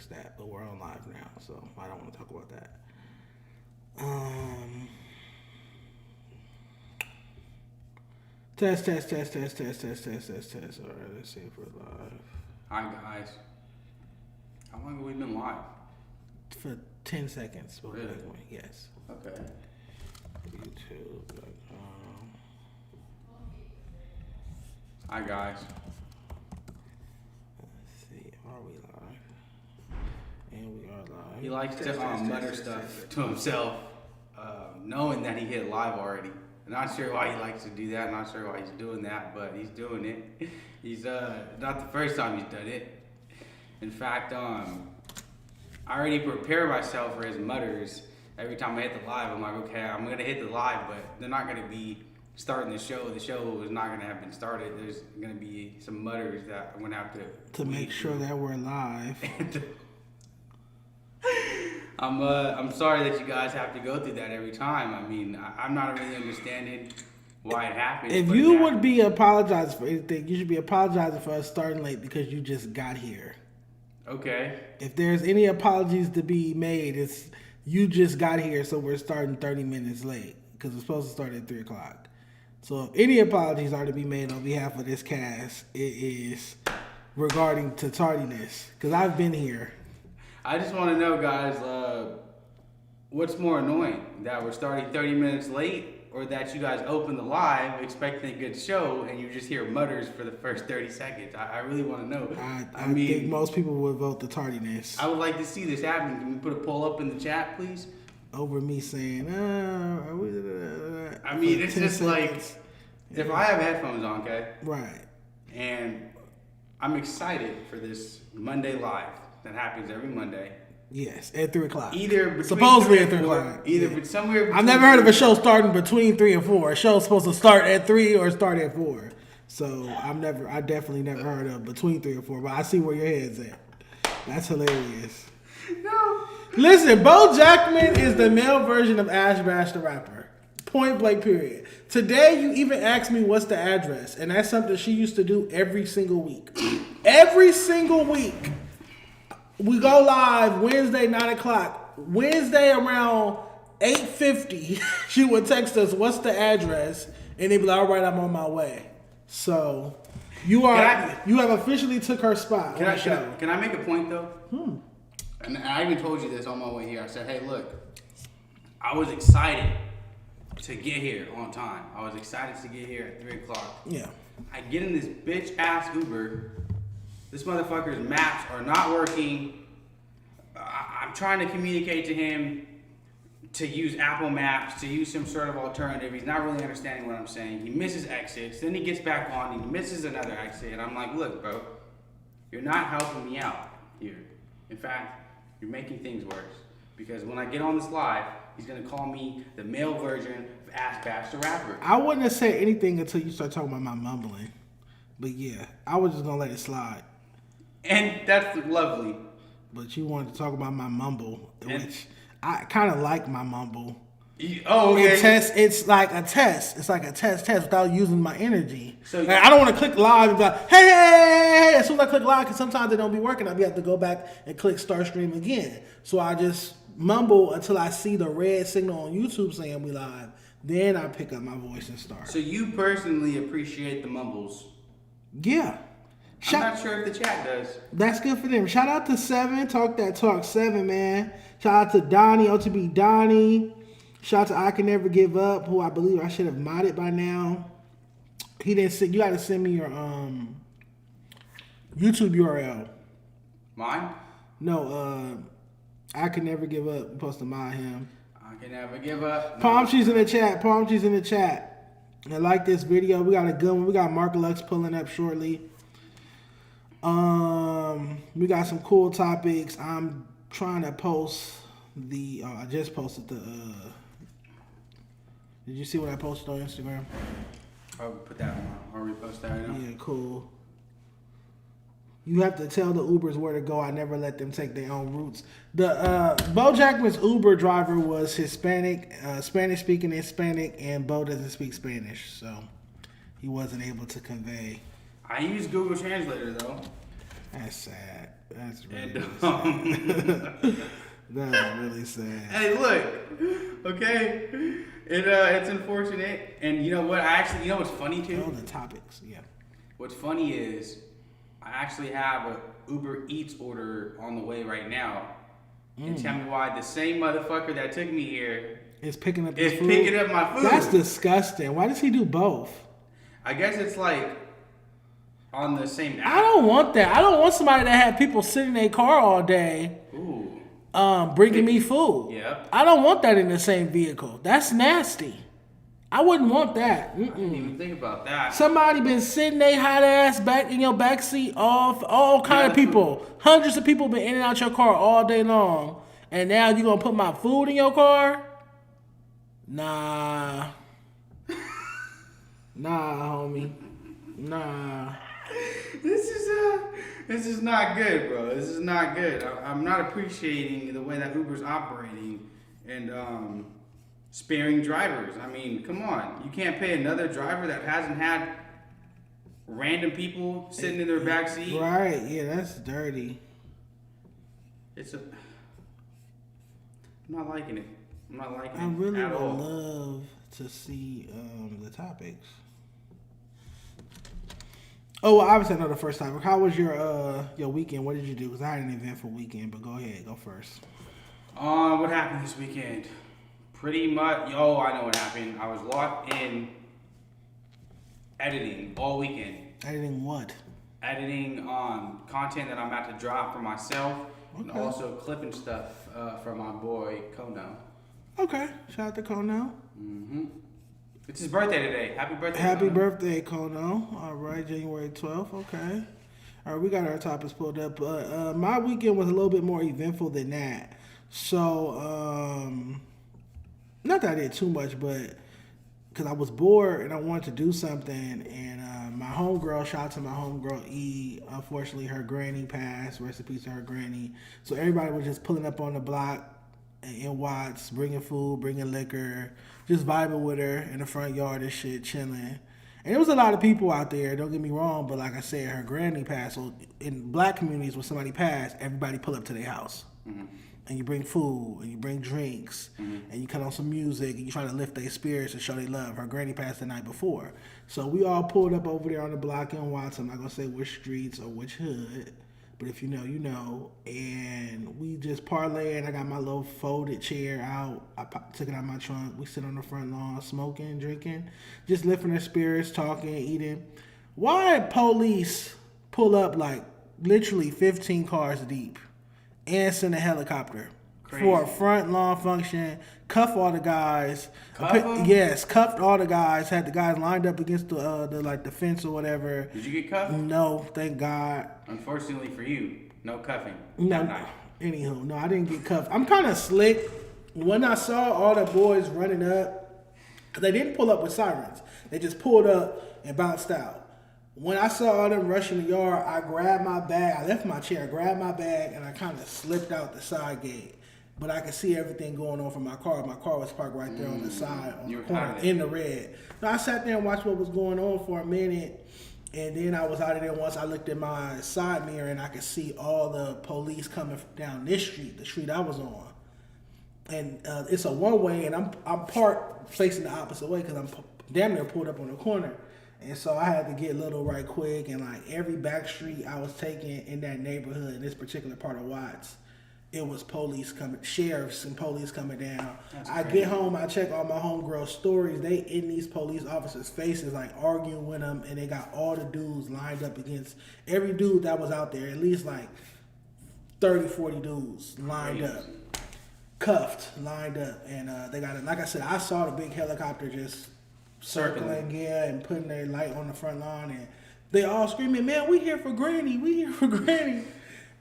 fix that. But we're on live now, so I don't want to talk about that. Test. All right, let's see if we're live. Hi guys. How long have we been live? For 10 seconds. Really? Yes. Okay. YouTube.com. Hi guys. Let's see. Are we live? And we are live. He likes to mutter stuff to himself, knowing that he hit live already. I'm not sure why he likes to do that. I'm not sure why he's doing that, but he's doing it. He's not the first time he's done it. In fact, I already prepare myself for his mutters. Every time I hit the live, I'm like, okay, I'm gonna hit the live, but they're not gonna be starting the show. The show is not gonna have been started. There's gonna be some mutters that I'm gonna have to make sure that we're live. I'm sorry that you guys have to go through that every time. I mean, I'm not really understanding why it happens. If you would be apologizing for anything, you should be apologizing for us starting late because you just got here. Okay. If there's any apologies to be made, it's you just got here, so we're starting 30 minutes late because it's supposed to start at 3 o'clock. So if any apologies are to be made on behalf of this cast, it is regarding to tardiness because I've been here. I just want to know, guys, what's more annoying? That we're starting 30 minutes late or that you guys open the live expecting a good show and you just hear mutters for the first 30 seconds? I really want to know. I mean, think most people would vote the tardiness. I would like to see this happen. Can we put a poll up in the chat, please? Over me saying, are we... I mean, it's just like, if I have headphones on, okay? Right. And I'm excited for this Monday live that happens every Monday. Yes, at 3 o'clock. Supposedly at 3 o'clock. But somewhere. I've never heard of a show starting between 3 and 4. A show's supposed to start at 3 or start at 4. So I definitely never heard of between 3 and 4. But I see where your head's at. That's hilarious. No. Listen, Bo Jackman is the male version of Ash Bash the rapper. Point blank period. Today you even asked me what's the address, and that's something she used to do every single week. Every single week. We go live Wednesday, 9 o'clock. Wednesday around 8:50, she would text us, what's the address? And they'd be like, all right, I'm on my way. So you have officially took her spot on the show. Can I make a point, though? And I even told you this on my way here. I said, hey, look, I was excited to get here on time. I was excited to get here at 3 o'clock. Yeah. I get in this bitch-ass Uber. This motherfucker's maps are not working. I'm trying to communicate to him to use Apple Maps, to use some sort of alternative. He's not really understanding what I'm saying. He misses exits. Then he gets back on. He misses another exit. And I'm like, look, bro, you're not helping me out here. In fact, you're making things worse. Because when I get on this live, he's going to call me the male version of Ash Bash the rapper. I wouldn't have said anything until you start talking about my mumbling. But yeah, I was just going to let it slide. And that's lovely. But you wanted to talk about my mumble, which I kind of like my mumble. Oh, okay. It's like a test. It's like a test without using my energy. So I don't want to click live and be like, hey. As soon as I click live, because sometimes it don't be working, I'll have to go back and click start stream again. So I just mumble until I see the red signal on YouTube saying we live. Then I pick up my voice and start. So you personally appreciate the mumbles? Yeah. I'm not sure if the chat does. That's good for them. Shout out to 7. Talk that talk 7, man. Shout out to Donnie, OTB Donnie. Shout out to I Can Never Give Up, who I believe I should have modded by now. He didn't send. You got to send me your YouTube URL. Mine? No, I Can Never Give Up. I'm supposed to mod him. I Can Never Give Up. Palm trees in the chat. Palm trees in the chat. And like this video, we got a good one. We got Mark Lux pulling up shortly. We got some cool topics. I'm trying to post the. I just posted the. Did you see what I posted on Instagram? I'll put that on. I'll repost that right now. Yeah, cool. You have to tell the Ubers where to go. I never let them take their own routes. The Bo Jackman's Uber driver was Hispanic, Spanish speaking Hispanic, and Bo doesn't speak Spanish, so he wasn't able to convey. I use Google Translator though. That's sad. That's really And sad. That's really sad. hey, look, okay, it's unfortunate, and you know what? You know what's funny too? Oh, the topics, yeah. What's funny is I actually have a Uber Eats order on the way right now, and tell me why the same motherfucker that took me here is picking up is picking up my food. That's disgusting. Why does he do both? I guess it's like on the same app. I don't want that. I don't want somebody that had people sitting in their car all day. Ooh. Bringing me food. Yep. I don't want that in the same vehicle. That's nasty. I wouldn't want that. I didn't even think about that. Somebody been sitting their hot ass back in your back seat. All kind of people. Hundreds of people been in and out your car all day long. And now you gonna put my food in your car? Nah. Nah, homie. Nah. This is not good, bro. This is not good. I'm not appreciating the way that Uber's operating and sparing drivers. I mean, come on. You can't pay another driver that hasn't had random people sitting in their back seat. Right, yeah, that's dirty. I'm not liking it. I'm not liking it I really at would all. love to see the topics. Oh, well, obviously I know the first topic. How was your weekend? What did you do? Because I had an eventful weekend, but go ahead, go first. What happened this weekend? Pretty much, I know what happened. I was locked in editing all weekend. Editing what? Editing content that I'm about to drop for myself, and Okay. also clipping stuff for my boy Kono. Okay, shout out to Kono. Mm-hmm. It's his birthday today. Happy birthday! Happy Kono. birthday, Kono. All right, January 12th. Okay. All right, we got our topics pulled up. My weekend was a little bit more eventful than that. So, not that I did too much, but because I was bored and I wanted to do something. And my homegirl, shout out to my homegirl E. Unfortunately, her granny passed. Rest in peace to her granny. So everybody was just pulling up on the block in Watts, bringing food, bringing liquor, just vibing with her in the front yard and shit, chilling. And there was a lot of people out there, don't get me wrong, but like I said, her granny passed. So in black communities, when somebody passed, everybody pull up to their house. Mm-hmm. And you bring food, and you bring drinks, and you cut on some music, and you try to lift their spirits and show they love. Her granny passed the night before. So we all pulled up over there on the block in Watts. I'm not going to say which streets or which hood. But if you know, you know. And we just parlayed. I got my little folded chair out. I took it out of my trunk. We sit on the front lawn smoking, drinking, just lifting our spirits, talking, eating. Why police pull up like literally 15 cars deep and send a helicopter for a front lawn function, cuff all the guys. Yes, cuffed all the guys, had the guys lined up against the fence or whatever. Did you get cuffed? No, thank God. Unfortunately for you, no cuffing. No, anywho, no, I didn't get cuffed. I'm kind of slick. When I saw all the boys running up, because they didn't pull up with sirens. They just pulled up and bounced out. When I saw all them rushing the yard, I grabbed my bag. I left my chair, grabbed my bag, and I kind of slipped out the side gate. But I could see everything going on from my car. My car was parked right there on the side, on the corner, in the red. So I sat there and watched what was going on for a minute. And then I was out of there once I looked at my side mirror and I could see all the police coming down this street, the street I was on. And it's a one-way, and I'm parked facing the opposite way because I'm damn near pulled up on the corner. And so I had to get little right quick, and like every back street I was taking in that neighborhood, in this particular part of Watts, it was police coming, sheriffs and police coming down. I get home, I check all my homegirl stories. They in these police officers' faces, like arguing with them, and they got all the dudes lined up against every dude that was out there. At least like 30, 40 dudes lined up, cuffed, lined up, and they got it. Like I said, I saw the big helicopter just circling, yeah, and putting their light on the front lawn, and they all screaming, "Man, we here for Granny! We here for Granny!"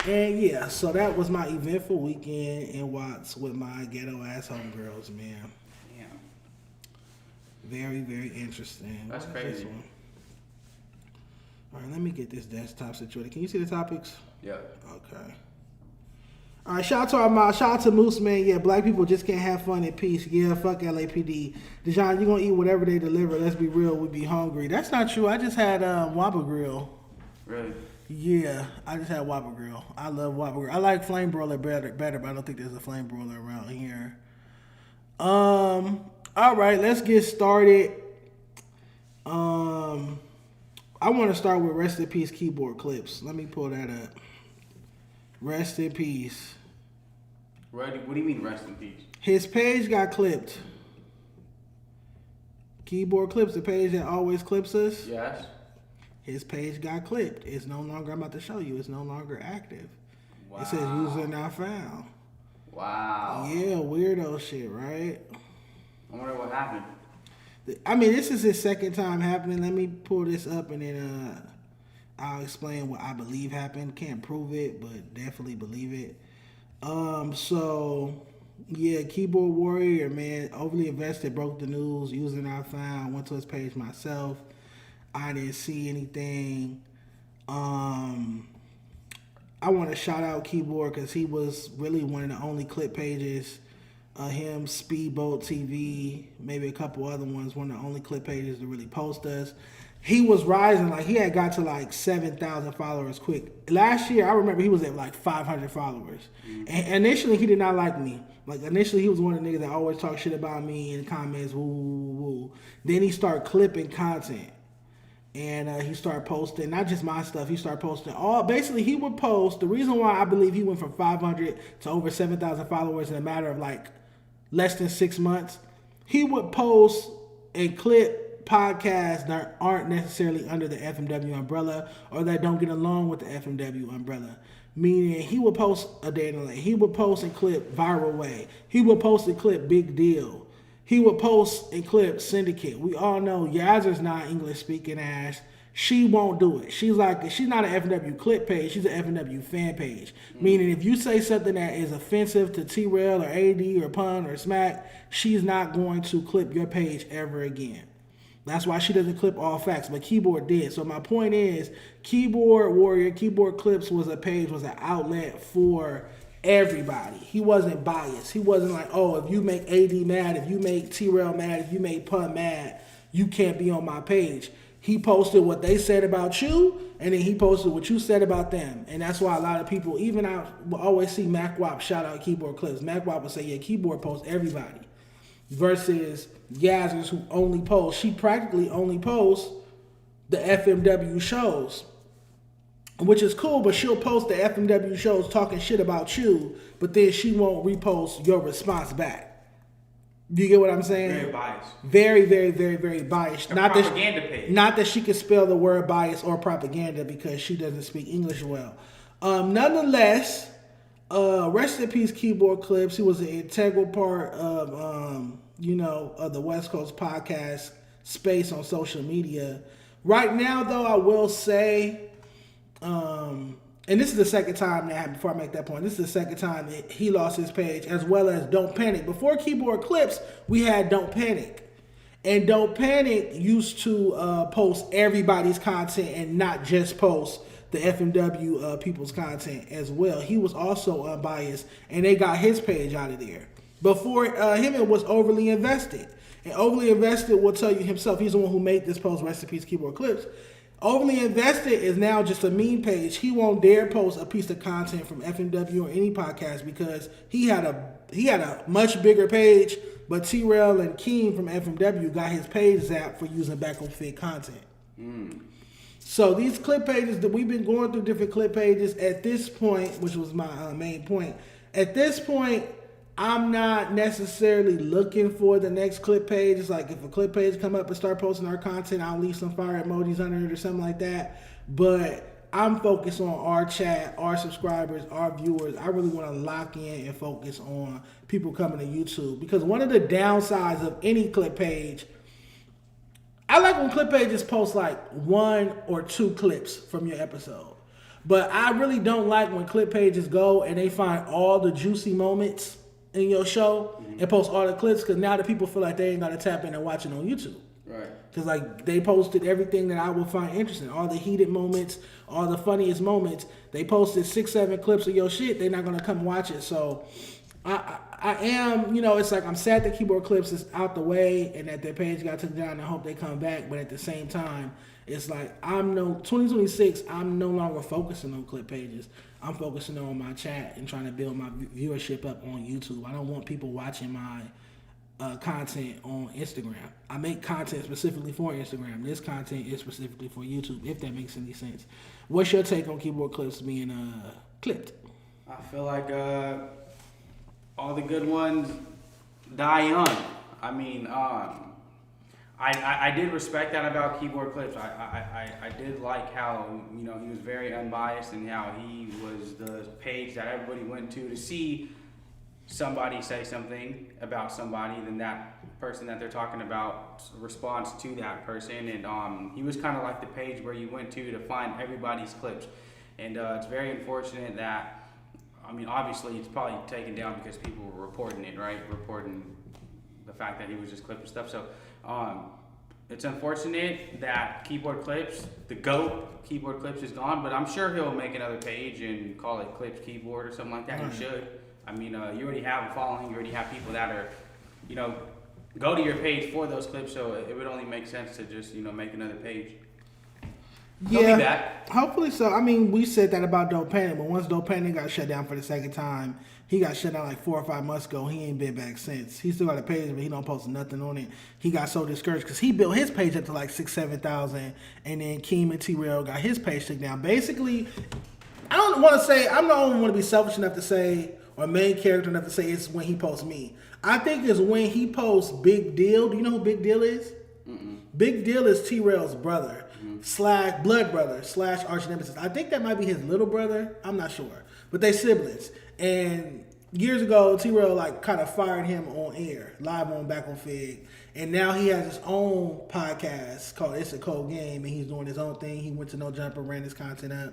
And yeah, so that was my eventful weekend in Watts with my ghetto ass homegirls, man. Damn. Very, very interesting. That's crazy. All right, let me get this desktop situated. Can you see the topics? Yeah. Okay. All right, shout out to Moose, man. Yeah, black people just can't have fun in peace. Yeah, fuck LAPD. Dejon, you gonna eat whatever they deliver. Let's be real, we be hungry. That's not true. I just had Whopper Grill. Really? Yeah, I just had Whopper Grill. I love Whopper Grill. I like Flame Broiler better, but I don't think there's a Flame Broiler around here. All right, let's get started. I want to start with Rest in Peace Keyboard Clips. Let me pull that up. Rest in peace. What do you mean rest in peace? His page got clipped. Keyboard Clips, the page that always clips us. Yes. His page got clipped. It's no longer, I'm about to show you, it's no longer active. Wow. It says user not found. Wow. Yeah, weirdo shit, right? I wonder what happened. I mean, this is his second time happening. Let me pull this up and then I'll explain what I believe happened. Can't prove it, but definitely believe it. So yeah, Keyboard Warrior, man, overly invested, broke the news, user not found, went to his page myself. I didn't see anything. I want to shout out Keyboard because he was really one of the only clip pages. Him, Speedboat TV, maybe a couple other ones, one of the only clip pages to really post us. He was rising, like he had got to like 7,000 followers quick. Last year, I remember he was at like 500 followers. And initially, he did not like me. Like initially, he was one of the niggas that always talk shit about me in the comments, woo, woo, woo. Then he started clipping content. And he started posting, not just my stuff, he started posting basically he would post, the reason why I believe he went from 500 to over 7,000 followers in a matter of like less than 6 months, he would post and clip podcasts that aren't necessarily under the FMW umbrella or that don't get along with the FMW umbrella. Meaning he would post a day in the life. He would post and clip Viral Way. He would post and clip Big Deal. He would post and clip Syndicate. We all know Yazzer's not English speaking ass. She won't do it. She's not an FNW clip page. She's an FNW fan page. Meaning if you say something that is offensive to T-Rail or AD or Pun or Smack, she's not going to clip your page ever again. That's why she doesn't clip all facts, but Keyboard did. So my point is, Keyboard Warrior, Keyboard Clips was an outlet for everybody. He wasn't biased. He wasn't like, oh, if you make AD mad, if you make T-Rail mad, if you make Pun mad, you can't be on my page. He posted what they said about you, and then he posted what you said about them. And that's why a lot of people, even I will always see MacWop shout out Keyboard Clips. MacWop will say, yeah, Keyboard posts everybody. Versus Yazzers, who only posts, she practically only posts the FMW shows. Which is cool, but she'll post the FMW shows talking shit about you, but then she won't repost your response back. Do you get what I'm saying? Very biased. Very, very, very, very biased. Not propaganda page. Not that she can spell the word bias or propaganda because she doesn't speak English well. Nonetheless, rest in peace, Keyboard Clips. He was an integral part of, of the West Coast podcast space on social media. Right now, though, I will say, and this is the second time that happened, before I make that point, this is the second time that he lost his page, as well as Don't Panic. Before Keyboard Clips, we had Don't Panic. And Don't Panic used to post everybody's content and not just post the FMW people's content as well. He was also unbiased, and they got his page out of there. Before him, it was Overly Invested. And Overly Invested will tell you himself, he's the one who made this post, rest in peace, Keyboard Clips. Overly Invested is now just a meme page. He won't dare post a piece of content from FMW or any podcast because he had a much bigger page, but T-Rail and Keem from FMW got his page zapped for using back-on-fit content. So these clip pages that we've been going through different clip pages at this point, which was my main point. At this point, I'm not necessarily looking for the next clip page. It's like if a clip page come up and start posting our content, I'll leave some fire emojis under it or something like that. But I'm focused on our chat, our subscribers, our viewers. I really want to lock in and focus on people coming to YouTube. Because one of the downsides of any clip page, I like when clip pages post like 1 or 2 clips from your episode. But I really don't like when clip pages go and they find all the juicy moments in your show and post all the clips, because now the people feel like they ain't got to tap in and watch it on YouTube. Right. Because like they posted everything that I would find interesting, all the heated moments, all the funniest moments. They posted 6-7 clips of your shit. They're not gonna come watch it. So I am, it's like I'm sad that Keyboard Clips is out the way and that their page got taken down. I hope they come back, but at the same time, It's like 2026. I'm no longer focusing on clip pages. I'm focusing on my chat and trying to build my viewership up on YouTube. I don't want people watching my content on Instagram. I make content specifically for Instagram. This content is specifically for YouTube, if that makes any sense. What's your take on keyboard clips being clipped? I feel like all the good ones die young. I mean, I did respect that about keyboard clips. I did like how, you know, he was very unbiased and how he was the page that everybody went to see somebody say something about somebody, then that person that they're talking about responds to that person. And he was kind of like the page where you went to find everybody's clips. And it's very unfortunate that, I mean, obviously it's probably taken down because people were reporting it, right? Reporting the fact that he was just clipping stuff. So it's unfortunate that Keyboard Clips, the GOAT Keyboard Clips, is gone, but I'm sure he'll make another page and call it Clips Keyboard or something like that. He should. I mean, you already have a following, you already have people that are, you know, go to your page for those clips, so it would only make sense to just, you know, make another page. He'll be back. Hopefully so. I mean, we said that about Dope Panic, but once Dope Panic got shut down for the second time, he got shut down like 4 or 5 months ago. He ain't been back since. He still got a page, but he don't post nothing on it. He got so discouraged because he built his page up to like 6,000-7,000, and then Keem and T-Rail got his page taken down. Basically, I don't want to say, I'm not only want to be selfish enough to say, or main character enough to say it's when he posts me. I think it's when he posts Big Deal. Do you know who Big Deal is? Mm-mm. Big Deal is T-Rail's brother, / blood brother / arch nemesis. I think that might be his little brother. I'm not sure. But they siblings. And years ago, T-Rail like kind of fired him on air, live on Back on Fig. And now he has his own podcast called It's a Cold Game, and he's doing his own thing. He went to No Jumper, ran his content up.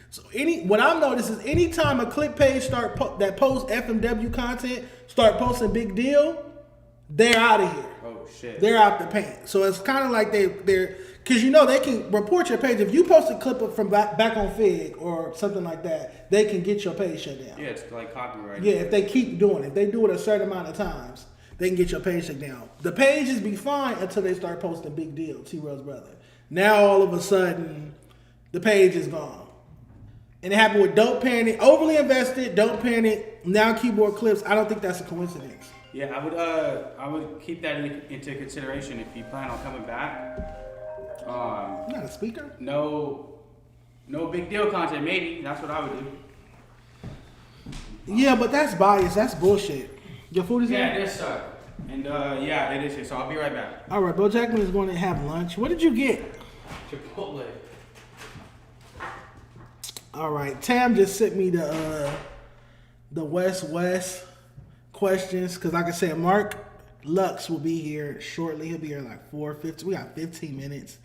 So what I've noticed is anytime a clip page that posts FMW content start posting Big Deal, they're out of here. Oh shit. They're out the paint. So it's kind of like they're because you know they can report your page if you post a clip from back on Fig or something like that. They can get your page shut down. Yeah, it's like copyright. Yeah, if they keep doing it, if they do it a certain amount of times, they can get your page shut down. The pages be fine until they start posting Big Deal, T-Rail's brother. Now all of a sudden, the page is gone. And it happened with Dope Panic, overly invested, Dope Panic, now Keyboard Clips. I don't think that's a coincidence. Yeah, I would keep that into consideration if you plan on coming back. Not a speaker? No Big Deal content, maybe. That's what I would do. Yeah, but that's bias. That's bullshit. Your food is here? here? Yeah, it is, sir. And yeah, it is here, so I'll be right back. All right, Bo Jackman is going to have lunch. What did you get? Chipotle. All right, Tam just sent me the West questions because, like I said, Mark Lux will be here shortly. He'll be here like 4:50. We got 15 minutes.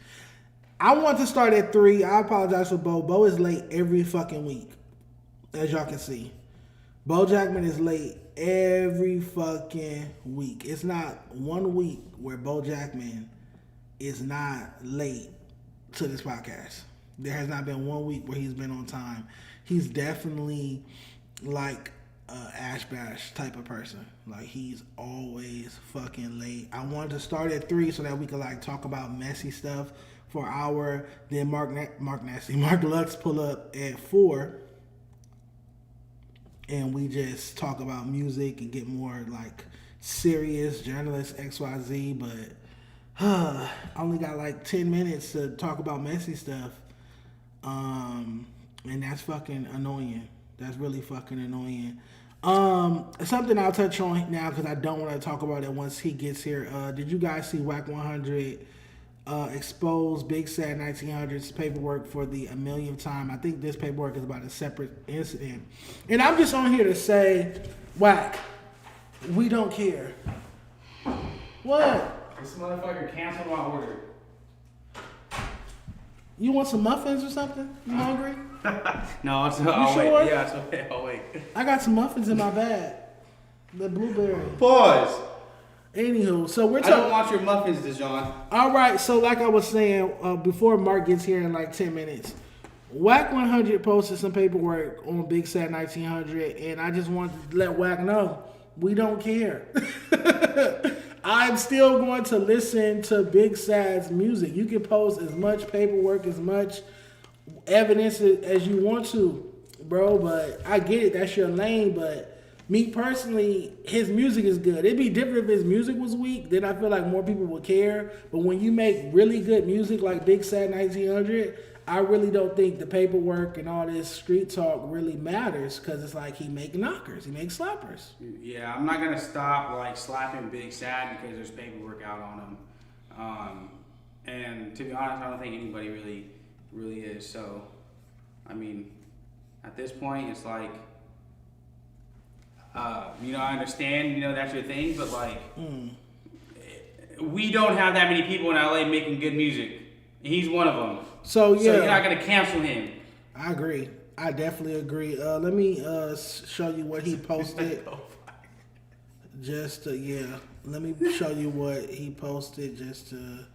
I want to start at 3. I apologize for Bo. Bo is late every fucking week, as y'all can see. Bo Jackman is late every fucking week. It's not one week where Bo Jackman is not late to this podcast. There has not been one week where he's been on time. He's definitely like Ash Bash type of person. Like he's always fucking late. I wanted to start at 3 so that we could like talk about messy stuff for an hour. Then Mark Lux pull up at 4, and we just talk about music and get more like serious journalist XYZ. But I only got like 10 minutes to talk about messy stuff. And that's fucking annoying. That's really fucking annoying. Something I'll touch on now because I don't want to talk about it once he gets here. Did you guys see Wack 100 expose Big Sad 1900's paperwork for the 1,000,000th time? I think this paperwork is about a separate incident. And I'm just on here to say, Wack, we don't care. What? This motherfucker canceled my order. You want some muffins or something? You hungry? No, I'll sure? wait. Yeah, it's okay. I'll wait. I got some muffins in my bag. The blueberry. Pause. Anywho, so we're I talking. don't want your muffins, Dejon. All right, so like I was saying, before Mark gets here in like 10 minutes, Wack 100 posted some paperwork on Big Sad 1900, and I just wanted to let Wack know we don't care. I'm still going to listen to Big Sad's music. You can post as much paperwork, as much evidence as you want to, bro. But I get it. That's your lane. But me personally, his music is good. It'd be different if his music was weak. Then I feel like more people would care. But when you make really good music like Big Sad 1900, I really don't think the paperwork and all this street talk really matters because it's like he make knockers, he makes slappers. Yeah, I'm not gonna stop like slapping Big Sad because there's paperwork out on him. And to be honest, I don't think anybody really is. So, I mean, at this point, it's like, you know, I understand, you know, that's your thing, but like, we don't have that many people in LA making good music. He's one of them. So yeah, so you're not gonna cancel him. I agree. I definitely agree. Let me show you what he posted. Let me show you what he posted just to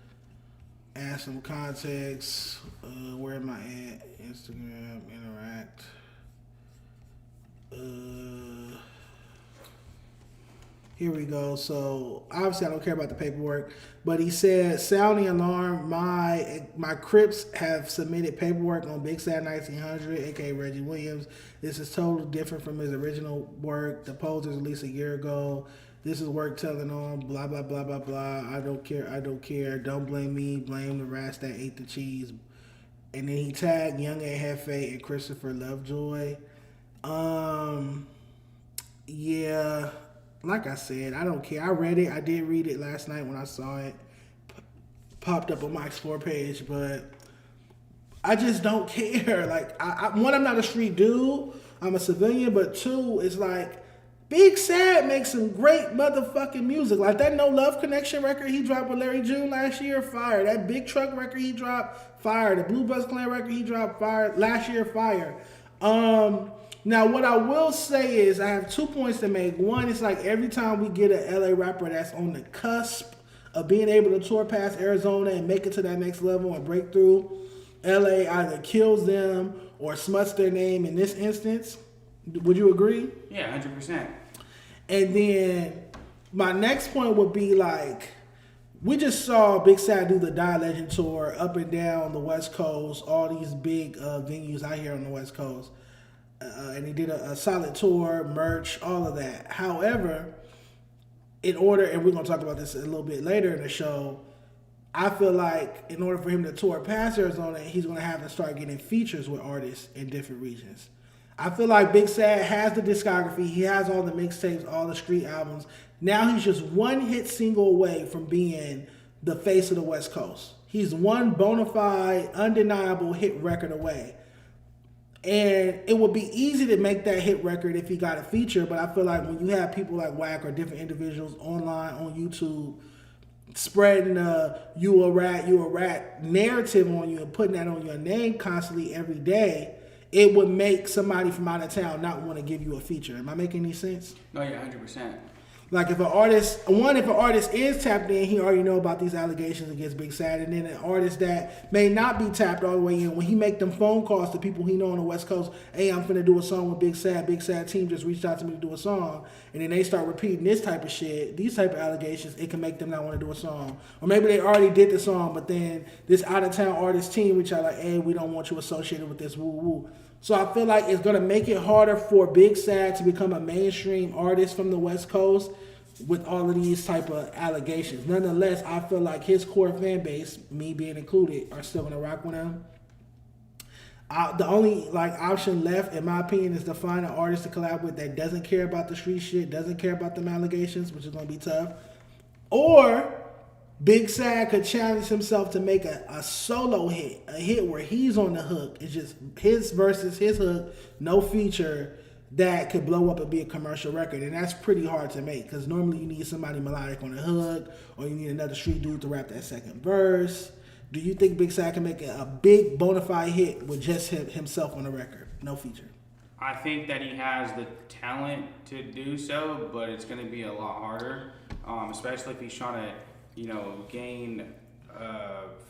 add some context. Where am I at? Instagram, interact. Here we go. So obviously I don't care about the paperwork, but he said, sounding alarm, my Crips have submitted paperwork on Big Sad 1900, aka Reggie Williams. This is totally different from his original work. The post was released a year ago. This is work telling on blah, blah, blah, blah, blah. I don't care. Don't blame me. Blame the rats that ate the cheese. And then he tagged Young A. Hefe and Christopher Lovejoy. Yeah. Like I said, I don't care. I read it. I did read it last night when I saw it. Popped up on my Explore page, but I just don't care. Like, one, I'm not a street dude. I'm a civilian. But two, it's like, Big Sad makes some great motherfucking music. Like that No Love Connection record he dropped with Larry June last year, fire. That Big Truck record he dropped, fire. The Blue Bus Clan record he dropped, fire. Last year, fire. Now, what I will say is I have 2 points to make. One, it's like every time we get an LA rapper that's on the cusp of being able to tour past Arizona and make it to that next level and break through, LA either kills them or smuts their name in this instance. Would you agree? Yeah, 100%. And then my next point would be like, we just saw Big Sad do the Die Legend tour up and down the West Coast, all these big venues out here on the West Coast. And he did a solid tour, merch, all of that. However, in order, and we're going to talk about this a little bit later in the show, I feel like in order for him to tour past Arizona, he's going to have to start getting features with artists in different regions. I feel like Big Sad has the discography. He has all the mixtapes, all the street albums. Now he's just one hit single away from being the face of the West Coast. He's one bona fide, undeniable hit record away. And it would be easy to make that hit record if he got a feature, but I feel like when you have people like Wack or different individuals online, on YouTube, spreading you a rat narrative on you and putting that on your name constantly every day, it would make somebody from out of town not want to give you a feature. Am I making any sense? No, yeah, 100%. Like if an artist is tapped in, he already know about these allegations against Big Sad, and then an artist that may not be tapped all the way in, when he make them phone calls to people he know on the West Coast, hey, I'm finna do a song with Big Sad team just reached out to me to do a song, and then they start repeating this type of shit, these type of allegations, it can make them not want to do a song. Or maybe they already did the song, but then this out-of-town artist team reach out like, hey, we don't want you associated with this, woo-woo. So I feel like it's going to make it harder for Big Sad to become a mainstream artist from the West Coast with all of these type of allegations. Nonetheless, I feel like his core fan base, me being included, are still going to rock with him. The only option left, in my opinion, is to find an artist to collab with that doesn't care about the street shit, doesn't care about them allegations, which is going to be tough. Or Big Sad could challenge himself to make a solo hit, a hit where he's on the hook. It's just his versus his hook, no feature, that could blow up and be a commercial record. And that's pretty hard to make because normally you need somebody melodic on the hook or you need another street dude to rap that second verse. Do you think Big Sad can make a big bona fide hit with just himself on the record, no feature? I think that he has the talent to do so, but it's going to be a lot harder, especially if he's trying to gain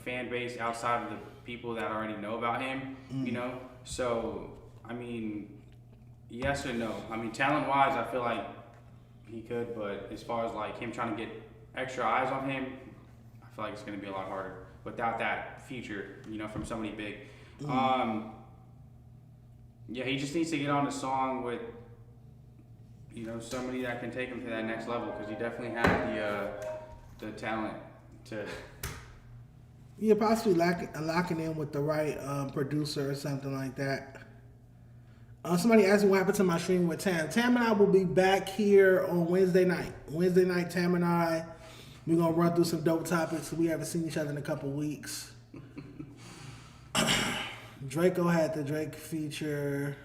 fan base outside of the people that already know about him, So, I mean, yes or no? I mean, talent-wise, I feel like he could, but as far as him trying to get extra eyes on him, I feel like it's gonna be a lot harder without that future, from somebody big. Yeah, he just needs to get on a song with, somebody that can take him to that next level, because he definitely had the talent to. Yeah, possibly locking in with the right producer or something like that. Somebody asked me what happened to my stream with Tam. Tam and I will be back here on Wednesday night. Wednesday night, Tam and I, we're going to run through some dope topics. We haven't seen each other in a couple weeks. Draco had the Drake feature.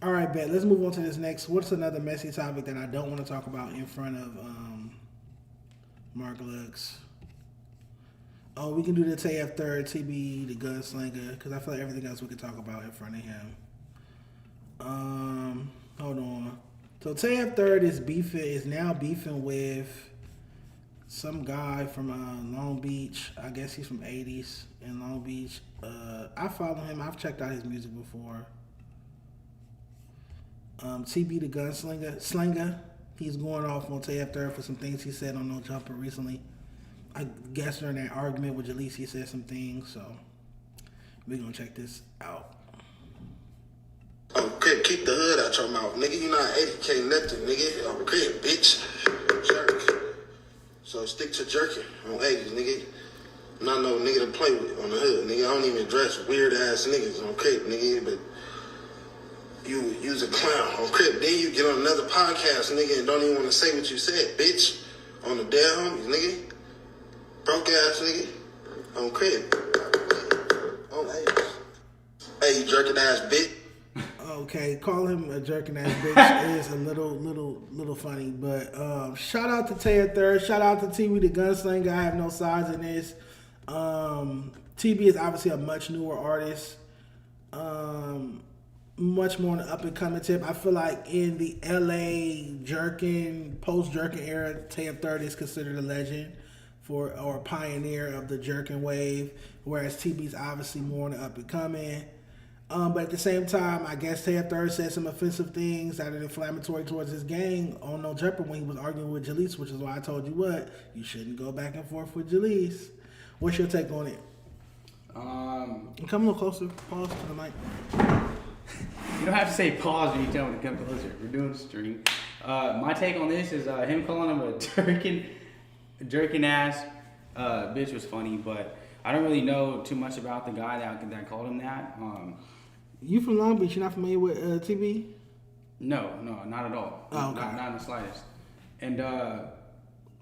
All right, bet. Let's move on to this next. What's another messy topic that I don't want to talk about in front of Mark Lux? Oh, we can do the Tay F third, TB Da Gunslanga, because I feel like everything else we can talk about in front of him. Hold on. So Tay F third is now beefing with some guy from Long Beach. I guess he's from 80s in Long Beach. I follow him. I've checked out his music before. TB Da Gunslanga. He's going off on Tay F third for some things he said on No Jumper recently. I guess during that argument with Jalise, he said some things, so we're gonna check this out. Okay, keep the hood out your mouth, nigga. You not 80K nothing, nigga. Okay, bitch. Jerk. So stick to jerking on 80s, nigga. I'm not no nigga to play with on the hood, nigga. I don't even dress weird ass niggas on Crip, nigga, but you's a clown on Crip. Then you get on another podcast, nigga, and don't even want to say what you said, bitch. On the dead homies, nigga. Broke ass nigga on Crip. On 80s. Hey, you jerking ass bitch. Okay, call him a jerking ass bitch is a little funny, but shout out to Tay F third, shout out to TB Da Gunslanga. I have no sides in this. TB is obviously a much newer artist, much more on the up and coming tip. I feel like in the LA jerking, post jerking era, Tay F third is considered a legend or a pioneer of the jerking wave, whereas TB is obviously more on the up and coming. But at the same time, I guess Tay F third said some offensive things that are inflammatory towards his gang on No Jumper when he was arguing with Jalise, which is why I told you what, you shouldn't go back and forth with Jalise. What's your take on it? Come a little closer. Pause to the mic. You don't have to say pause when you tell me to come closer. We're doing a stream. My take on this is him calling him a jerking ass bitch was funny, but I don't really know too much about the guy that called him that. You from Long Beach? You're not familiar with TB? No, not at all. Oh, okay. Not in the slightest. And I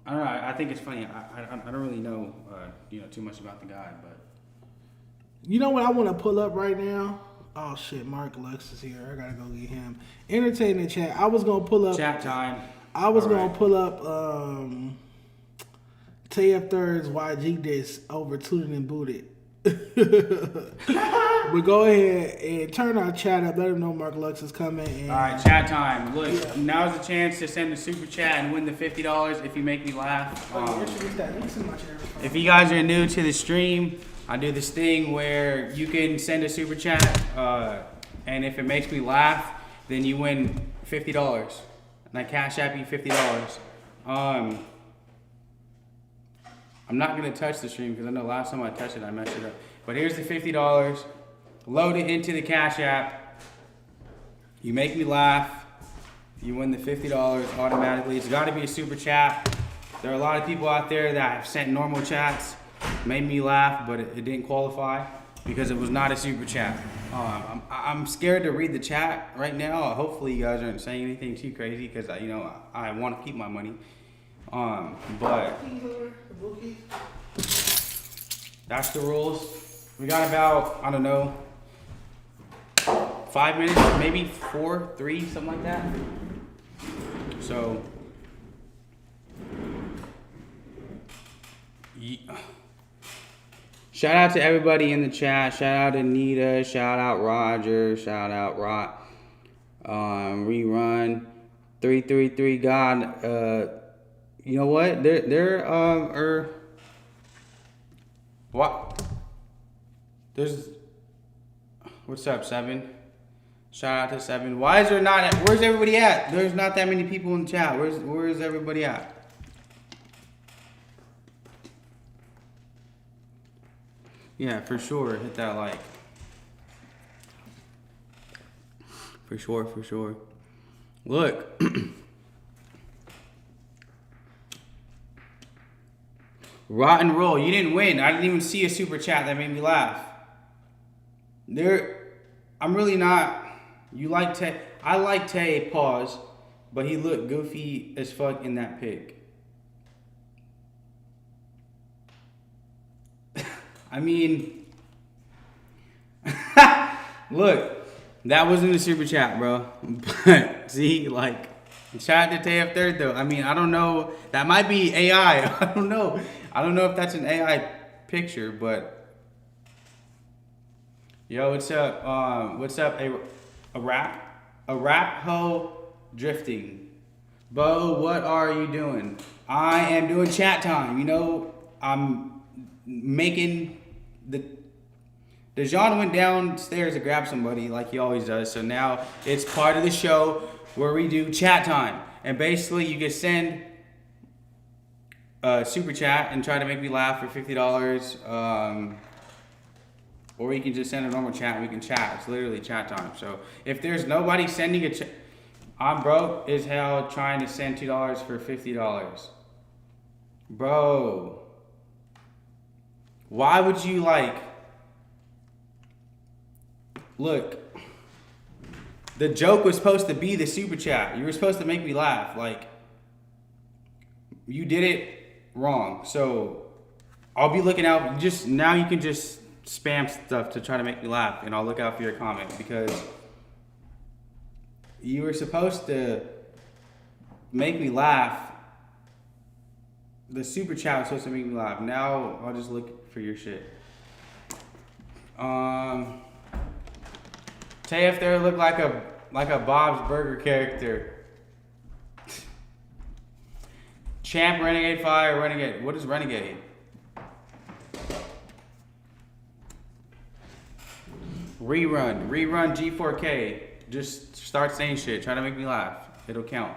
don't know. I think it's funny. I don't really know too much about the guy, but you know what I want to pull up right now? Oh shit, Mark Lux is here. I gotta go get him. Entertain the chat. I was gonna pull up chat time. I was gonna pull up Tay F third's YG diss over Tooted and Booted. But go ahead and turn our chat up. Let them know Mark Lux is coming. And all right, chat time. Look, now's the chance to send a super chat and win the $50 if you make me laugh. If you guys are new to the stream, I do this thing where you can send a super chat, and if it makes me laugh, then you win $50. And I cash app you $50. I'm not gonna touch the stream because I know last time I touched it, I messed it up. But here's the $50. Load it into the Cash App. You make me laugh. You win the $50 automatically. It's got to be a super chat. There are a lot of people out there that have sent normal chats, made me laugh, but it didn't qualify because it was not a super chat. I'm scared to read the chat right now. Hopefully you guys aren't saying anything too crazy because I want to keep my money. But that's the rules. We got about, I don't know, 5 minutes, maybe 4, 3, something like that. So, yeah. Shout out to everybody in the chat. Shout out Anita. Shout out Roger. Shout out Rock. Rerun. 333 God. You know what? What? There's. What's up, 7? Shout out to 7. Why is there not? Where's everybody at? There's not that many people in the chat. Where's everybody at? Yeah, for sure. Hit that like. For sure, for sure. Look. Rotten roll. You didn't win. I didn't even see a super chat that made me laugh. I'm really not. You like Tay. I like Tay, pause. But he looked goofy as fuck in that pic. I mean, look, that wasn't a super chat, bro. But see, like, shout out to Tay F third though. I mean, I don't know. That might be AI. I don't know. I don't know if that's an AI picture, but yo, what's up? What's up? A rap hoe drifting. Bo, what are you doing? I am doing chat time. You know, I'm making the Dejon went downstairs to grab somebody like he always does. So now it's part of the show where we do chat time. And basically you can send a super chat and try to make me laugh for $50. Or you can just send a normal chat and we can chat. It's literally chat time. So if there's nobody sending a chat, I'm broke as hell trying to send $2 for $50. Bro. Why would you like... Look. The joke was supposed to be the super chat. You were supposed to make me laugh. Like, you did it wrong. So, I'll be looking out. Just now you can just spam stuff to try to make me laugh. And I'll look out for your comment. Because you were supposed to make me laugh. The super chat was supposed to make me laugh. Now, I'll just look for your shit. Tay F there looked like a Bob's Burger character. Champ, Renegade Fire, Renegade. What is Renegade? Rerun G4K. Just start saying shit. Try to make me laugh. It'll count.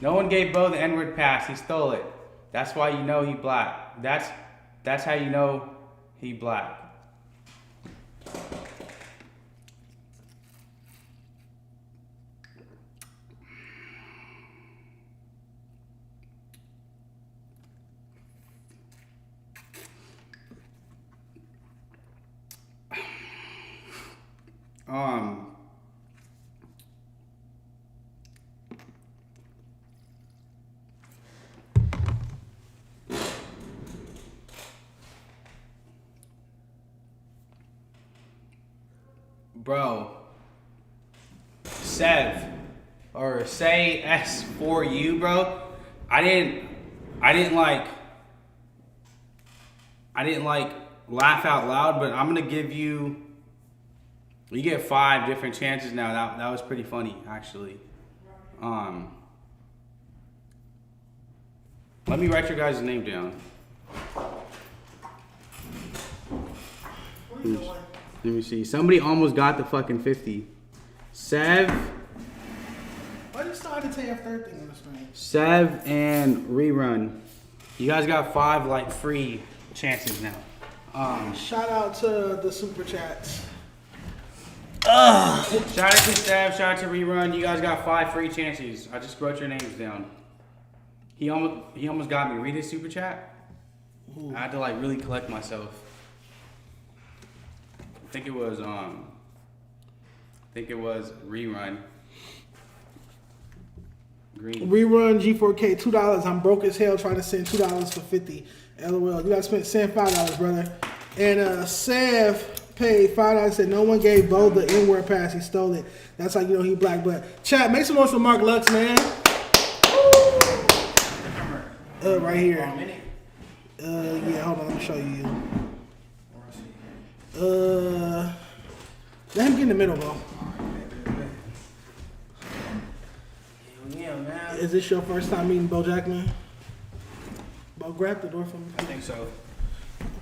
No one gave Bo the N-word pass. He stole it. That's why you know he black. That's how you know he black. Bro, Sev or say S for you, bro. I didn't like laugh out loud, but I'm gonna give you. You get 5 different chances now. That was pretty funny, actually. Let me write your guys' name down. Let me see. Somebody almost got the fucking 50. Sev. Why did you start to Tay F third thing on the stream? Sev and Rerun. You guys got 5 like free chances now. Shout out to the super chats. Shout out to Sev, shout out to Rerun. You guys got 5 free chances. I just wrote your names down. He almost got me. Read his super chat. Ooh. I had to like really collect myself. I think it was Rerun. Green. Rerun G4K $2. I'm broke as hell trying to send $2 for 50. LOL. You gotta send $5, brother. And Sev paid $5. Said no one gave Bo the N-word pass. He stole it. That's how you know he black. But chat, make some noise for Mark Lux, man. Right here. Yeah, hold on. Let me show you. Let him get in the middle, bro. Yeah, man. Is this your first time meeting Bo Jackman? Bo, grab the door for me. I think so.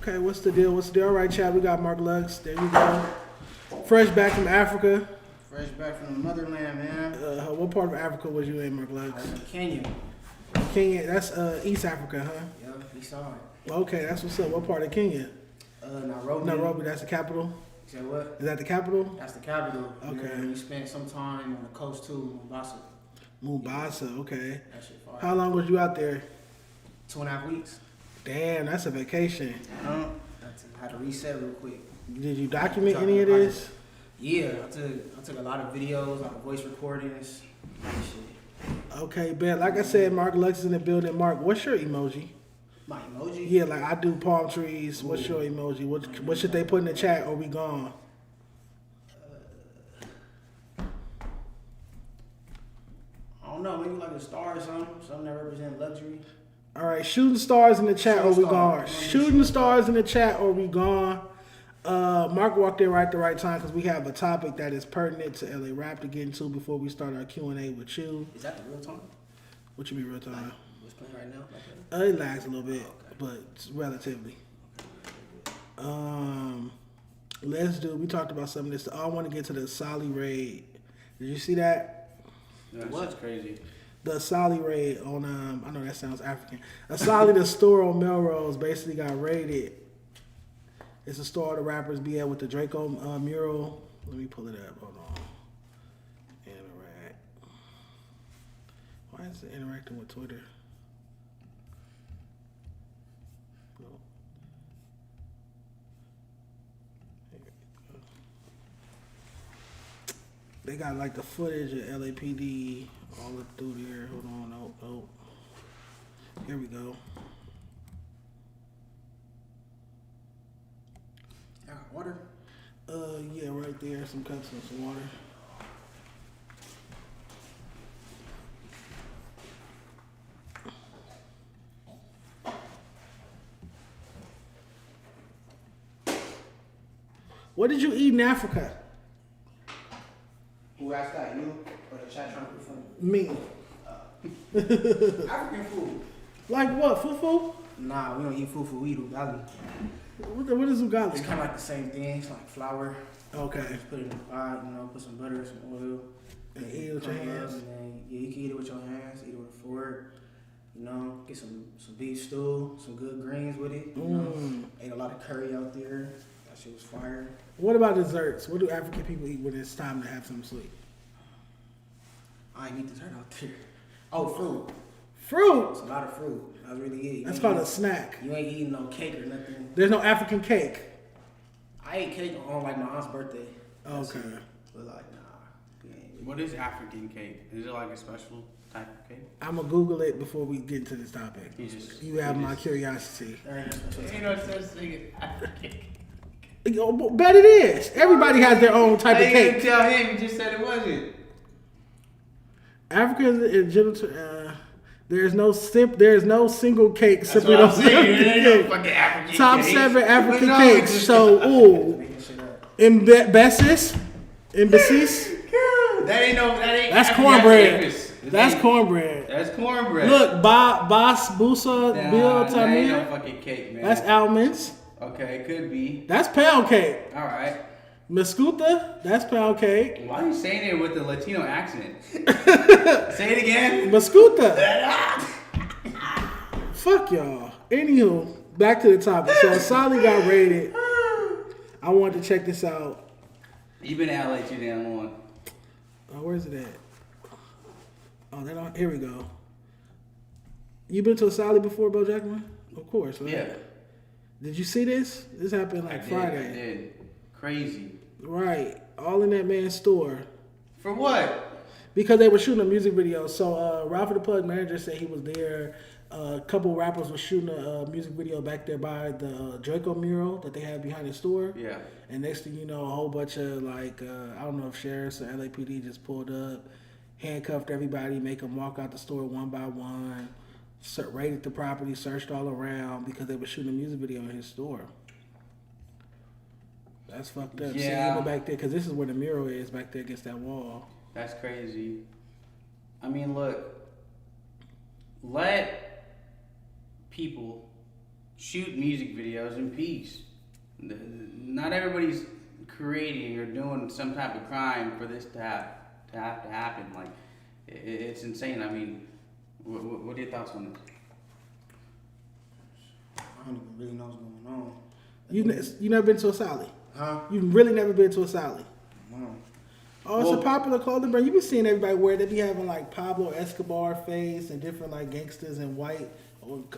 Okay, what's the deal? All right, chat, we got Mark Lux. There you go. Fresh back from Africa. Fresh back from the motherland, man. What part of Africa was you in, Mark Lux? Kenya. Kenya, that's East Africa, huh? Yeah, we saw it. Okay, that's what's up. What part of Kenya? Nairobi. Nairobi, that's the capital? You said what? Is that the capital? That's the capital. Okay. And we spent some time on the coast too, Mombasa. Mombasa, okay. That shit fire. How long was you out there? 2.5 weeks. Damn, that's a vacation. I had to reset real quick. Did you document any of this? Yeah, I took a lot of videos, a lot of voice recordings, that shit. Okay, Ben. Like I said, Mark Lux is in the building. Mark, what's your emoji? My emoji? Yeah, like I do palm trees. What's your emoji? What should they put in the chat or we gone? I don't know, maybe like a star or something that represents luxury. All right, shooting stars in the chat or we Shooting gone. stars. Shooting stars in the chat or we gone. Mark walked in right at the right time because we have a topic that is pertinent to LA Rap to get into before we start our Q&A with you. Is that the real time? What you mean real time? Like, what's playing right now? Like that? It lags a little bit, but it's relatively. We talked about some of this. I want to get to the Asaali raid. Did you see that? That's just crazy. The Asaali raid on, I know that sounds African. Asaali, the store on Melrose, basically got raided. It's a store the rappers be at with the Drakeo mural. Let me pull it up. Hold on. Interact. Why is it interacting with Twitter? No. There we go. They got like the footage of LAPD all up through there. Hold on. Oh. Here we go. Water? Yeah, right there. Some cups and some water. What did you eat in Africa? Who asked that? You? Or the chat trying to perform? Me. African food. Like what? Fufu? Nah, we don't eat fufu, we eat ugali. What is ugali? It's kind of like the same thing. It's like flour. Okay. Just put it in the pot, put some butter, some oil. And eat it with your hands? And then, yeah, you can eat it with your hands, eat it with a fork. Get some beef stew, some good greens with it. Ate a lot of curry out there. That shit was fire. What about desserts? What do African people eat when it's time to have some sweet? I ain't eat dessert out there. Oh, fruit. Fruit? It's a lot of fruit. That's really it. That's called a snack. You ain't eating no cake or nothing. There's no African cake. I ate cake on like my aunt's birthday. Okay. But like, nah. What is African cake? Is it like a special type of cake? I'm going to Google it before we get into this topic. You have my curiosity. Ain't no such thing as African cake. Bet it is. Everybody has their own type of You cake. didn't tell him, you just said it wasn't. Africa is there is no single cake That's simply what I'm don't saying. There ain't no cake. fucking African Top cake. 7 African What's wrong with cakes. you? So, Embassies. That ain't That's African cornbread. cake. That's cornbread. That's cornbread. Look, Bas Busa, Bill that ain't no Tamir. fucking cake, man. That's almonds. Okay, it could be. That's pound cake. All right. Mascuta, that's pound cake. Why are you saying it with the Latino accent? Say it again. Mascuta. Fuck y'all. Anywho, back to the topic. So Asaali got raided. I wanted to check this out. You've been in LA too damn long. Oh, where's it at? Oh, here we go. You been to Asaali before, Bo Jackman? Of course, right? Yeah. Did you see this? This happened like Friday. I did. Crazy. Right. All in that man's store. For what? Because they were shooting a music video. So Ralfy the Plug manager said he was there. A couple rappers were shooting a music video back there by the Drakeo mural that they had behind the store. Yeah. And next thing you know, a whole bunch of I don't know if sheriffs or LAPD just pulled up, handcuffed everybody, make them walk out the store one by one, raided the property, searched all around because they were shooting a music video in his store. That's fucked up. Yeah. See, back there, because this is where the mural is, back there against that wall. That's crazy. I mean, look. Let people shoot music videos in peace. Not everybody's creating or doing some type of crime for this to have to happen. Like, it's insane. I mean, what are your thoughts on this? I don't even really know what's going on. You never been to Asaali? Huh? You've really never been to Asaali? No. Oh, it's a popular clothing brand. You be seeing everybody wear. They be having like Pablo Escobar face and different like gangsters in white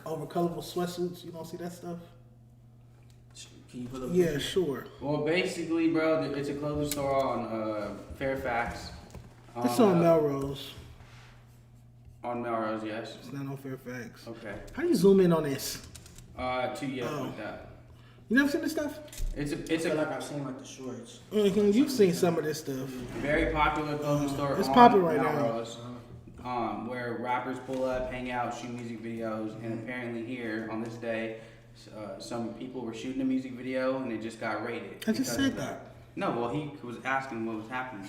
over colorful sweatsuits. You don't see that stuff? Can you put up? Yeah, sure. Well, basically, bro, it's a clothing store on Fairfax. It's on Melrose. On Melrose, yes. It's not on Fairfax. Okay. How do you zoom in on this? Like that. You never seen this stuff? I feel like I've seen like the shorts. Mm-hmm. You've seen some of this stuff. Very popular clothing store. It's on popping right Melrose, where rappers pull up, hang out, shoot music videos, and apparently here on this day, some people were shooting a music video and it just got raided. I just said that. No, well, he was asking what was happening.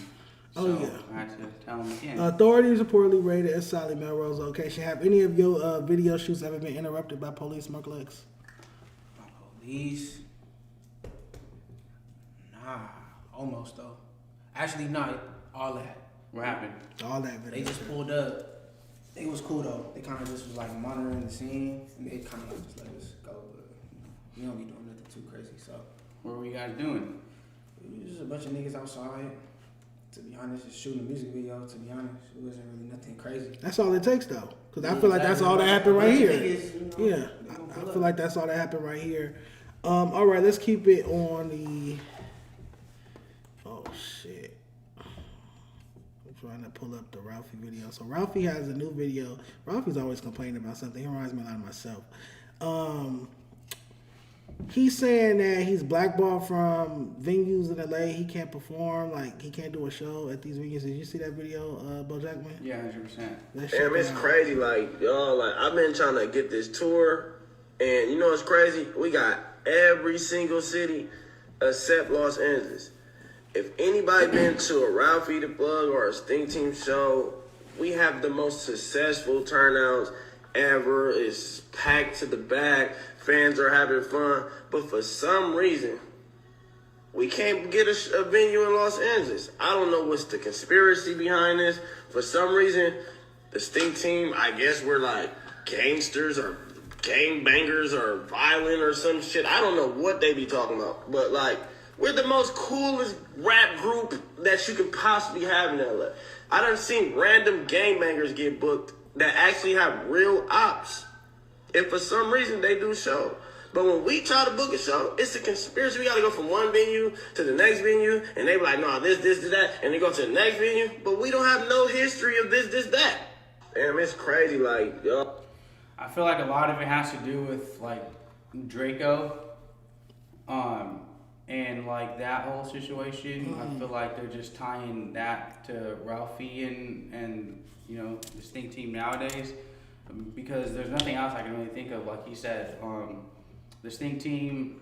So Oh, yeah. I had to tell him again. Authorities reportedly raided Asaali Melrose location. Have any of your video shoots ever been interrupted by police, Mark Lux? Police? Nah, almost though. Actually, not all that. What happened? All that video. They just pulled up. It was cool though. They kind of just was like monitoring the scene, and they kind of just let us go. But we don't be doing nothing too crazy. So What were you guys doing? it was just a bunch of niggas outside. To be honest, just shooting a music video. To be honest, it wasn't really nothing crazy. That's all it takes, though. Because I feel like that's all that happened right here. Niggas, you know, Yeah, I feel like that's all that happened right here. All right, let's keep it on the. Oh shit! I'm trying to pull up the Ralfy video. So Ralfy has a new video. Ralphy's always complaining about something. He reminds me a lot of myself. He's saying that he's blackballed from venues in LA. He can't perform, like he can't do a show at these venues. Did you see that video, Jackman? Yeah, 100%. Damn, it's crazy. Like, y'all, like, I've been trying to get this tour, and you know what's crazy? We got every single city except Los Angeles. If anybody been to a Ralfy the Plug or a Sting Team show, we have the most successful turnouts ever. It's packed to the back. Fans are having fun. But for some reason, we can't get a venue in Los Angeles. I don't know what's the conspiracy behind this. For some reason, the Sting Team, I guess we're like gangsters or gangbangers or violent or some shit. I don't know what they be talking about. But like, we're the most coolest rap group that you could possibly have in LA. I done seen random gangbangers get booked that actually have real ops. And for some reason, they do show. But when we try to book a show, it's a conspiracy. We got to go from one venue to the next venue. And they be like, no, this, that. And they go to the next venue. But we don't have no history of this, that. Damn, it's crazy. Like, yo. I feel like a lot of it has to do with like Drakeo, and like that whole situation. I feel like they're just tying that to Ralfy and you know the Sting Team nowadays, because there's nothing else I can really think of. Like he said, the Sting Team,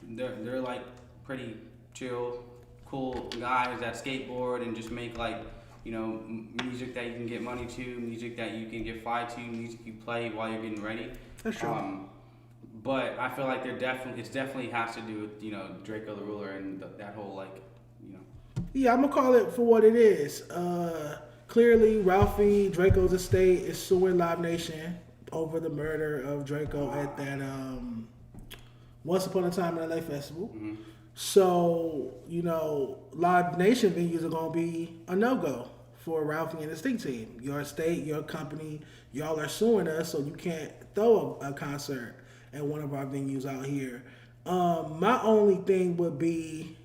they're like pretty chill, cool guys that skateboard and just make like, you know, music that you can get money to, music that you can get fly to, music you play while you're getting ready. That's true. But I feel like it definitely has to do with, you know, Drakeo the Ruler and that whole like, you know. Yeah, I'm gonna call it for what it is. Clearly, Ralfy, Draco's estate is suing Live Nation over the murder of Drakeo at that Once Upon a Time in LA festival. Mm-hmm. So, you know, Live Nation venues are gonna be a no-go for Ralfy and the Sting Team. Your estate, your company, y'all are suing us, so you can't throw a concert at one of our venues out here. My only thing would be,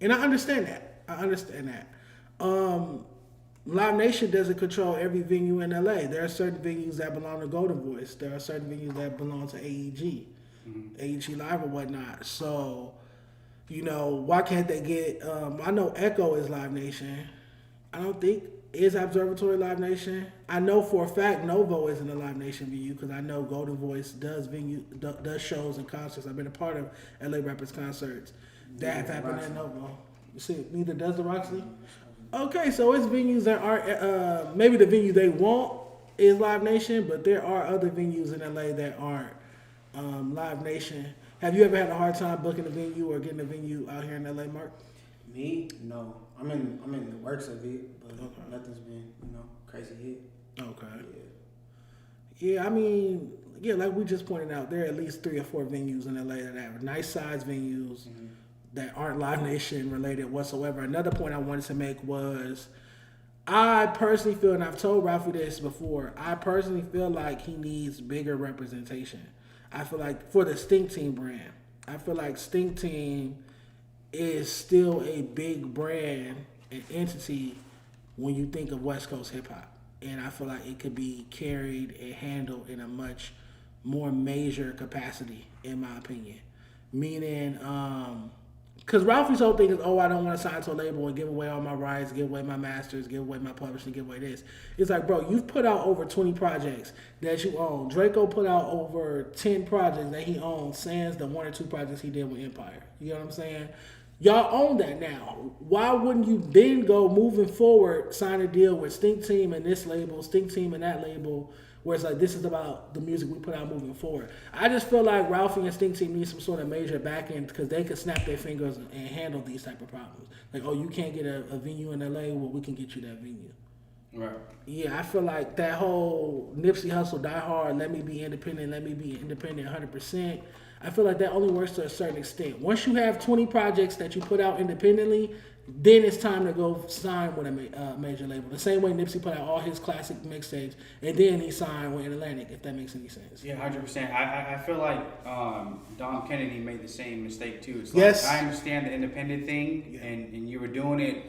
and I understand that. Live Nation doesn't control every venue in LA. There are certain venues that belong to Golden Voice. There are certain venues that belong to AEG, AEG Live or whatnot. So, you know, why can't they get, I know Echo is Live Nation. I don't think is Observatory Live Nation. I know for a fact Novo isn't a Live Nation venue because I know Golden Voice does shows and concerts. I've been a part of LA Rappers concerts that have happened at Novo. You see, neither does the Roxy. Okay, so it's venues that aren't, maybe the venue they want is Live Nation, but there are other venues in LA that aren't Live Nation. Have you ever had a hard time booking a venue or getting a venue out here in LA, Mark? Me? No. I'm in the works of it, but nothing's been, crazy hit. Okay. Yeah, I mean, yeah, like we just pointed out, there are at least 3 or 4 venues in LA that have nice size venues that aren't Live Nation related whatsoever. Another point I wanted to make was, I personally feel, and I've told Ralfy this before, I personally feel like he needs bigger representation. I feel like for the Stink Team brand, I feel like Stink Team is still a big brand and entity when you think of West Coast hip hop. And I feel like it could be carried and handled in a much more major capacity, in my opinion. Meaning, because Ralphie's whole thing is, I don't want to sign to a label and give away all my rights, give away my masters, give away my publishing, give away this. It's like, bro, you've put out over 20 projects that you own. Draco put out over 10 projects that he owns, sans the 1 or 2 projects he did with Empire. You know what I'm saying? Y'all own that now. Why wouldn't you then go moving forward, sign a deal with Stink Team and this label, Stink Team and that label, where it's like, this is about the music we put out moving forward. I just feel like Ralphie and Stink Team need some sort of major back end because they could snap their fingers and handle these type of problems. Like, you can't get a venue in LA, well, we can get you that venue. Right. Yeah, I feel like that whole Nipsey Hussle, Die Hard, let me be independent 100%. I feel like that only works to a certain extent. Once you have 20 projects that you put out independently, then it's time to go sign with a major label. The same way Nipsey put out all his classic mixtapes, and then he signed with Atlantic, if that makes any sense. Yeah, 100%. I feel like Dom Kennedy made the same mistake too. It's Yes. like, I understand the independent thing, and you were doing it,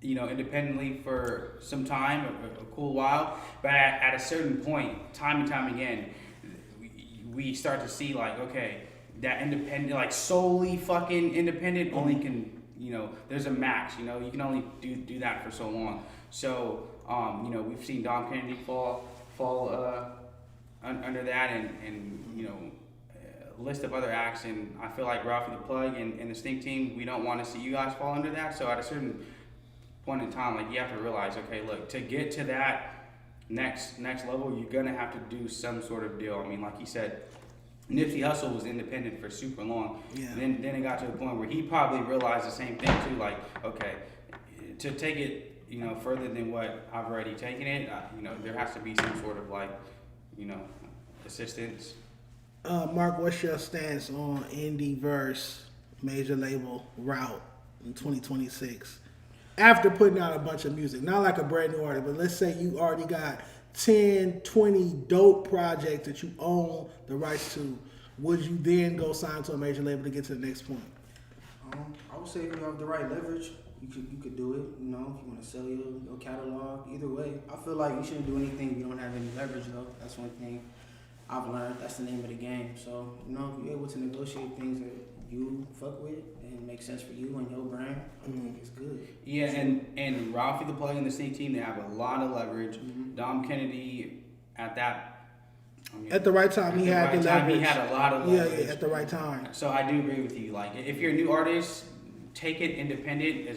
independently for some time, a cool while. But at a certain point, time and time again, we start to see like, okay, that independent, like solely fucking independent, only can, there's a max. You can only do that for so long. So, we've seen Dom Kennedy fall under that, and a list of other acts. And I feel like Ralfy the Plug and the Stink Team, we don't want to see you guys fall under that. So at a certain point in time, like, you have to realize, okay, look, to get to that next level, you're gonna have to do some sort of deal. I mean, like he said, Nipsey Hussle was independent for super long. Yeah. Then it got to a point where he probably realized the same thing too. Like, okay, to take it, further than what I've already taken it, there has to be some sort of like, assistance. Mark, what's your stance on indie verse major label route in 2026? After putting out a bunch of music, not like a brand new artist, but let's say you already got 10, 20 dope projects that you own the rights to, would you then go sign to a major label to get to the next point? I would say if you have the right leverage, you could do it. If you want to sell your catalog, either way. I feel like you shouldn't do anything if you don't have any leverage, though. That's one thing I've learned. That's the name of the game. So, if you're able to negotiate things that you fuck with and make sense for you and your brand, I think it's good. Yeah, and Ralfy the Plug and the Stink Team, they have a lot of leverage. Dom Kennedy, at the right time, he had the leverage. He had a lot of leverage. Yeah, at the right time. So I do agree with you. Like, if you're a new artist, take it independent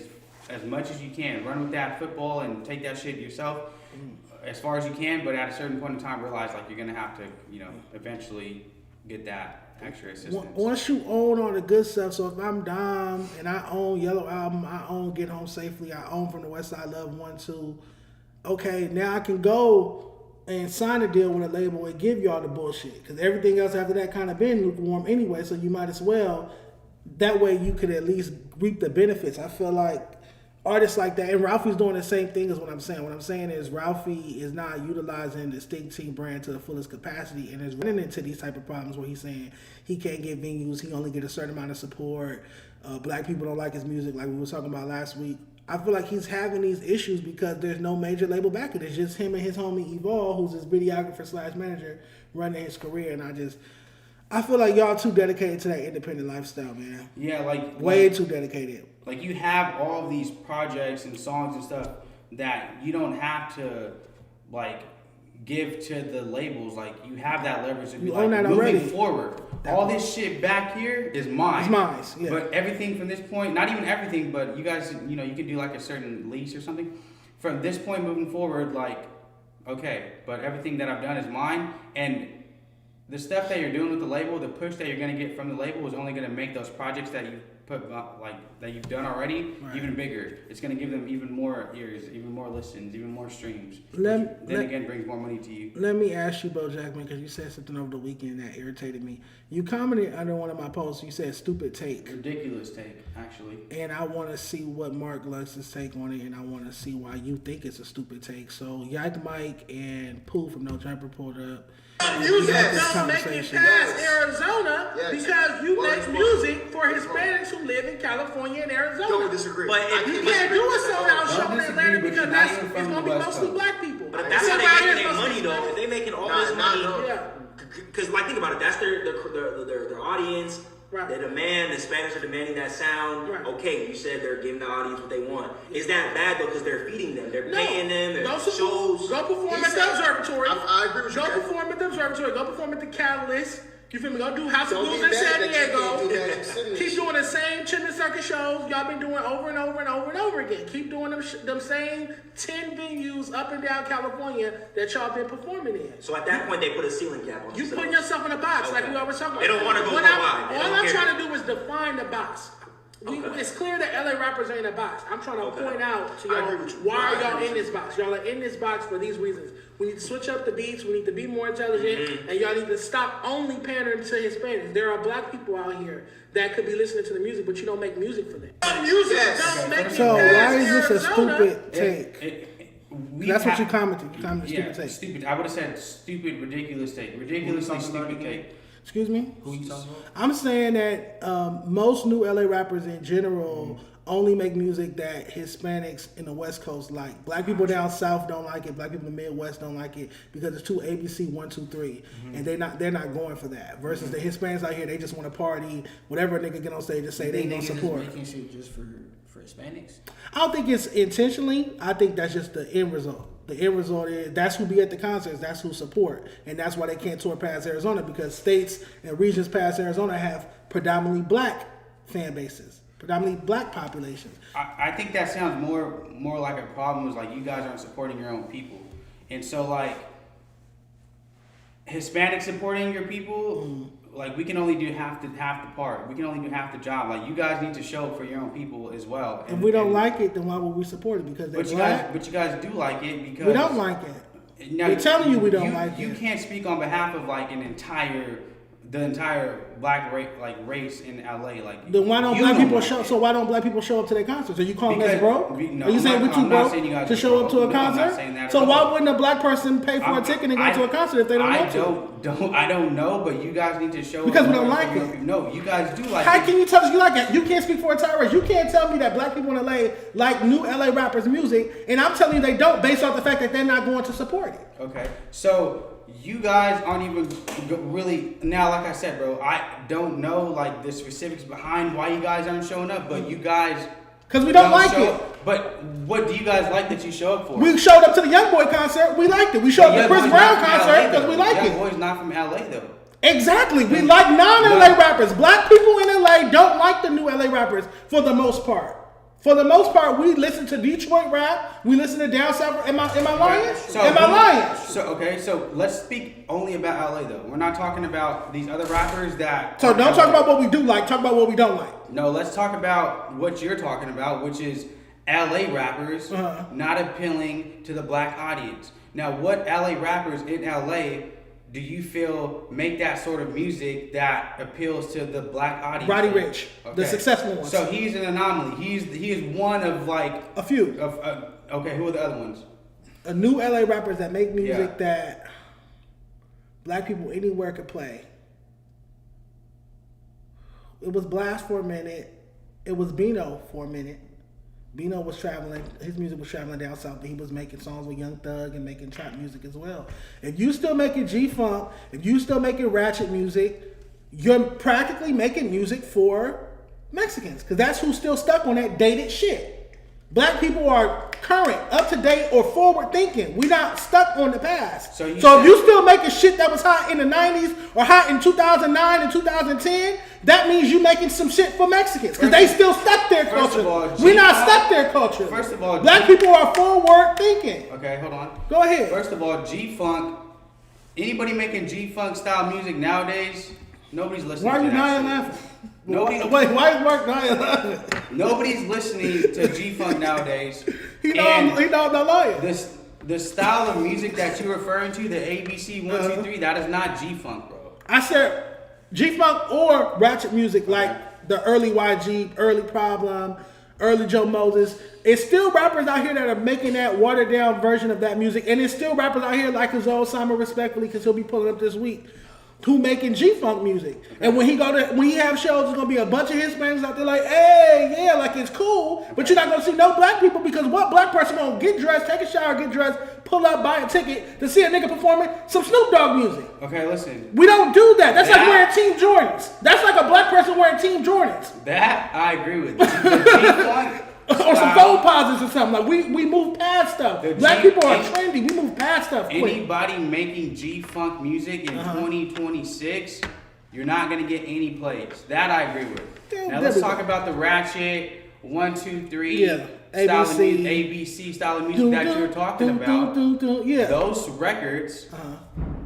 as much as you can. Run with that football and take that shit yourself as far as you can. But at a certain point in time, realize like you're gonna have to, eventually get that extra assistance. Once you own all the good stuff, so if I'm Dom and I own Yellow Album, I own Get Home Safely, I own From the West Side Love 1, 2, okay, now I can go and sign a deal with a label and give y'all the bullshit. Because everything else after that kind of been lukewarm anyway, so you might as well, that way you could at least reap the benefits. I feel like artists like that, and Ralphie's doing the same thing as what I'm saying. What I'm saying is Ralphie is not utilizing the Stink Team brand to the fullest capacity and is running into these type of problems where he's saying he can't get venues, he only get a certain amount of support, black people don't like his music like we were talking about last week. I feel like he's having these issues because there's no major label backing. It's just him and his homie Evolve, who's his videographer / manager, running his career, and I feel like y'all too dedicated to that independent lifestyle, man. Yeah, way too dedicated. Like, you have all these projects and songs and stuff that you don't have to like give to the labels. Like, you have that leverage to be like, moving forward. All this shit back here is mine. It's mine. Yeah. But everything from this point, not even everything, but you guys, you could do like a certain lease or something. From this point moving forward, like, okay, but everything that I've done is mine, and the stuff that you're doing with the label, the push that you're gonna get from the label is only gonna make those projects that you put like that you've done already even bigger. It's gonna give them even more ears, even more listens, even more streams. Then again, brings more money to you. Let me ask you, Bo Jackman, because you said something over the weekend that irritated me. You commented under one of my posts. You said "stupid take," ridiculous take, actually. And I want to see what Mark Lux's take on it, and I want to see why you think it's a stupid take. So, Yak Mike and Pooh from No Jumper pulled up. Music don't make it past Arizona because you make music for Hispanics who live in California and Arizona. Don't disagree. But if you can't do a sold-out show in Atlanta because it's going to be mostly black people. But that's how they making their money, though. If they making all this money, because like think about it, that's their audience. Right. They demand, the Spanish are demanding that sound. Right. Okay, you said they're giving the audience what they want. Is that bad though? Because they're feeding them, they're paying them, their shows. Go perform at the observatory. I agree with you. Go perform at the observatory. Go perform at the Catalyst. You feel me? Go do House of Blues in San Diego. Keep doing the same Chin Circus shows y'all been doing over and over and over and over again. Keep doing them same 10 venues up and down California that y'all been performing in. So at that point, they put a ceiling cap on you putting yourself in a box like we always talk about. They don't want to go wide. All I'm trying to do is define the box. It's clear that LA rappers ain't in a box. I'm trying to point out to y'all why are y'all in this box. Y'all are in this box for these reasons. We need to switch up the beats. We need to be more intelligent, and y'all need to stop only pandering to Hispanics. There are black people out here that could be listening to the music, but you don't make music for them. Music don't make So why is this a Arizona. stupid take? That's what you commented. You commented stupid take. Stupid. I would have said stupid, ridiculous take. Ridiculously stupid take. Excuse me? Who you talking about? I'm saying that most new LA rappers in general only make music that Hispanics in the West Coast like. Black people down south don't like it. Black people in the Midwest don't like it because it's too ABC 1, 2, 3, and they're not going for that. Versus the Hispanics out here, they just want to party. Whatever a nigga get on stage to say, they gonna support. Making shit just for Hispanics. I don't think it's intentionally. I think that's just the end result. The end result is that's who be at the concerts, that's who support, and that's why they can't tour past Arizona because states and regions past Arizona have predominantly black fan bases, predominantly black populations. I think that sounds more like a problem is like you guys aren't supporting your own people, and so like Hispanic supporting your people, like we can only do half the part. We can only do half the job. Like you guys need to show for your own people as well. If we don't like it, then why would we support it? Because they're black. But you guys do like it because we don't like it. We're telling you we don't like it. You can't speak on behalf of like the entire black race in LA. Like then why don't black people show? So why don't black people show up to their concerts? Are you calling us broke? Are you saying we're too broke to show up to a concert? So why wouldn't a black person pay for a ticket and go to a concert if they don't want to? I don't know, but you guys need to show because up we don't like it. No, you guys do like How it. can you tell us you like it? You can't speak for a entire race. You can't tell me that black people in LA like new LA rappers' music, and I'm telling you they don't based off the fact that they're not going to support it. Okay, so you guys aren't even really now. Like I said, bro, I don't know like the specifics behind why you guys aren't showing up, but you guys because we don't like it. But what do you guys like that you show up for? We showed up to the YoungBoy concert. We liked it. We showed up to Chris Brown concert because we like it. YoungBoy's not from LA though. Exactly. We like non-LA rappers. Black people in LA don't like the new LA rappers for the most part. For the most part, we listen to Detroit rap. We listen to down south. Am I lying? Am I lying? So let's speak only about LA though. We're not talking about these other rappers that. So don't talk about what we do like. Talk about what we don't like. No, let's talk about what you're talking about, which is LA rappers not appealing to the black audience. Now, what LA rappers in LA do you feel make that sort of music that appeals to the black audience? Roddy Ricch, the successful ones. So he's an anomaly. He is one of like a few. Okay, who are the other ones? A new LA rappers that make music that black people anywhere could play. It was Blast for a minute. It was Bino for a minute. Bino was traveling, his music was traveling down south, but he was making songs with Young Thug and making trap music as well. If you still making G-Funk, if you still making ratchet music, you're practically making music for Mexicans, because that's who's still stuck on that dated shit. Black people are current, up to date, or forward thinking. We're not stuck on the past. So if you still making shit that was hot in the 90s or hot in 2009 and 2010, that means you making some shit for Mexicans because they still stuck their culture. We're not stuck their culture. First of all, black people are forward thinking. Okay, hold on. Go ahead. First of all, G-Funk, anybody making G-Funk style music nowadays, Nobody's listening. Why are you to dying that laughing? Nobody- Wait, why is Mark dying laughing? Nobody's listening to G-Funk nowadays. He know I'm not lying. The style of music that you're referring to, the ABC 1, 2, 3, that is not G-Funk, bro. I said G-Funk or ratchet music like the early YG, early Problem, early Joe Moses. It's still rappers out here that are making that watered down version of that music, and it's still rappers out here like his old Simon, respectfully, because he'll be pulling up this week, who making G-Funk music. And when he have shows, there's gonna be a bunch of Hispanics out there like, hey, yeah, like it's cool, but you're not gonna see no black people, because what black person gonna get dressed, take a shower, get dressed, pull up, buy a ticket to see a nigga performing some Snoop Dogg music? Okay, listen. We don't do that. That's like wearing Team Jordans. That's like a black person wearing Team Jordans. That I agree with. The G-Funk or some phone pauses or something. Like we move past stuff. Black people are trendy. We move past stuff quick. Anybody making G-Funk music in 2026, you're not gonna get any plays. That I agree with. Now let's talk about the ratchet 1, 2, 3 style of music, ABC style of music that you were talking about. Those records,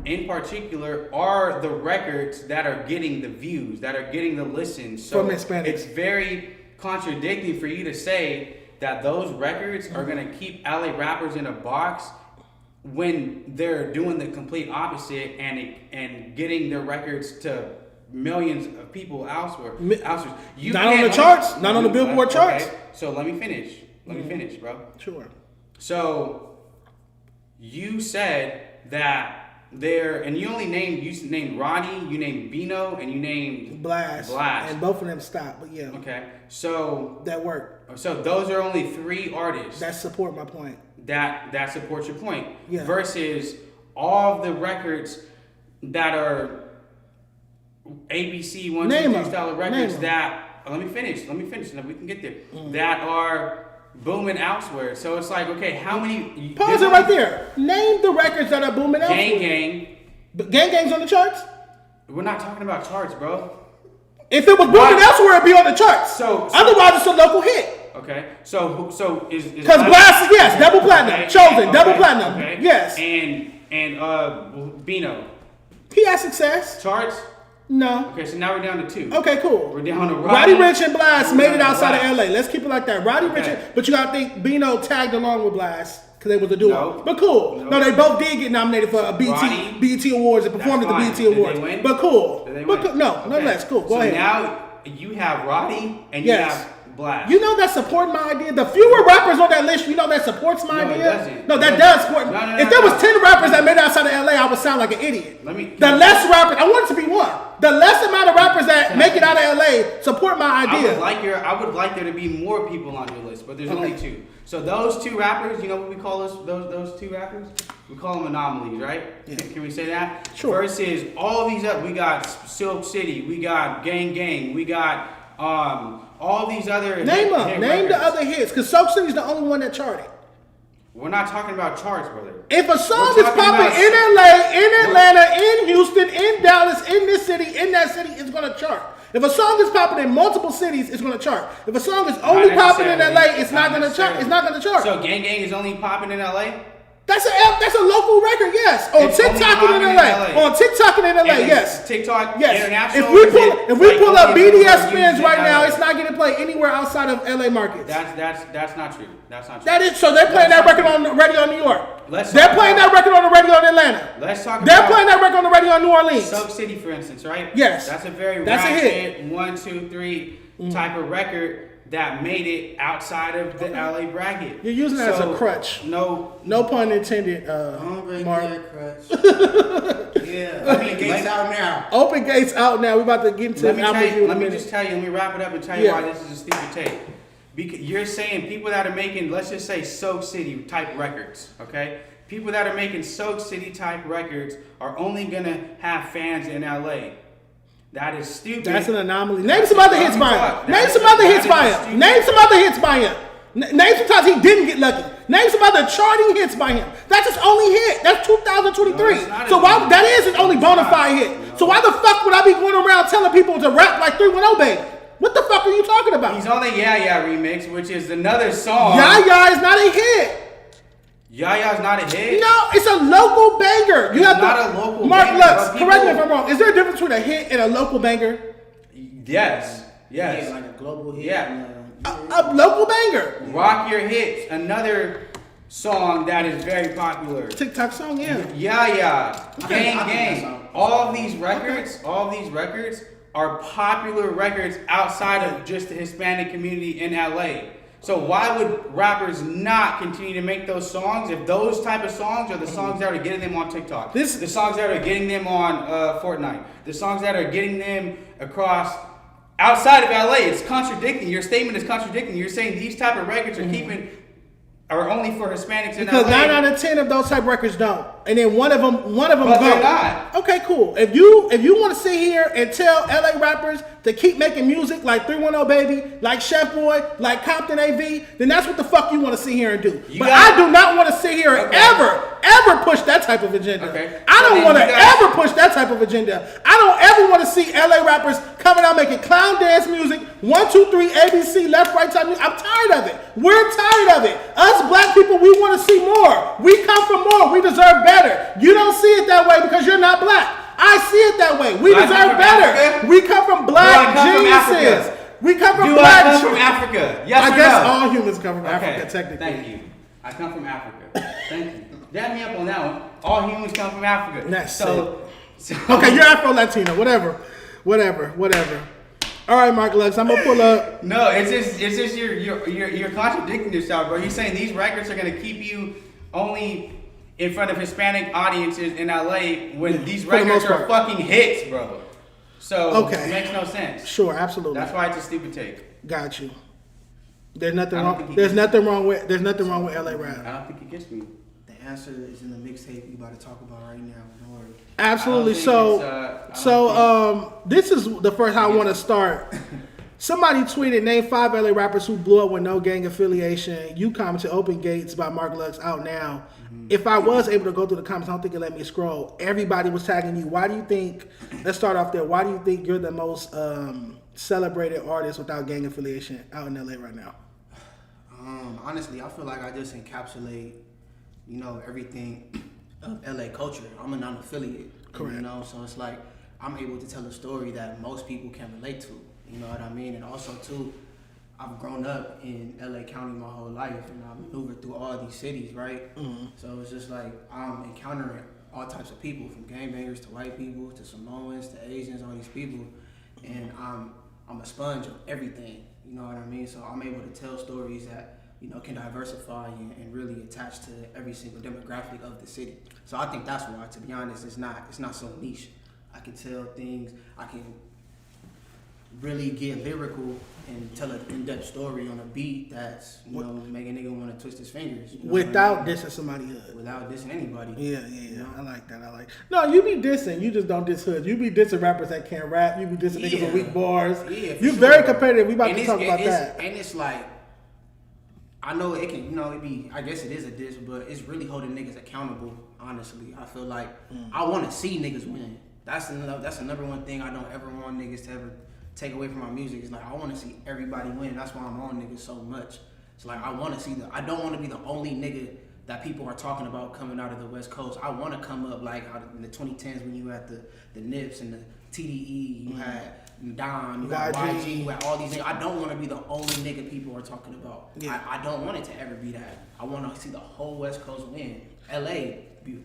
in particular, are the records that are getting the views, that are getting the listens. So from Hispanics. It's very contradicting for you to say that those records are going to keep LA rappers in a box when they're doing the complete opposite and getting their records to millions of people elsewhere. Not on the charts, not on the Billboard charts. Okay, so let me finish. Let me finish, bro. Sure. So you said that there, and you named Roddy, you named Bino, and you named Blast. And both of them stopped, but yeah. Okay, so that worked. So those are only 3 artists that support my point. That supports your point. Yeah. Versus all of the records that are ABC 1, 2, 3 style of records that let me finish, and then we can get there. That are booming elsewhere. So it's like, okay, how many? Pause it right there. Name the records that are booming elsewhere. Gang Gang's on the charts? We're not talking about charts, bro. If it was booming elsewhere, it'd be on the charts. So otherwise, it's a local hit. Okay. So is because Blast, yes, double platinum, chosen, double platinum, yes. And Bino. He has success. Charts. No. Okay, so now we're down to 2. Okay, cool. We're down to Roddy Ricch and Blast made it outside of LA. Let's keep it like that. Roddy Ricch, but you gotta think Bino tagged along with Blast because they was a duo. No. But cool. No, they both did get nominated for a BET Awards and performed at the BET Awards. But cool. Nonetheless, cool. Go ahead. Now you have Roddy and you have Blast. You know that support my idea. The fewer rappers on that list, you know that supports my idea. It doesn't. No, that does support. If there was 10 rappers that made it outside of LA, I would sound like an idiot. The less rappers, I want it to be one. The less amount of rappers that make it out of LA support my idea. I would like there to be more people on your list, but there's only 2. So those 2 rappers, you know what we call those 2 rappers? We call them anomalies, right? Yeah. Can we say that? Sure. Versus all these up, we got Silk City, we got Gang, we got all these other name the other hits, because Silk City's the only one that charted. We're not talking about charts, brother. If a song is popping in LA, in Atlanta, in Houston, in Dallas, in this city, in that city, it's gonna chart. If a song is popping in multiple cities, it's gonna chart. If a song is only popping in LA, it's not gonna chart. It's not gonna chart. So Gang is only popping in LA? That's a local record, yes. On TikTok and in LA. On TikTok and in LA, yes. TikTok, yes. International. If we pull up BDS spins right now, it's not getting played anywhere outside of LA markets. That's not true. That's not true. That is so. They're playing that record on the radio in New York. They're playing that record on the radio in Atlanta. They're playing that record on the radio in New Orleans. Silk City, for instance, right? Yes. That's a very ratchet 1, 2, 3 type of record that made it outside of the LA bracket. You're using it as a crutch. No pun intended, Mark. Crutch. Yeah. Open gates out now. Open gates out now. We're about to get into Let me just tell you. Let me wrap it up and tell you why this is a stupid take. Because you're saying people that are making, let's just say, Soak City type records, okay? People that are making Soak City type records are only gonna have fans in LA. That is stupid. That's an anomaly. Name some other hits by him. Name some other hits by him. Name some other hits by him. Name some times he didn't get lucky. Name some other charting hits by him. That's his only hit. That's 2023. So why that is his only bona fide hit. So why the fuck would I be going around telling people to rap like 310 Baby? What the fuck are you talking about? He's on the Yeah Yeah remix, which is another song. Yeah Yeah is not a hit. Yaya's not a hit. No, it's a local banger. You have not a local Mark banger, Lux, but people- correct me if I'm wrong. Is there a difference between a hit and a local banger? Yes. Yeah, Yes. like a global hit. Yeah. A local banger. Rock Your Hits, another song that is very popular. TikTok song, yeah. Yeah. I Gang, think gang. that's All of these records are popular records outside of just the Hispanic community in LA. So why would rappers not continue to make those songs if those type of songs are the songs that are getting them on TikTok? The songs that are getting them on Fortnite. The songs that are getting them across outside of LA. It's contradicting. Your statement is contradicting. You're saying these type of records are only for Hispanics in Because LA. 9 out of 10 of those type records don't, and then one of them But go. they're not. Okay, cool. If you want to sit here and tell LA rappers to keep making music like 310 Baby, like Chef Boy, like Compton AV, then that's what the fuck you want to sit here and do. But I do not want to sit here and ever push that type of agenda. Okay. I don't So want to then you guys- ever push that type of agenda. I don't ever want to see LA rappers coming out making clown dance music, 1, 2, 3, ABC, left, right type music. I'm tired of it. We're tired of it. Us black people, we want to see more. We come for more. We deserve better. You don't see it that way because you're not black. I see it that way. We Do I come deserve from better. Africa? We come from black Do I come from geniuses. Africa? We come from Do black. I come from Africa? Yes I or guess no? all humans come from Okay, Africa, technically. Thank you. I come from Africa. Thank you. Dab me up on that one. All humans come from Africa. That's so Okay, you're Afro-Latino. Whatever. All right, Mark Lux, I'm gonna pull up. No, it's just you're contradicting yourself, bro. You're saying these records are gonna keep you only in front of Hispanic audiences in LA when these for the records most are part. fucking hits, bro. So Okay. it makes no sense. Sure, absolutely. That's why it's a stupid take. Got you. There's nothing I don't think wrong. he There's gets nothing wrong with. There's nothing wrong with LA I rap. don't think it gets me. The answer is in the mixtape we about to talk about right now. Don't worry. Absolutely. I So, don't think this is the first I want to start. Somebody tweeted, name 5 LA rappers who blew up with no gang affiliation. You commented Open Gates by Mark Lux out now. If I was able to go through the comments, I don't think it let me scroll. Everybody was tagging you. Why do you think, let's start off there. Why do you think you're the most celebrated artist without gang affiliation out in LA right now? Honestly, I feel like I just encapsulate, everything of LA culture. I'm a non-affiliate. Correct. So it's like I'm able to tell a story that most people can relate to. You know what I mean? And also too, I've grown up in LA County my whole life, and I've maneuvered through all these cities, right? Mm-hmm. So it's just like I'm encountering all types of people, from gangbangers to white people to Samoans to Asians, all these people, and I'm a sponge of everything. You know what I mean? So I'm able to tell stories that can diversify and really attach to every single demographic of the city. So I think that's why, to be honest, it's not so niche. I can tell things. I can really get lyrical and tell an in-depth story on a beat that's make a nigga want to twist his fingers Without dissing somebody hood. without dissing anybody. Yeah. I like that. No, you be dissing. You just don't diss hood. You be dissing rappers that can't rap. You be dissing niggas with weak bars. Yeah, for You sure. very competitive. We about And to it's- talk about it's- that. And it's like, I know it can, it be, I guess it is a diss, but it's really holding niggas accountable, honestly. I feel like I want to see niggas win. That's the number one thing I don't ever want niggas to ever take away from my music. Is like, I want to see everybody win. That's why I'm on niggas so much. It's like, I want to see I don't want to be the only nigga that people are talking about coming out of the West Coast. I want to come up like out in the 2010s when you had the Nips and the TDE, you had Don, you had YG, you had all these niggas. I don't want to be the only nigga people are talking about. Yeah. I don't want it to ever be that. I want to see the whole West Coast win. LA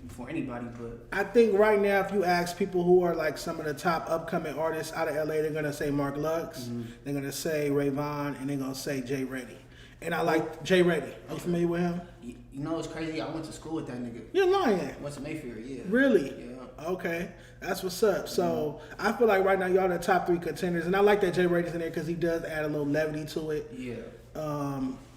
before anybody, but I think right now, if you ask people who are like some of the top upcoming artists out of LA, they're gonna say Mark Lux, they're gonna say Ray Vaughn, and they're gonna say Jay Reddy. And I like Jay Reddy. Are you familiar with him? you know it's crazy. I went to school with that nigga. You're lying. Went to Mayfair, yeah. Really? Yeah. Okay, that's what's up. So I feel like right now y'all the top 3 contenders, and I like that Jay Reddy's in there because he does add a little levity to it. Yeah.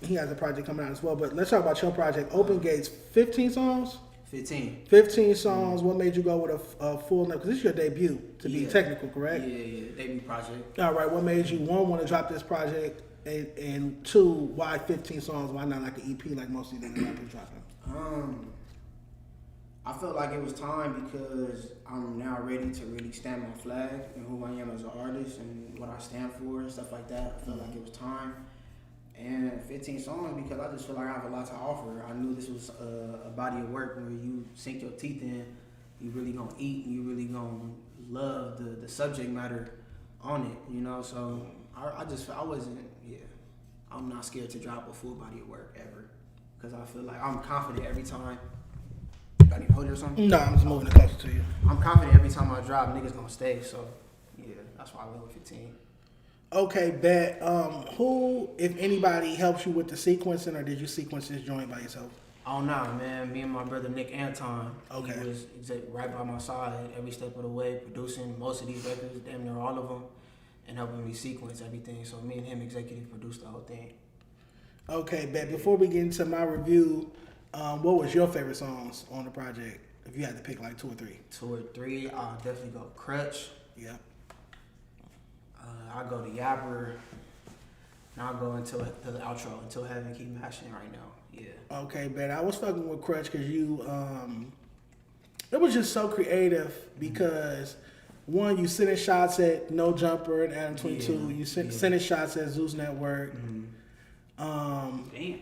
He has a project coming out as well. But let's talk about your project, Open Gates. 15 songs. 15 songs. What made you go with a full name? Because this is your debut, to be technical, correct? Yeah. Debut project. All right. What made you, 1, want to drop this project, and 2, why 15 songs? Why not like an EP like most of these rappers dropping? I felt like it was time because I'm now ready to really stand my flag and who I am as an artist and what I stand for and stuff like that. I felt like it was time. And 15 songs because I just feel like I have a lot to offer. I knew this was a body of work where you sink your teeth in, you really gonna eat, and you really gonna love the subject matter on it, you know? So I'm not scared to drop a full body of work ever. Because I feel like I'm confident every time. I need to hold you or something? No, I'm just moving it closer to you. I'm confident every time I drop, niggas gonna stay. So, yeah, that's why I went with 15. Okay, bet. Who, if anybody, helps you with the sequencing, or did you sequence this joint by yourself? Oh, nah, man. Me and my brother Nick Anton. Okay. He was right by my side every step of the way, producing most of these records, damn near all of them, and helping me sequence everything. So, me and him executive produced the whole thing. Okay, bet. Before we get into my review, what was your favorite songs on the project? If you had to pick like 2 or 3. 2 or 3, I'll definitely go Crutch. Yeah. I'll go to Yapper. And I'll go until the outro, Until Heaven Keep Mashing right now. Yeah. Okay, bet. I was fucking with Crutch because you, it was just so creative because, one, you sending shots at No Jumper and Adam 22. Yeah. You sending shots at Zeus Network. Mm-hmm. Damn.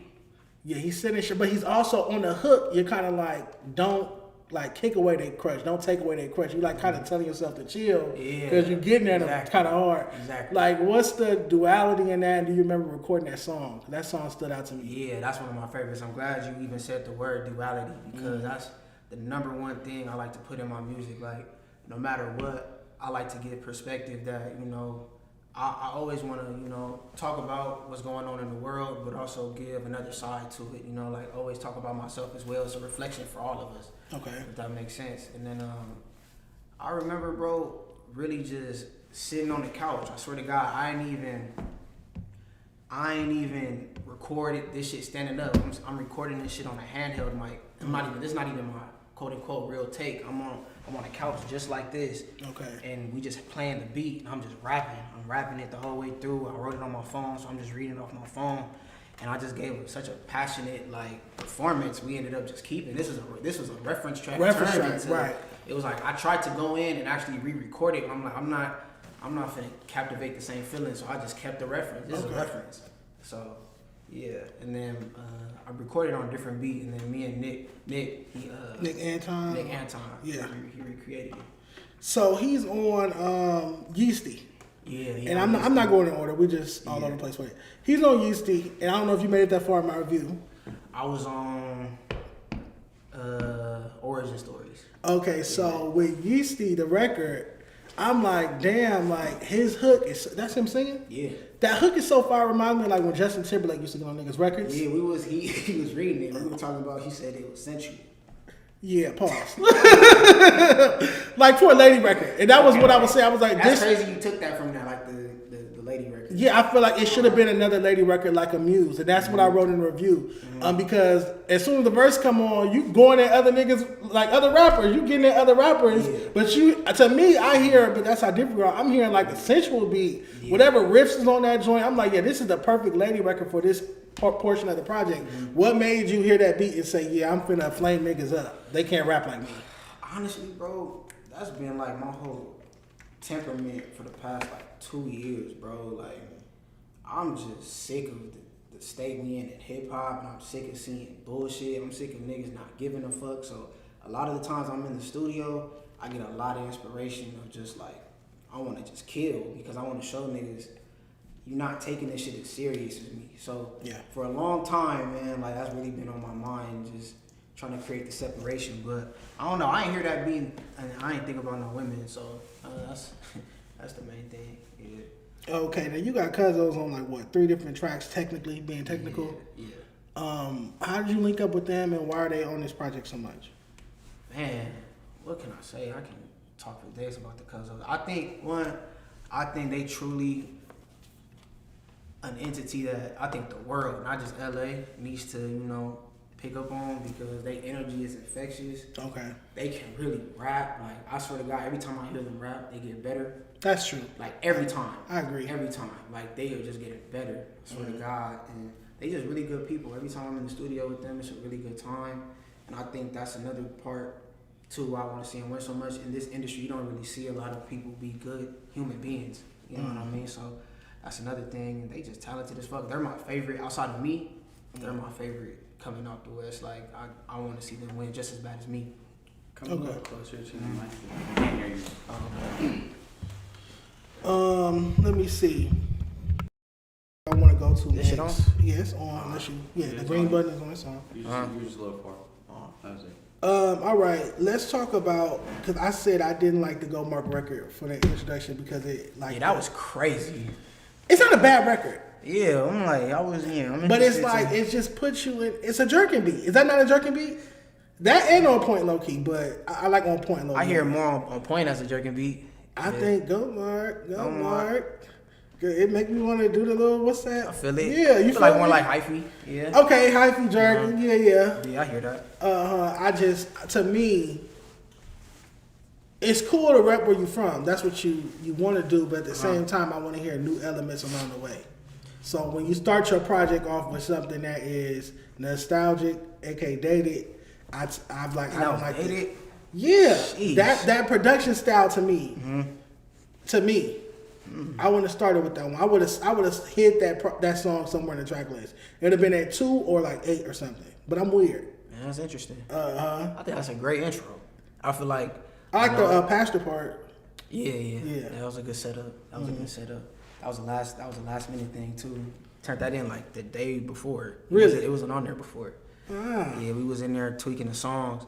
Yeah, he's sitting shit, but he's also on the hook. You're kind of like, don't like kick away their crutch, don't take away their crutch. You like kind of telling yourself to chill because you're getting at them kind of hard. Exactly. Like, what's the duality in that? And do you remember recording that song? That song stood out to me. Yeah, that's one of my favorites. I'm glad you even said the word duality because that's the number one thing I like to put in my music. Like, no matter what, I like to give perspective that, you know, I always want to, you know, talk about what's going on in the world, but also give another side to it. You know, like always talk about myself as well. It's a reflection for all of us. Okay. If that makes sense. And then I remember, bro, really just sitting on the couch. I swear to God, I ain't even recorded this shit standing up. I'm recording this shit on a handheld mic. This is not even my quote unquote real take. I'm on a couch just like this. Okay. And we just playing the beat. And I'm just rapping. I'm rapping it the whole way through. I wrote it on my phone, so I'm just reading it off my phone. And I just gave it such a passionate performance. We ended up just keeping. This was a reference track. Right. It was like I tried to go in and actually re-record it. I'm like I'm not finna captivate the same feeling, so I just kept the reference. This is a reference. So yeah, and then I recorded on a different beat, and then me and Nick Anton. Yeah, he recreated it. So he's on Yeasty. Yeah, and I'm not going in order. We just all over the place with it. He's on Yeasty, and I don't know if you made it that far in my review. I was on Origin Stories. Okay, so with Yeasty, the record, I'm like, damn, like his hook that's him singing? Yeah. That hook is so far remind me of like when Justin Timberlake used to get on niggas' records. Yeah, he was reading it. We were talking about, he said it was sensual. Yeah, pause. Like for a lady record. And that was what I was saying. I was like, that's crazy you took that from that, like the lady record. Yeah, I feel like it should have been another lady record like a Muse. And that's what I wrote in the review. Because as soon as the verse come on, you going at other niggas, like other rappers. You getting at other rappers. Yeah. But to me, I hear, but that's how different you are. I'm hearing like a sensual beat. Yeah. Whatever riffs is on that joint, I'm like, yeah, this is the perfect lady record for this portion of the project. What made you hear that beat and say, yeah, I'm finna flame niggas up? They can't rap like me. Honestly, bro, that's been like my whole temperament for the past 2 years, bro. Like, I'm just sick of the state we in hip hop, and I'm sick of seeing bullshit. I'm sick of niggas not giving a fuck. So a lot of the times I'm in the studio, I get a lot of inspiration of just like, I want to just kill because I want to show niggas you're not taking this shit as serious as me. So for a long time, man, like that's really been on my mind, just trying to create the separation. But I don't know, I ain't hear that being, and I ain't think about no women. So that's the main thing. Yeah. Okay, now you got Cuzzo's on like what, 3 different tracks, technically being technical. Yeah. How did you link up with them, and why are they on this project so much? Man, what can I say? I can talk for days about the Cuzzo's. I think they truly an entity that I think the world, not just LA, needs to, you know, pick up on because their energy is infectious. Okay. They can really rap. Like, I swear to God, every time I hear them rap, they get better. That's true. Like, every time. I agree. Every time. Like, they are just getting better. I swear to God. And they just really good people. Every time I'm in the studio with them, it's a really good time. And I think that's another part, too, why I want to see them win so much. In this industry, you don't really see a lot of people be good human beings. You know what I mean? So That's another thing. And they just talented as fuck. They're my favorite outside of me. They're my favorite coming out the West. Like I want to see them win just as bad as me. Come a little closer to the mic. I can't hear you. Let me see. I want to go to This shit on? Yeah, it's on. Unless you, the green button is on. It's on. You're just a little far. That was it. All right, let's talk about, because I said I didn't like the Go Mark record for that introduction because it like That was crazy. it's not a bad record. Yeah, I'm like But it's like it just puts you in. It's a jerking beat. Is that not a jerking beat? That ain't on point low key, but I like on point low key. I hear more on point as a jerking beat. I think go Mark. It make me want to do the little what's that? I feel it. Yeah, you feel like more like hyphy. Yeah. Okay, hyphy jerking. Yeah. Yeah, I hear that. I just, to me, it's cool to rep where you from. That's what you want to do, but at the same time, I want to hear new elements along the way. So when you start your project off with something that is nostalgic, aka dated, I don't like it. Yeah, Jeez. that production style to me, I wouldn't have started with that one. I would have hit that song somewhere in the track list. It'd have been at 2 or like 8 or something. But I'm weird. Man, that's interesting. I think that's a great intro. I feel like I like the pastor part. Yeah. That was a good setup. That was a last minute thing too. Turned that in like the day before. Really? It wasn't on there before. Yeah, we was in there tweaking the songs,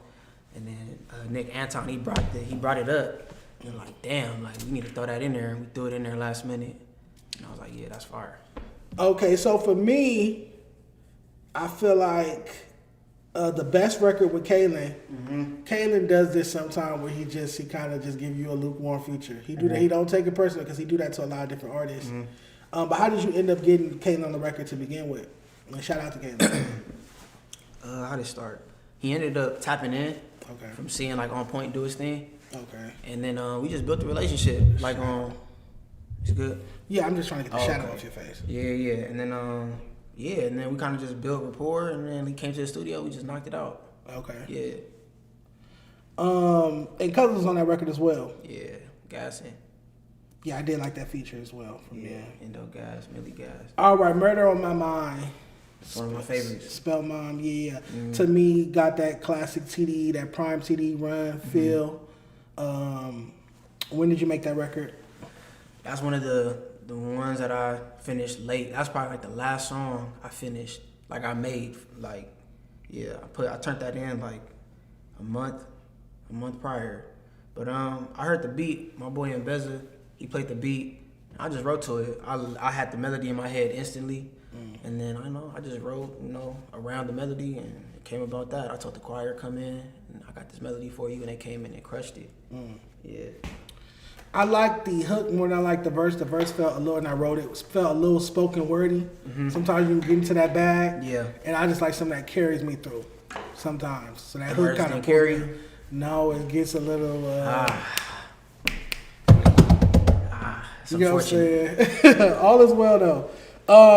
and then Nick Anton he brought it up. And like, damn, like we need to throw that in there, and we threw it in there last minute. And I was like, yeah, that's fire. Okay, so for me, I feel like the best record with Kalen. Kalen does this sometime where he kind of just give you a lukewarm feature. He do that. He don't take it personally because he do that to a lot of different artists. But how did you end up getting Kalen on the record to begin with? And shout out to Kalen. How did it start? He ended up tapping in from seeing like On Point do his thing. Okay. And then we just built a relationship. Like it's good. Yeah, I'm just trying to get the shadow off your face. Yeah. And then and then we kind of just built rapport, and then he came to the studio. We just knocked it out. Okay. Yeah. And Cuz was on that record as well. Yeah, gassing. Yeah, I did like that feature as well. Endo gas, Millie gas. All right, Murder on My Mind. It's one of my favorites. Spell Mom, yeah. To me, got that classic TD, that prime TD run feel. When did you make that record? That's one of the ones that I finished late. That's probably like the last song I finished. Like I made, like, yeah. I turned that in like a month prior. But I heard the beat. My boy Mbeza, he played the beat. I just wrote to it. I had the melody in my head instantly, and then I just wrote around the melody, and it came about that. I told the choir come in, and I got this melody for you, and they came in and crushed it. Yeah. I like the hook more than I like the verse. The verse felt a little, and I wrote it, felt a little spoken wordy. Sometimes you can get into that bag. Yeah. And I just like something that carries me through sometimes. So that The hook verse kind didn't of carry? No, it gets a little. It's You know what I'm unfortunate. saying? All is well though.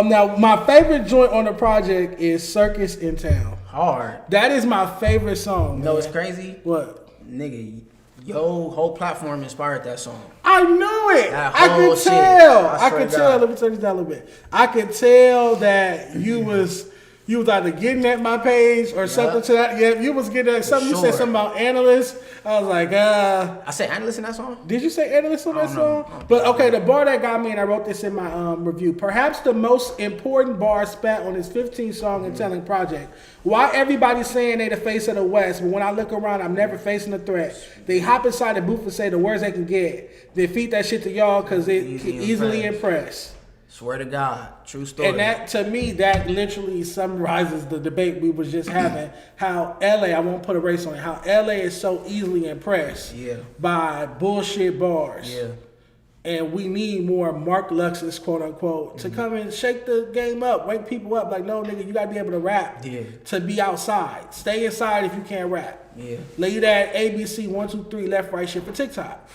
Now my favorite joint on the project is Circus in Town. Hard. That is my favorite song. No, man. it's crazy. What? Nigga, your whole platform inspired that song. I knew it. That I whole could shit. tell. I I swear could to tell. God. Let me turn this down a little bit. I could tell that you was either getting at my page or something to that. Yeah, you was getting at something. You said sure. something about analysts. I was like, I said analyst in that song? Did you say analyst on that don't know. song? But okay, the bar that got me, and I wrote this in my review. Perhaps the most important bar spat on his 15 song and telling project. Why everybody saying they the face of the West, but when I look around, I'm never facing a threat. They hop inside the booth and say the words they can get. They feed that shit to y'all because it can easily impress. Swear to God, true story. And that, to me, that literally summarizes the debate we was just having. How LA, I won't put a race on it, how LA is so easily impressed by bullshit bars. Yeah. And we need more Mark Lux's, quote unquote, to come and shake the game up, wake people up. Like, no, nigga, you gotta be able to rap to be outside. Stay inside if you can't rap. Yeah. Leave that ABC 1, 2, 3 left right shit for TikTok.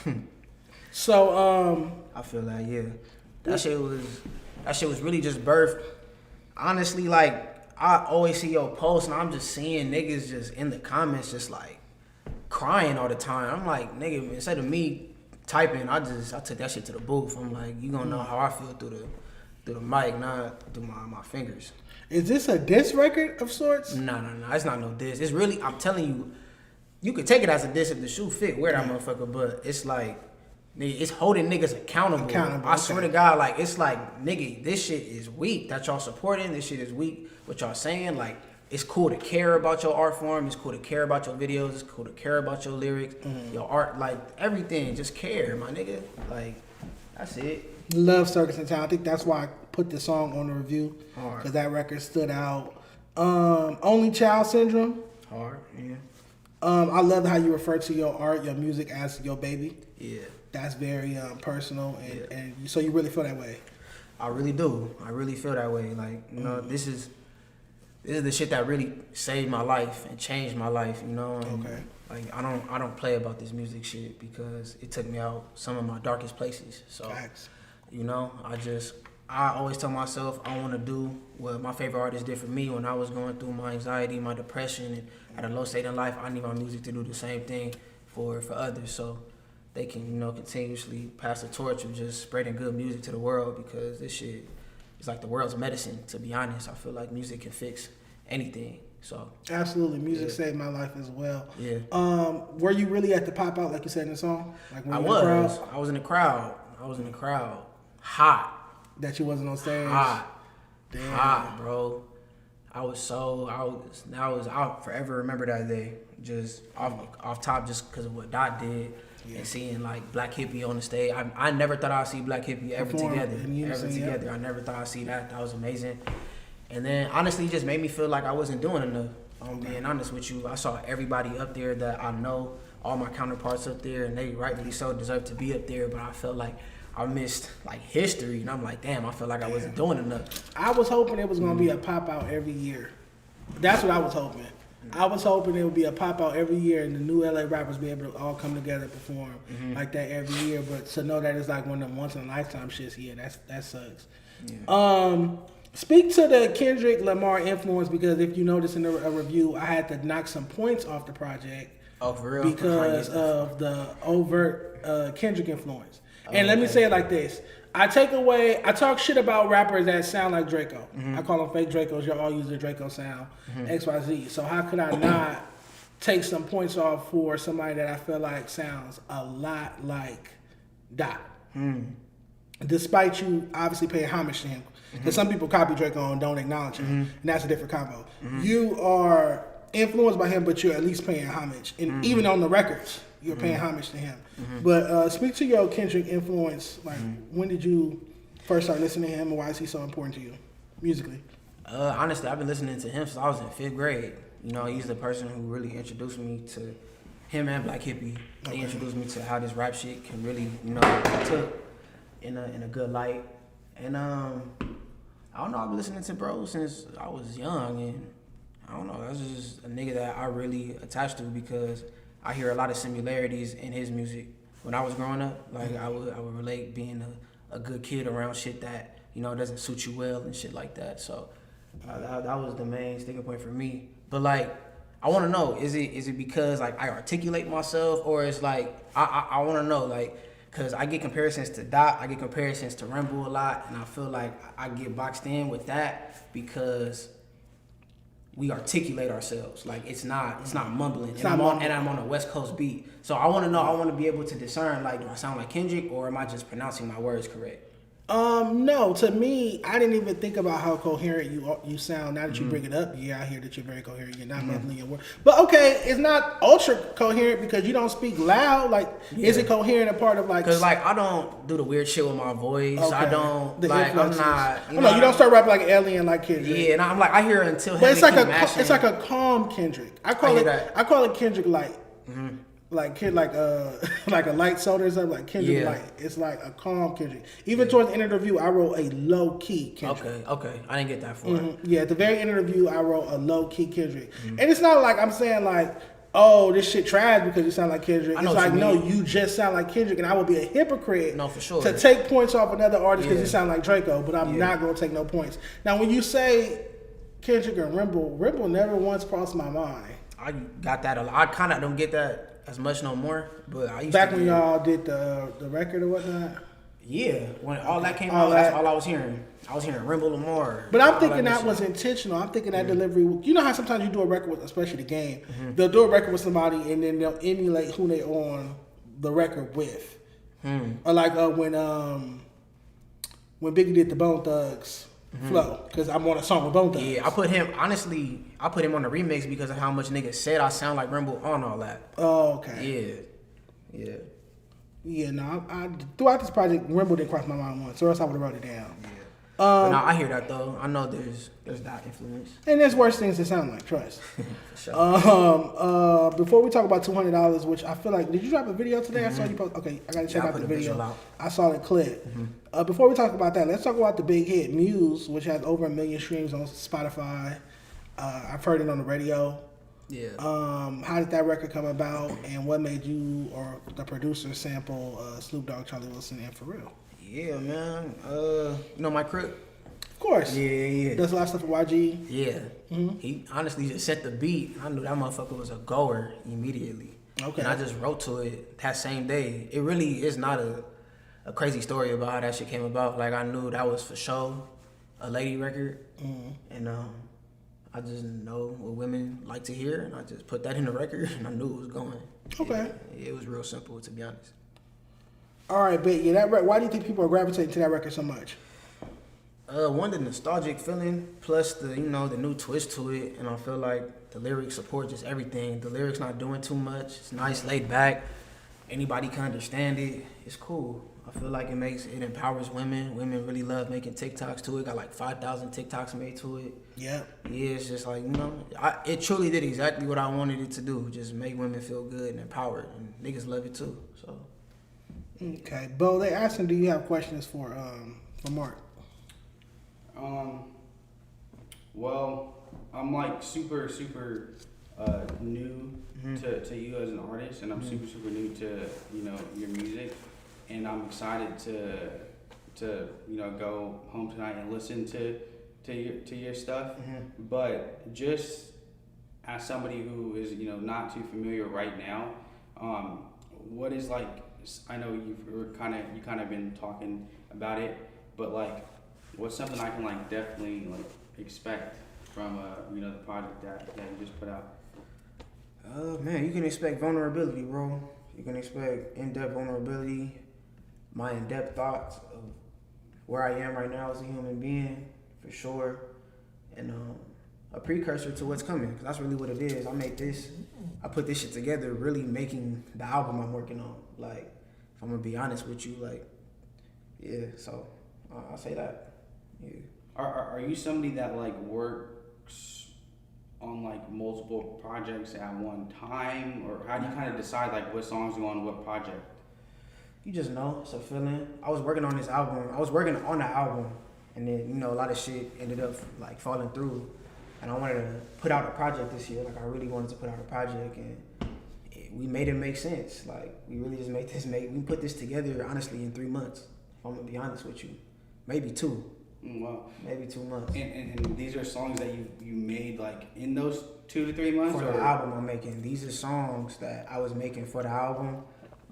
So I feel that, yeah. That shit was really just birthed. Honestly, like, I always see your posts and I'm just seeing niggas just in the comments just like crying all the time. I'm like, nigga, instead of me typing, I took that shit to the booth. I'm like, you gonna know how I feel through through the mic, not through my fingers. Is this a diss record of sorts? No. It's not no diss. It's really, I'm telling you, you could take it as a diss if the shoe fit, wear that motherfucker, but it's like, nigga, it's holding niggas accountable. I swear to God, like, it's like, nigga, this shit is weak that y'all supporting. This shit is weak, what y'all saying. Like, it's cool to care about your art form. It's cool to care about your videos. It's cool to care about your lyrics, your art, like, everything. Just care, my nigga. Like, that's it. Love Circus in Town. I think that's why I put the song on the review, because that record stood out. Only Child Syndrome. Hard, yeah. I love how you refer to your art, your music as your baby. Yeah. That's very personal, and so you really feel that way. I really do. I really feel that way. Like, you know, this is the shit that really saved my life and changed my life, you know. And like, I don't play about this music shit because it took me out some of my darkest places. So, you know, I always tell myself I want to do what my favorite artist did for me when I was going through my anxiety, my depression, and at a low state in life. I need my music to do the same thing for others, so they can, you know, continuously pass the torch of just spreading good music to the world, because this shit is like the world's medicine, to be honest. I feel like music can fix anything. So absolutely, music saved my life as well. Yeah. Were you really at the pop out like you said in the song? Like I was in the crowd. Hot. That you wasn't on stage. Hot. Damn. Hot, bro. I'll forever remember that day. Just off top, just because of what Dot did. Yeah. And seeing like Black Hippie on the stage. I never thought I'd see Black Hippie ever together. I never thought I'd see that. That was amazing. And then honestly, it just made me feel like I wasn't doing enough. I'm being honest with you. I saw everybody up there that I know, all my counterparts up there, and they rightfully so deserve to be up there, but I felt like I missed like history, and I'm like, damn, I feel like I wasn't doing enough. I was hoping it was gonna be a pop out every year. That's what I was hoping. I was hoping it would be a pop out every year, and the new LA rappers be able to all come together and perform like that every year. But to know that it's like one of them once in a lifetime shits, that sucks. Yeah. Speak to the Kendrick Lamar influence, because if you notice in a review, I had to knock some points off the project. Oh, for real? Because of the overt Kendrick influence. And let me say it like this. I talk shit about rappers that sound like Draco. I call them fake Dracos. Y'all all use the Draco sound, XYZ. So how could I not take some points off for somebody that I feel like sounds a lot like Dot? Despite you obviously paying homage to him. Because some people copy Draco and don't acknowledge him. And that's a different combo. You are influenced by him, but you're at least paying homage. And even on the records, you're paying homage to him. But speak to your Kendrick influence. Like, when did you first start listening to him, and why is he so important to you musically? Honestly, I've been listening to him since I was in 5th grade. You know, he's the person who really introduced me to him and Black Hippie. They introduced me to how this rap shit can really, you know, took in a good light. And I don't know, I've been listening to bro since I was young, and I don't know, that's just a nigga that I really attached to, because I hear a lot of similarities in his music. When I was growing up, like I would relate being a good kid around shit that, you know, doesn't suit you well and shit like that. So that was the main sticking point for me. But like, I want to know, is it because like I articulate myself, or it's like I want to know, like, because I get comparisons to Dot, I get comparisons to Rumble a lot, and I feel like I get boxed in with that because we articulate ourselves. Like, it's not mumbling. And I'm on a West Coast beat. So I want to know, I want to be able to discern, like, do I sound like Kendrick, or am I just pronouncing my words correct? No, to me, I didn't even think about how coherent you sound. Now that you bring it up, yeah, I hear that you're very coherent. You're not mumbling your words. But okay, it's not ultra coherent because you don't speak loud. Like, is it coherent a part of like? Because like I don't do the weird shit with my voice. Okay. I don't I'm not. You don't start rapping like an alien like Kendrick. Yeah, and I'm like I hear it until. But it's like a calm Kendrick. I call it Kendrick light. Like a light soda or something, like Kendrick Light. It's like a calm Kendrick. Even towards the end of the review, I wrote a low key Kendrick. Okay, I didn't get that for it. Yeah, at the very end of the review, I wrote a low key Kendrick, and it's not like I'm saying like, oh, this shit trash because you sound like Kendrick. It's like, no, you just sound like Kendrick, and I would be a hypocrite for sure to take points off another artist because you sound like Draco, but I'm not gonna take no points. Now, when you say Kendrick and Rimble never once crossed my mind. I got that a lot. I kind of don't get that as much no more, but I used back to when y'all did the record or whatnot. Yeah, when all that came All out, that. that's all I was hearing. I was hearing Rimble Lamar. But I'm all thinking that shit. was intentional. I'm thinking that delivery. You know how sometimes you do a record with, especially the game, they'll do a record with somebody and then they'll emulate who they on the record with. Or like when Biggie did the Bone Thugs flow, because I'm on a song with Bone Thugs. Yeah, I put him on the remix because of how much niggas said I sound like Rimble on all that. Oh, okay. Yeah. Yeah, no, I throughout this project, Rimble didn't cross my mind once, or else I would have wrote it down. Yeah. But no, I hear that though. I know there's that influence. And there's worse things to sound like, trust. For sure. Before we talk about $200, which I feel like, did you drop a video today? I saw you post. Okay, I gotta check I out put the a visual video. out. I saw the clip. Before we talk about that, let's talk about the big hit Muse, which has over 1 million streams on Spotify. I've heard it on the radio. Yeah. How did that record come about, and what made you or the producer sample Snoop Dogg, Charlie Wilson, and For Real? Yeah, man. You know my Crutch? Of course. Yeah. Does a lot of stuff for YG. Yeah. He honestly just set the beat. I knew that motherfucker was a goer immediately. Okay. And I just wrote to it that same day. It really is not a crazy story about how that shit came about. Like, I knew that was for sure a lady record. And I just know what women like to hear, and I just put that in the record, and I knew it was going. Okay. It was real simple, to be honest. All right, but yeah, why do you think people are gravitating to that record so much? One, the nostalgic feeling, plus the new twist to it, and I feel like the lyrics support just everything. The lyrics not doing too much. It's nice, laid back. Anybody can understand it. It's cool. I feel like it empowers women. Women really love making TikToks to it. Got like 5,000 TikToks made to it. Yeah. Yeah, it's just like, it truly did exactly what I wanted it to do. Just make women feel good and empowered, and niggas love it too. So. Okay, Bo, they asking, do you have questions for Mark? Well, I'm like super new to you as an artist, and I'm super new to your music, and I'm excited to go home tonight and listen to your stuff. But just as somebody who is not too familiar right now, what is like, I know you kind of been talking about it, but like, what's something I can like definitely like expect from the project that you just put out? Man, you can expect vulnerability, bro. You can expect in-depth vulnerability, my in-depth thoughts of where I am right now as a human being, for sure, and a precursor to what's coming, because that's really what it is. I put this shit together really making the album I'm working on. Like, if I'm gonna be honest with you, like, yeah, so I'll say that. Yeah. Are you somebody that like works on like multiple projects at one time, or how do you kind of decide like what songs go on what project? You just know, it's a feeling. I was working on this album. I was working on the album, and then a lot of shit ended up like falling through, and I wanted to put out a project this year. Like, I really wanted to put out a project, and we made it make sense. Like, we really just we put this together honestly in 3 months. If I'm gonna be honest with you, maybe 2. Wow. Maybe 2 months. And these are songs that you made like in those 2 to 3 months? For the album I'm making. These are songs that I was making for the album,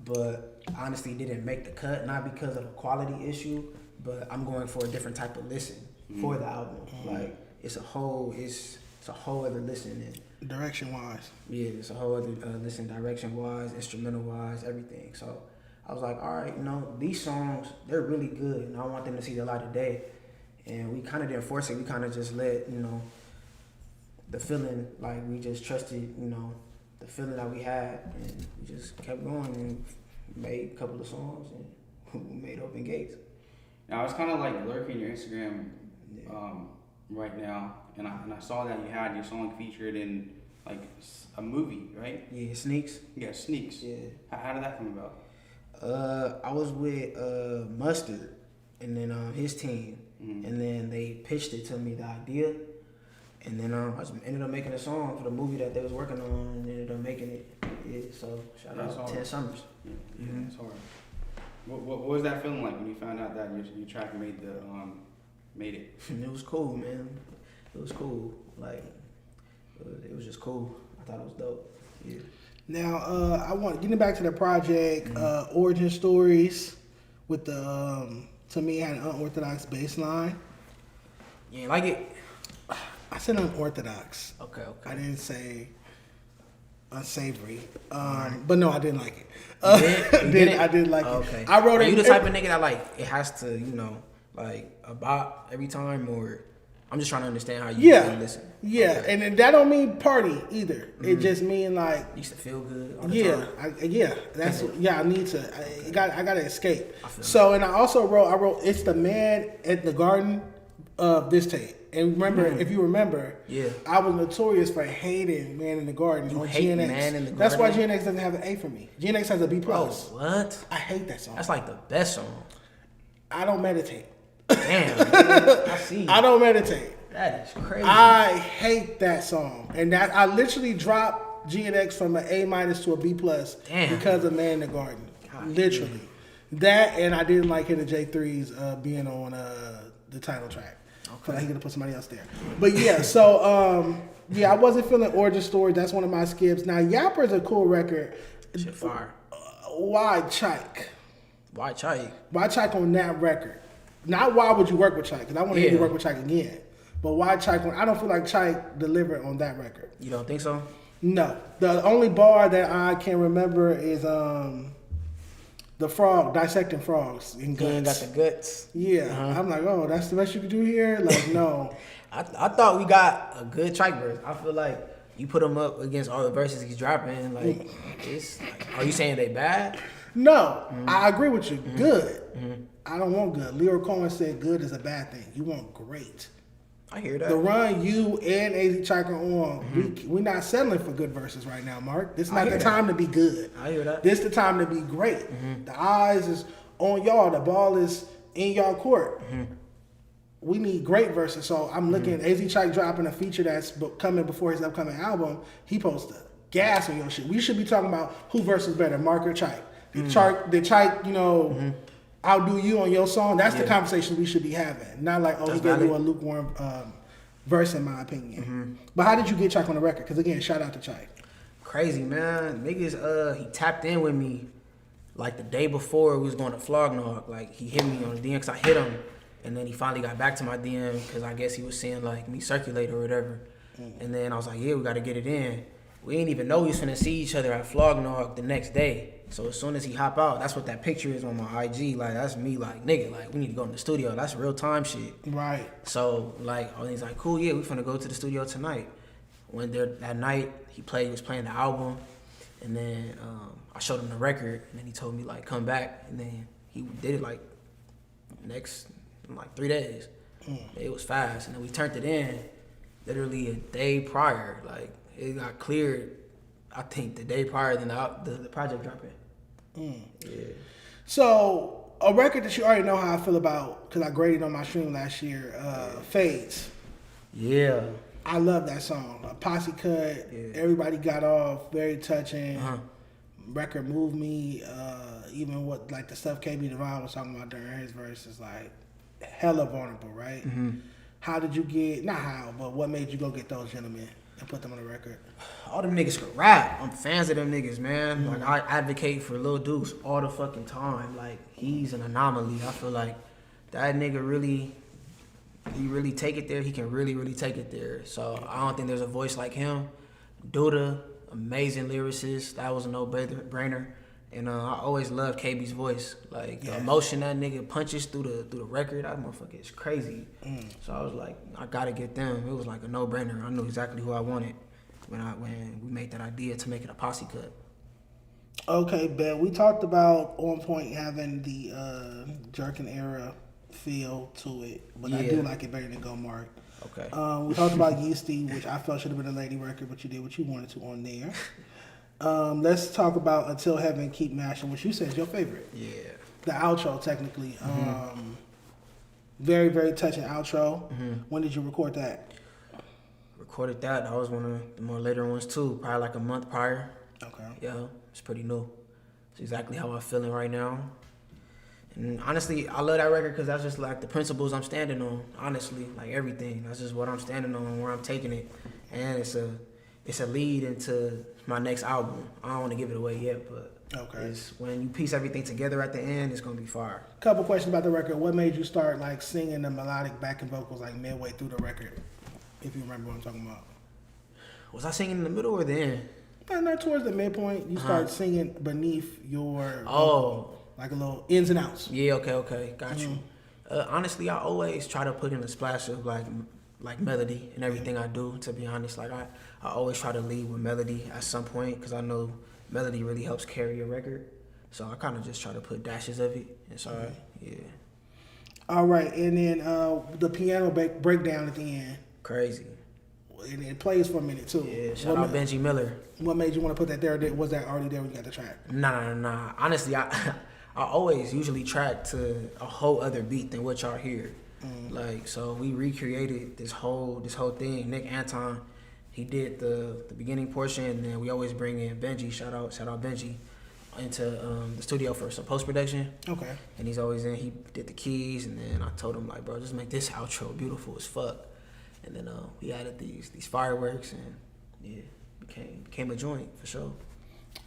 but honestly didn't make the cut, not because of a quality issue, but I'm going for a different type of listen for the album. Like, it's a whole other listen. And Direction wise. yeah, it's a whole other listen, direction wise, instrumental wise, everything. So I was like, all right, these songs, they're really good, and I want them to see the light of day. And we kind of didn't force it. We kind of just let, the feeling, like, we just trusted, the feeling that we had, and we just kept going and made a couple of songs, and we made Open Gates. Now, I was kind of like lurking your Instagram right now, and I saw that you had your song featured in like a movie, right? Yeah, Sneaks. Yeah, Sneaks. Yeah. How did that come about? I was with Mustard and then his team, and then they pitched it to me, the idea, and then I just ended up making a song for the movie that they was working on, and ended up making it. Yeah, so shout out 10 Summers. Yeah, it's hard. What was that feeling like when you found out that your track made it? It was cool, man. It was cool. Like, it was just cool. I thought it was dope. Yeah. Now, getting back to the project, origin stories. with the to me it had an unorthodox bass line. You ain't like it? I said unorthodox. Okay. I didn't say unsavory. But no, I didn't like it. You didn't? I did like Okay. it. I wrote Are it. you the type of nigga that like it has to, you know, like a bop every time, or I'm just trying to understand how you really listen. Yeah, Okay. and then that don't mean party either. It just mean like You used to feel good all the time. I need to. I gotta escape. I feel So and I wrote it's the man at the garden of this tape. And remember, if you remember, I was notorious for hating Man in the Garden on hate GNX. Man in the That's why Garden? GNX doesn't have an A for me. GNX has a B+. Bro, what? I hate that song. That's like the best song. I don't meditate. Damn, nigga, I see. I don't meditate. That is crazy. I hate that song. And that I literally dropped GNX from an A- to a B+ Damn. because of Man in the Garden. God, Literally. That and I didn't like Hidden J3's being on the title track. I feel like he could have put somebody else there. But yeah, so I wasn't feeling Origin Story. That's one of my skips. Now Yapper's a cool record. Shit fire. Why Chike? Why Chike? Why Chike on that record? Not why would you work with Chike? Because I want to hear you work with Chike again. But why Chike? I don't feel like Chike delivered on that record. You don't think so? No. The only bar that I can remember is the frog, dissecting frogs in He ain't got guts. the guts. Yeah. I'm like, oh, that's the best you could do here? Like, no. I thought we got a good Chike verse. I feel like you put him up against all the verses he's dropping. Like, it's like, are you saying they bad? No, I agree with you. Good. I don't want good. Leo Cohen said good is a bad thing. You want great. I hear that. The run you and AzChike are on, we're not settling for good verses right now, Mark. This is not the time to be good. I hear that. This is the time to be great. The eyes is on y'all. The ball is in y'all court. We need great verses. So I'm looking at AzChike dropping a feature that's coming before his upcoming album. He posted gas on your shit. We should be talking about who verses better, Mark or Chike. Did Chike, outdo you on your song? That's the conversation we should be having. Not like, oh, he gave you a lukewarm verse, in my opinion. But how did you get Chike on the record? Because again, shout out to Chike. Crazy, man. Niggas, he tapped in with me like the day before we was going to Flognog. Like, he hit me on the DM because I hit him. And then he finally got back to my DM because I guess he was seeing like me circulate or whatever. And then I was like, yeah, we got to get it in. We didn't even know we was finna see each other at Flognog the next day. So as soon as he hop out, that's what that picture is on my IG. Like, that's me like, nigga, like, we need to go in the studio. That's real time shit. Right. So, like, he's like, cool, yeah, we finna go to the studio tonight. Went there that night. He was playing the album. And then I showed him the record. And then he told me, like, come back. And then he did it, like, next, 3 days. It was fast. And then we turned it in literally a day prior. Like, it got cleared, I think, the day prior than the project dropping. Yeah. So, a record that you already know how I feel about, because I graded on my stream last year, Fades. Yeah. I love that song. A posse cut, everybody got off, very touching. Record moved me. Even what, like, the stuff KB Devon was talking about during his verse is, like, hella vulnerable, right? How did you get, not how, but what made you go get those gentlemen and put them on the record? All them niggas can rap. I'm fans of them niggas, man. Like, I advocate for Lil Deuce all the fucking time. Like, he's an anomaly. I feel like that nigga really take it there. He can really take it there. So I don't think there's a voice like him. Duda, amazing lyricist. That was a no-brainer. And I always loved KB's voice. Like, the emotion that nigga punches through the record, that motherfucker is crazy. So I was like, I gotta get them. It was like a no-brainer. I knew exactly who I wanted when we made that idea to make it a posse cut. Okay, Ben. We talked about On Point having the Jerkin era feel to it, but I do like it better than Go Mark. Okay. We talked about Yeasty, which I felt should have been a lady record, but you did what you wanted to on there. Let's talk about Until Heaven Keep Mashing, which you said is your favorite. Yeah. The outro, technically. Very, very touching outro. When did you record that? Recorded that. That was one of the more later ones too. Probably like a month prior. Okay. Yeah, it's pretty new. It's exactly how I'm feeling right now. And honestly, I love that record because that's just like the principles I'm standing on. Honestly, like everything. That's just what I'm standing on and where I'm taking it. And it's a lead into my next album. I don't want to give it away yet, but Okay. It's when you piece everything together at the end, it's gonna be fire. Couple questions about the record. What made you start like singing the melodic backing vocals like midway through the record? If you remember what I'm talking about. Was I singing in the middle or the end? Not towards the midpoint. You start singing beneath your like a little ins and outs. Yeah, okay, got you. Honestly, I always try to put in a splash of like melody in everything I do. To be honest, like I always try to lead with melody at some point because I know melody really helps carry a record. So I kind of just try to put dashes of it inside. Yeah. All right, and then the piano breakdown at the end. Crazy. And it plays for a minute too. Yeah, shout out Benji Miller. What made you want to put that there? Was that already there when you got the track? Nah. Honestly, I always usually track to a whole other beat than what y'all hear. Like, so we recreated this whole thing. Nick Anton, he did the beginning portion, and then we always bring in Benji. Shout out Benji, into the studio for some post production. Okay. And he's always in. He did the keys, and then I told him like, bro, just make this outro beautiful as fuck. And then we added these fireworks, and yeah, became a joint for sure.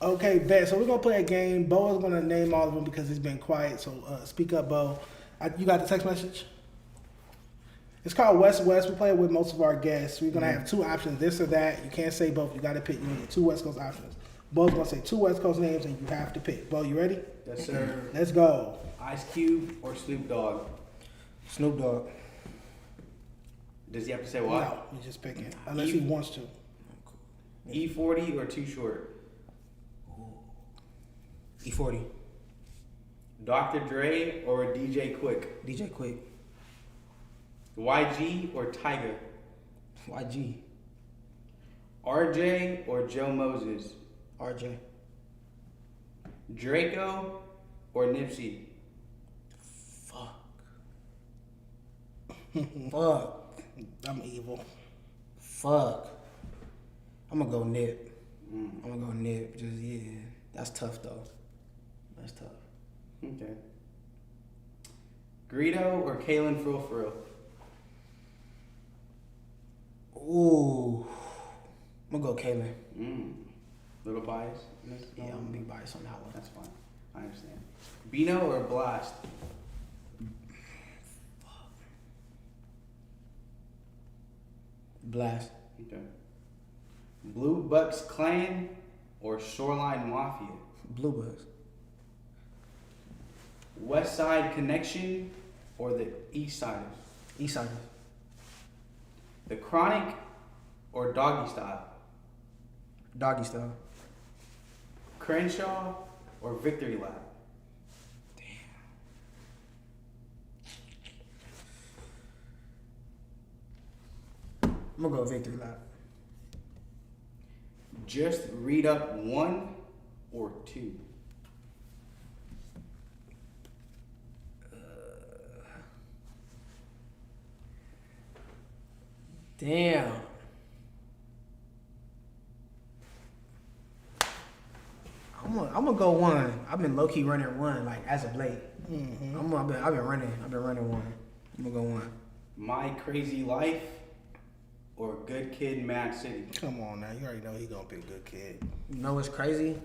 Okay, bet. So we're gonna play a game. Bo is gonna name all of them because he's been quiet. So speak up, Bo. You got the text message? It's called West West. We play it with most of our guests. We're gonna have two options, this or that. You can't say both. You gotta pick. You get two West Coast options. Bo's gonna say two West Coast names, and you have to pick. Bo, you ready? Yes, sir. Let's go. Ice Cube or Snoop Dogg? Snoop Dogg. Does he have to say what? No, he's just picking. Unless he wants to. E40 or Too Short? E40. Dr. Dre or DJ Quick? DJ Quick. YG or Tyga? YG. RJ or Joe Moses? RJ. Drakeo or Nipsey? Fuck. I'm evil. Fuck. I'm gonna go Nip. Just, yeah. That's tough, though. That's tough. Okay. Greedo or Kalen for real? Ooh. I'm gonna go Kalen. Little bias? Yeah, I'm gonna be biased on that one. That's fine. I understand. Bino or Blast? Blast. Okay. Blue Bucks Clan or Shoreline Mafia? Blue Bucks. West Side Connection or the East Siders? East Siders. The Chronic or Doggy Style? Doggy Style. Crenshaw or Victory Lap? I'm gonna go Victory Lap. Just Read Up 1 or 2? Damn. I'm gonna go 1. I've been low key running 1 like as of late. I've been running 1. I'm gonna go 1. My Crazy Life or Good Kid, Mad City? Come on now, you already know he gonna pick Good Kid. You know what's crazy?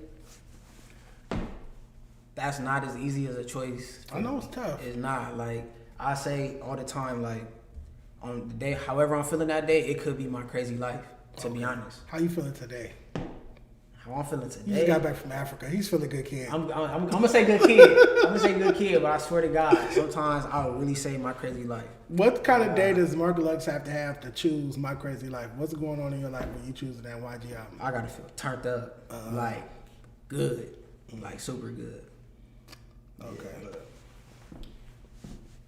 That's not as easy as a choice. I know it's tough. It's not. Like I say all the time, like on the day, however I'm feeling that day, it could be My Crazy Life. To be honest. How you feeling today? How I'm feeling today? You just got back from Africa. He's feeling Good Kid. I'm gonna say Good Kid. I'm gonna say Good Kid, but I swear to God, sometimes I'll really say My Crazy Life. What kind of day does Mark Lux have to choose My Crazy Life? What's going on in your life when you choose that YG album? I gotta feel turned up, like good, like super good. Okay. Yeah.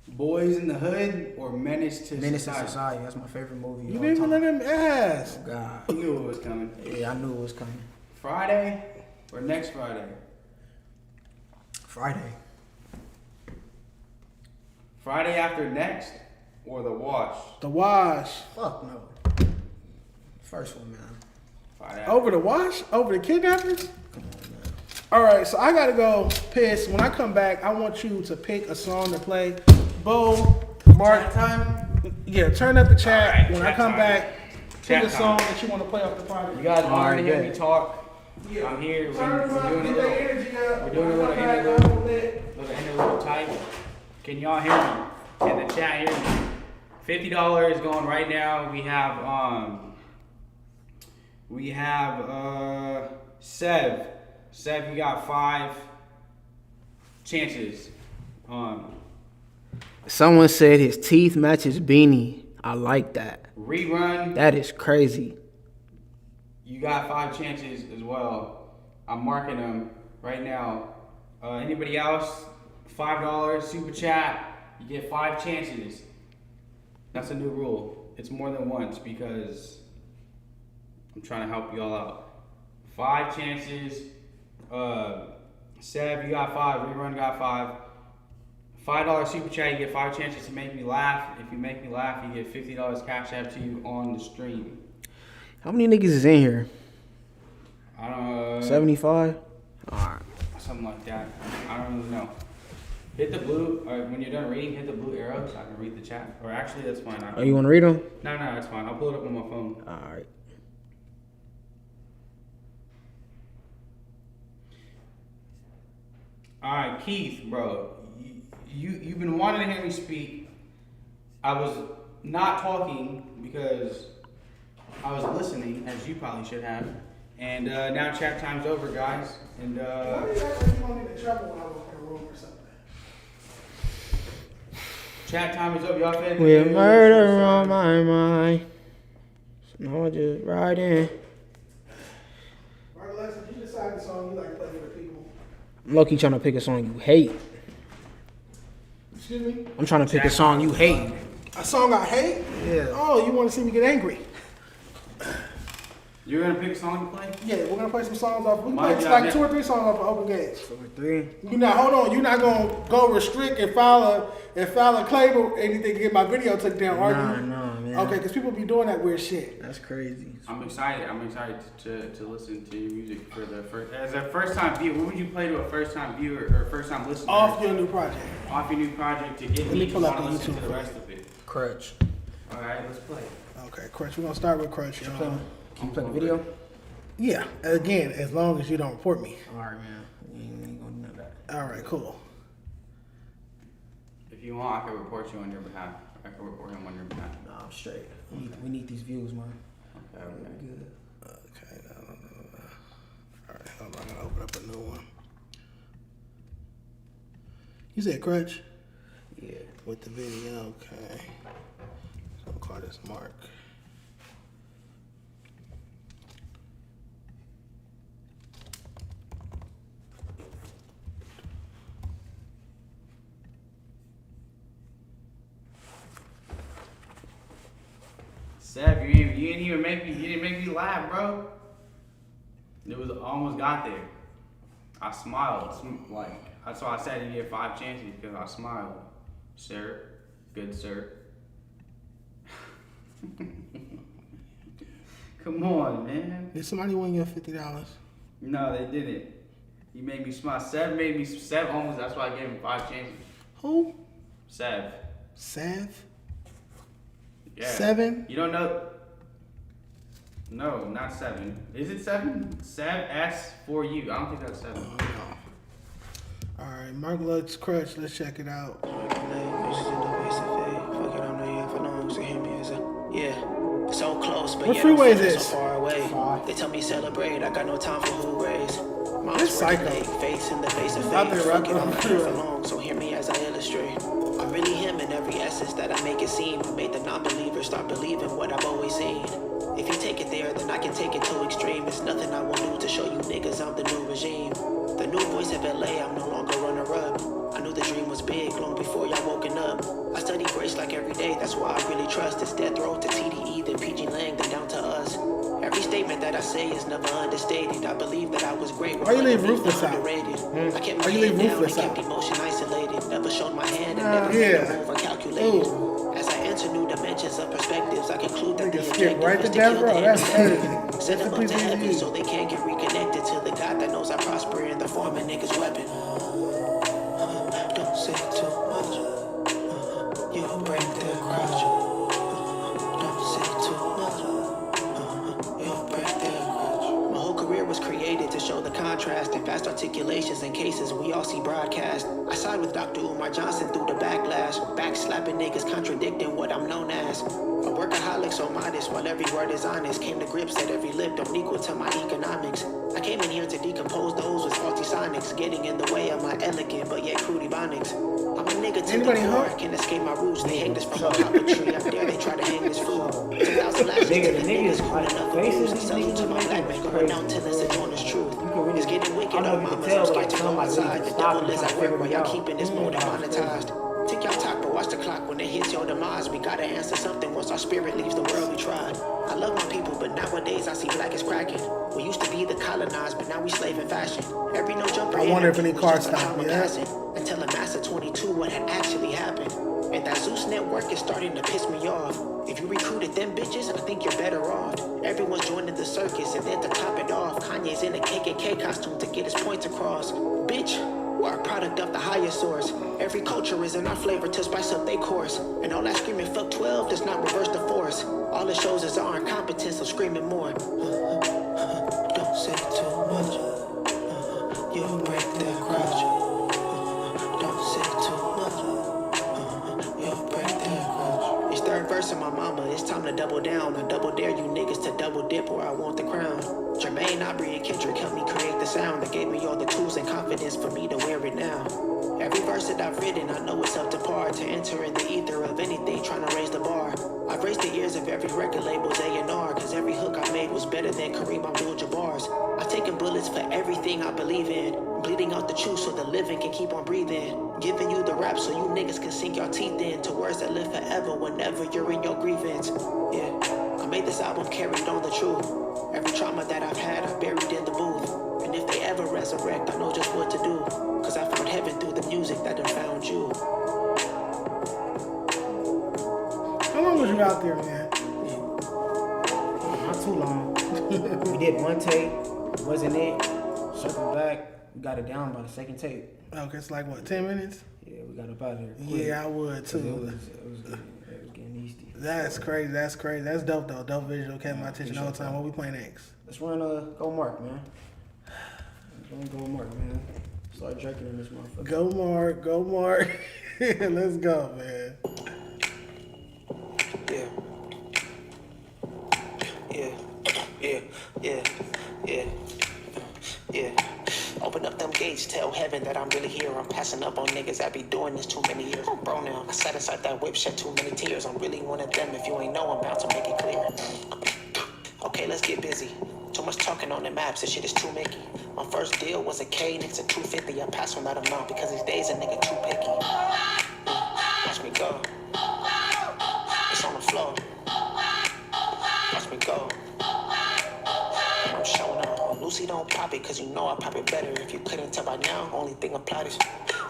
Boys in the Hood or Menace to Society. That's my favorite movie. You didn't even let him ask. Oh, God. I knew it was coming. Yeah, I knew it was coming. Friday or next Friday? Friday. Friday after next or The Wash? The Wash. Fuck no. First one, man. Friday Over The Wash? Over the kidnappers? Come on, man. All right, so I gotta go piss. When I come back, I want you to pick a song to play. Bo, Mark, time? yeah, turn up the chat. All right, when chat I come time. back, pick Chat a song time. that you want to play off the project. You guys want to Alright, hear good. me talk? Yeah. I'm here. Turn them up, We're get that energy up. doing a little interlude type. Can y'all hear me? Can the chat hear me? $50 going right now. We have Sev. Sev, you got 5 chances. Someone said his teeth match his beanie. I like that. Rerun. That is crazy. You got 5 chances as well. I'm marking them right now. Anybody else? $5 super chat. You get 5 chances. That's a new rule. It's more than once because I'm trying to help you all out. 5 chances. Seb, you got 5. Rerun got 5. $5 super chat. You get 5 chances to make me laugh. If you make me laugh, you get $50 cash app to you on the stream. How many niggas is in here? I don't know. 75? Alright. Something like that. I don't really know. Hit the blue, or when you're done reading, hit the blue arrow so I can read the chat. Or actually, that's fine. Oh, you want to read them? No, that's fine. I'll pull it up on my phone. Alright. Alright, Keith, bro. You've been wanting to hear me speak. I was not talking because I was listening, as you probably should have. And now chat time's over, guys. And Why do you act like you want me to trouble when I walk in a room or something? chat time is over. Y'all fed With murder on my mind. No, just right in. Mark Lux, did you decide the song you like to play for the people? I'm low-key trying to pick a song you hate. Excuse me? I'm trying to pick a song you hate. A song I hate? Yeah. Oh, you want to see me get angry? You're gonna pick a song to play? Yeah, we're gonna play some songs off. We can My play job, like man. 2 or 3 songs off of Open Gates. 2 or 3. You not hold on. You're not gonna go restrict and file a claim or anything to get my video took down, are you? Nah, man. Okay, because people be doing that weird shit. That's crazy. I'm excited. I'm excited to listen to your music for the first as a first time viewer. What would you play to a first time viewer or first time listener? Off your new project. Off your new project to get Let me me to pull up want to the listen YouTube to the for rest you. of it. Crutch. All right, let's play. Okay, Crutch. We're gonna start with Crutch, y'all. Can you play the video? Yeah, again, as long as you don't report me. Alright, man. We ain't gonna do none of that. All right, cool. If you want, I can report you on your behalf. I can report him on your behalf. Nah, I'm straight. We need these views, man. Okay. Good. Okay, no. All right, hold on. I'm gonna open up a new one. You said Crutch? Yeah. With the video, okay. So I'll call this Mark. Seb, you didn't make me laugh, bro. It was almost got there. I smiled, like that's why I said you get 5 chances because I smiled, sir. Good sir. Come on, man. Did somebody win your $50? No, they didn't. You made me smile. Seb almost. That's why I gave him 5 chances. Who? Seb. Sav? Yeah. 7? You don't know? No, not 7. Is it 7? Seb S for you. I don't think that's 7. All right, Mark Lux, Crutch. Let's check it out. So close, but What yet freeway I'm is feeling this? so far away. They tell me celebrate, I got no time for who raise. Mom's This psycho. working late, face in the face of Out fate. there Fuck rapping it, on I'm the not here for freeway. long, so hear me as I illustrate. I'm really him in every essence that I make it seem. I made the non-believers start believing what I've always seen. If you take it there, then I can take it to extreme. It's nothing I won't do to show you niggas I'm the new regime. The new voice of LA, I'm no longer runner-up. I knew the dream was big long before y'all woken up. I study grace like every day, that's why I really trust. It's death row to TDE, then PG Lang, then down to us. Every statement that I say is never understated. I believe that I was great. Why you leave Ruthless out? Underrated. I kept my Why you leave head down and Ruthless out? kept emotion isolated. Never showed my hand and never yeah. made a move uncalculated. Ooh. As I enter new dimensions of perspectives, I conclude that the Nigga skip objective right is to to death kill row. the That's enemy. crazy. Send them up Please to heaven leave. so they can't get reconnected to the God that knows I prosper in the form of niggas' weapon. Don't say too much. You'll break their crutch. Don't say too much. You'll break their crutch. My whole career was created to cases we all see broadcast. I side with Dr. Umar Johnson through the backlash. Backslapping niggas contradicting what I'm known as. A workaholic so modest while every word is honest. Came to grips that every lip don't equal to my economics. I came in here to decompose those with faulty sonics. Getting in the way of my elegant but yet crude ebonics. I'm a nigga to the core, I can't escape my roots. They hang this from a poplar tree, I dare they try to hang this food. 2,000 lashes to the niggas cool enough for booze. I salute to my black man going out till it's the honest truth. It's getting wicked on mamas, I'm scared to go outside. The devil is at work while y'all keeping this motive monetized. Take your talk, but watch the clock when it hits your demise. We gotta answer something once our spirit leaves the world we tried. I love my people, but nowadays I see black is cracking. We used to be the colonized, but now we slave in fashion. Every no jumper. I wonder if any cars stop me. Until a master 22 what had actually happened. And that Zeus network is starting to piss me off. If you recruited them bitches, I think you're better off. Everyone's joining the circus, and then to top it off, Kanye's in a KKK costume to get his points across. Bitch, we're a product of the higher source. Every culture is in our flavor to spice up their course. And all that screaming fuck 12 does not reverse the force. All it shows is our incompetence of screaming more. Don't say too much. You'll break that crutch. Don't say too much. You'll break that crutch. It's third verse of my mama. It's time to double down. I double dare you niggas to double dip or I want the crown. Jermaine, Aubrey, and Kendrick helped me create the sound that gave me all the tools and confidence for me to wear it now. Every verse that I've written, I know it's up to par to enter in the ether of anything trying to raise the bar. I've raised the ears of every record label's A&R, cause every hook I made was better than Kareem Abdul-Jabbar's. I've taken bullets for everything I believe in, bleeding out the truth so the living can keep on breathing. Giving you the rap so you niggas can sink your teeth in to words that live forever whenever you're in your grievance. Yeah, I made this album carried on the truth. Every trauma that I've had, I buried in the booth. And if they ever resurrect, I know just what to do. Cause I found heaven through the music that done found you. How long was you out there, man? Not too long. We did one tape, wasn't it? Circle back, we got it down by the second tape. Okay, it's like what, 10 minutes? Yeah, we got up out of there. Yeah, I would too. It was getting easy. That's crazy. That's crazy. That's dope though. Dope visual. Kept my attention all the time. What we playing next? Let's run Go Mark, man. Go Mark, man. Start jerking in this motherfucker. Go Mark. Go Mark. Let's go, man. Yeah. Yeah. Yeah. Yeah. Yeah. Yeah. Open up them gates, tell heaven that I'm really here. I'm passing up on niggas that be doing this too many years. I'm bro now. I sat inside that whip, shed too many tears. I'm really one of them. If you ain't know, I'm about to make it clear. Okay, let's get busy. Too much talking on the maps, this shit is too Mickey. My first deal was a K, niggas a 250. I pass on that amount because these days a nigga too picky. Watch me go. It's on the floor. Watch me go. I'm showing up. Lucy don't pop it, cause you know I pop it better. If you couldn't tell by now, only thing applied is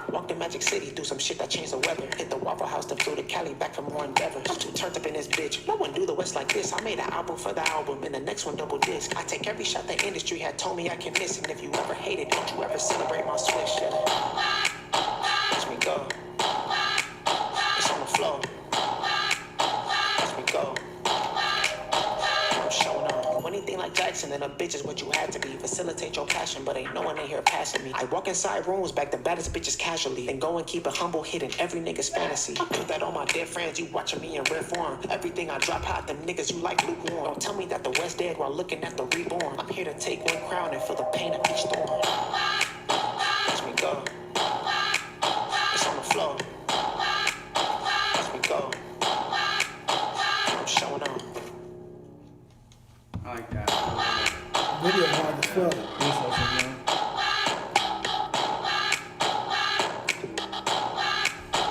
walk to Magic City, do some shit that changed the weather. Hit the Waffle House, then flew to Cali, back for more endeavors. I'm too turned up in this bitch. No one do the West like this. I made an album for the album, and the next one double disc. I take every shot the industry had told me I can miss. And if you ever hate it, don't you ever celebrate my switch. Watch me go. It's on the floor. Watch me go. I'm showing up. Anything like Jackson, then a bitch is what you had to be. Facilitate your passion, but ain't no one in here passing me. I walk inside rooms, back the baddest bitches casually. Then go and keep it humble, hidden every nigga's fantasy. Put that on my dead friends, you watching me in rare form. Everything I drop hot, them niggas you like lukewarm. Don't tell me that the West dead while looking at the reborn. I'm here to take one crown and feel the pain of each storm. Watch me go. It's on the floor. Watch me go. I'm showing up. I like that. Video hard as fuck.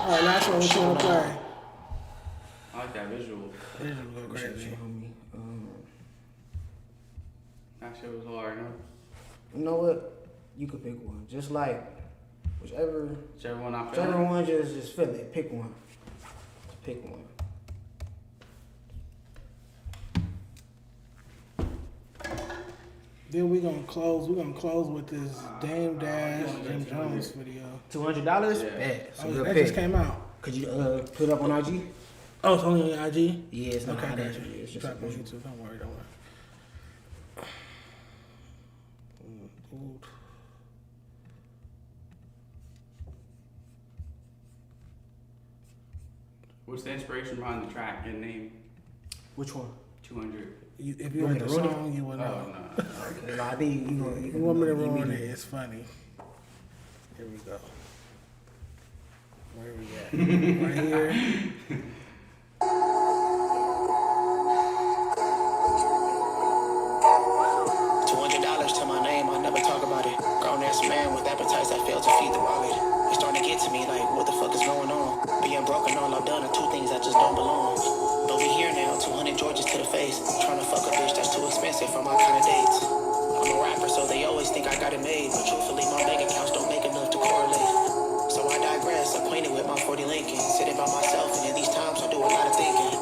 Alright, last one. What you wanna play? I like that visual. Visual go crazy. That shit was hard, huh? You know what? You could pick one. Just like whichever one I feel. Whichever one, just feel it. Pick one. Just pick one. Then we're gonna close with this Dame Dash Jim Jones video. $200? Yeah. Oh, that just came out. Could you put it up on IG? Oh, it's only on IG? Yeah, it's not okay, on got IG. you. It's just Drop on YouTube. Don't worry. Ooh. What's the inspiration behind the track and name? Which one? 200. If you heard the song, you would know. Oh, no. Okay, I think you want me to ruin it? It's funny. Here we go. Where we at? Right here. $200 to my name, I never talk about it. Grown ass man with appetites that fail to feed the wallet. It's starting to get to me like, what the fuck is going on? Being broken, all I've done are two things that just don't belong. But we here now, 200 Georges to the face. Trying to fuck a bitch that's too expensive for my kind of dates. I'm a rapper, so they always think I got it made. But truthfully, my bank accounts don't make enough to correlate. So I digress, acquainted with my 40 Lincoln. Sitting by myself, and in these times I do a lot of thinking.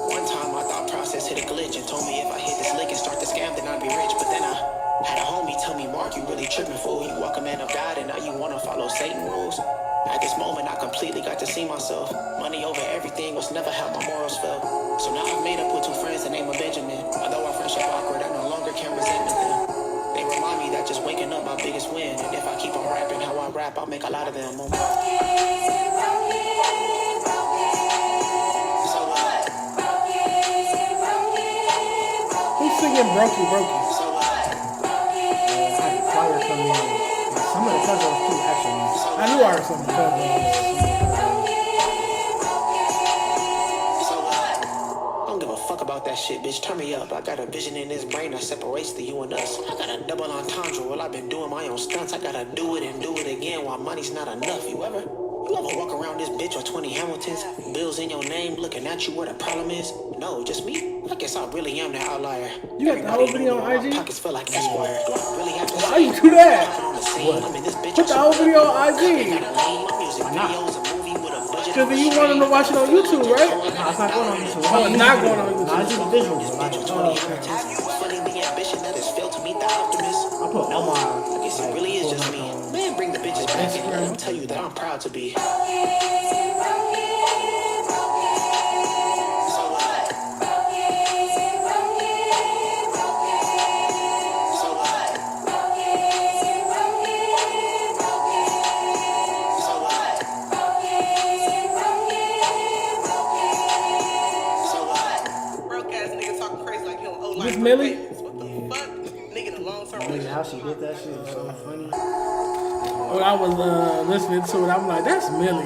One time my thought process hit a glitch and told me if I hit this lick and start the scam, then I'd be rich. But then I had a homie tell me, Mark, you really tripping, fool. You walk a man of God and now you wanna follow Satan rules. At this moment, I completely got to see myself. Money over everything was never how my morals felt. So now I've made up with two friends the name of Benjamin. Although our friendship awkward, I no longer can resent them. They remind me that just waking up my biggest win. And if I keep on rapping how I rap, I'll make a lot of them. Who's singing Brokey Brokey? I had a choir come in. Some of the cousins too, actually. I knew I heard something. Don't give a fuck about that shit, bitch. Turn me up. I got a vision in this brain that separates the you and us. I got a double entendre. Well, I've been doing my own stunts. I gotta do it and do it again while money's not enough. You ever walk around this bitch with 20 Hamiltons? Bills in your name, looking at you where the problem is? No, just me? I guess I really am the outlier. You got the whole video on IG? Pockets feel like Esquire. Do I really have to Why you do that? Put the whole video on IG. Because you want them to watch it on YouTube, right? No, it's not going on YouTube. Oh, it's not going on YouTube. No, it's just visuals. Like, I put all my. I guess it really is just me. Man, bring the bitches back and let them tell you that I'm proud to be. This Millie? What the fuck? Nigga, the long term. Nigga, how she did that shit was so funny. When I was listening to it, I'm like, that's Millie.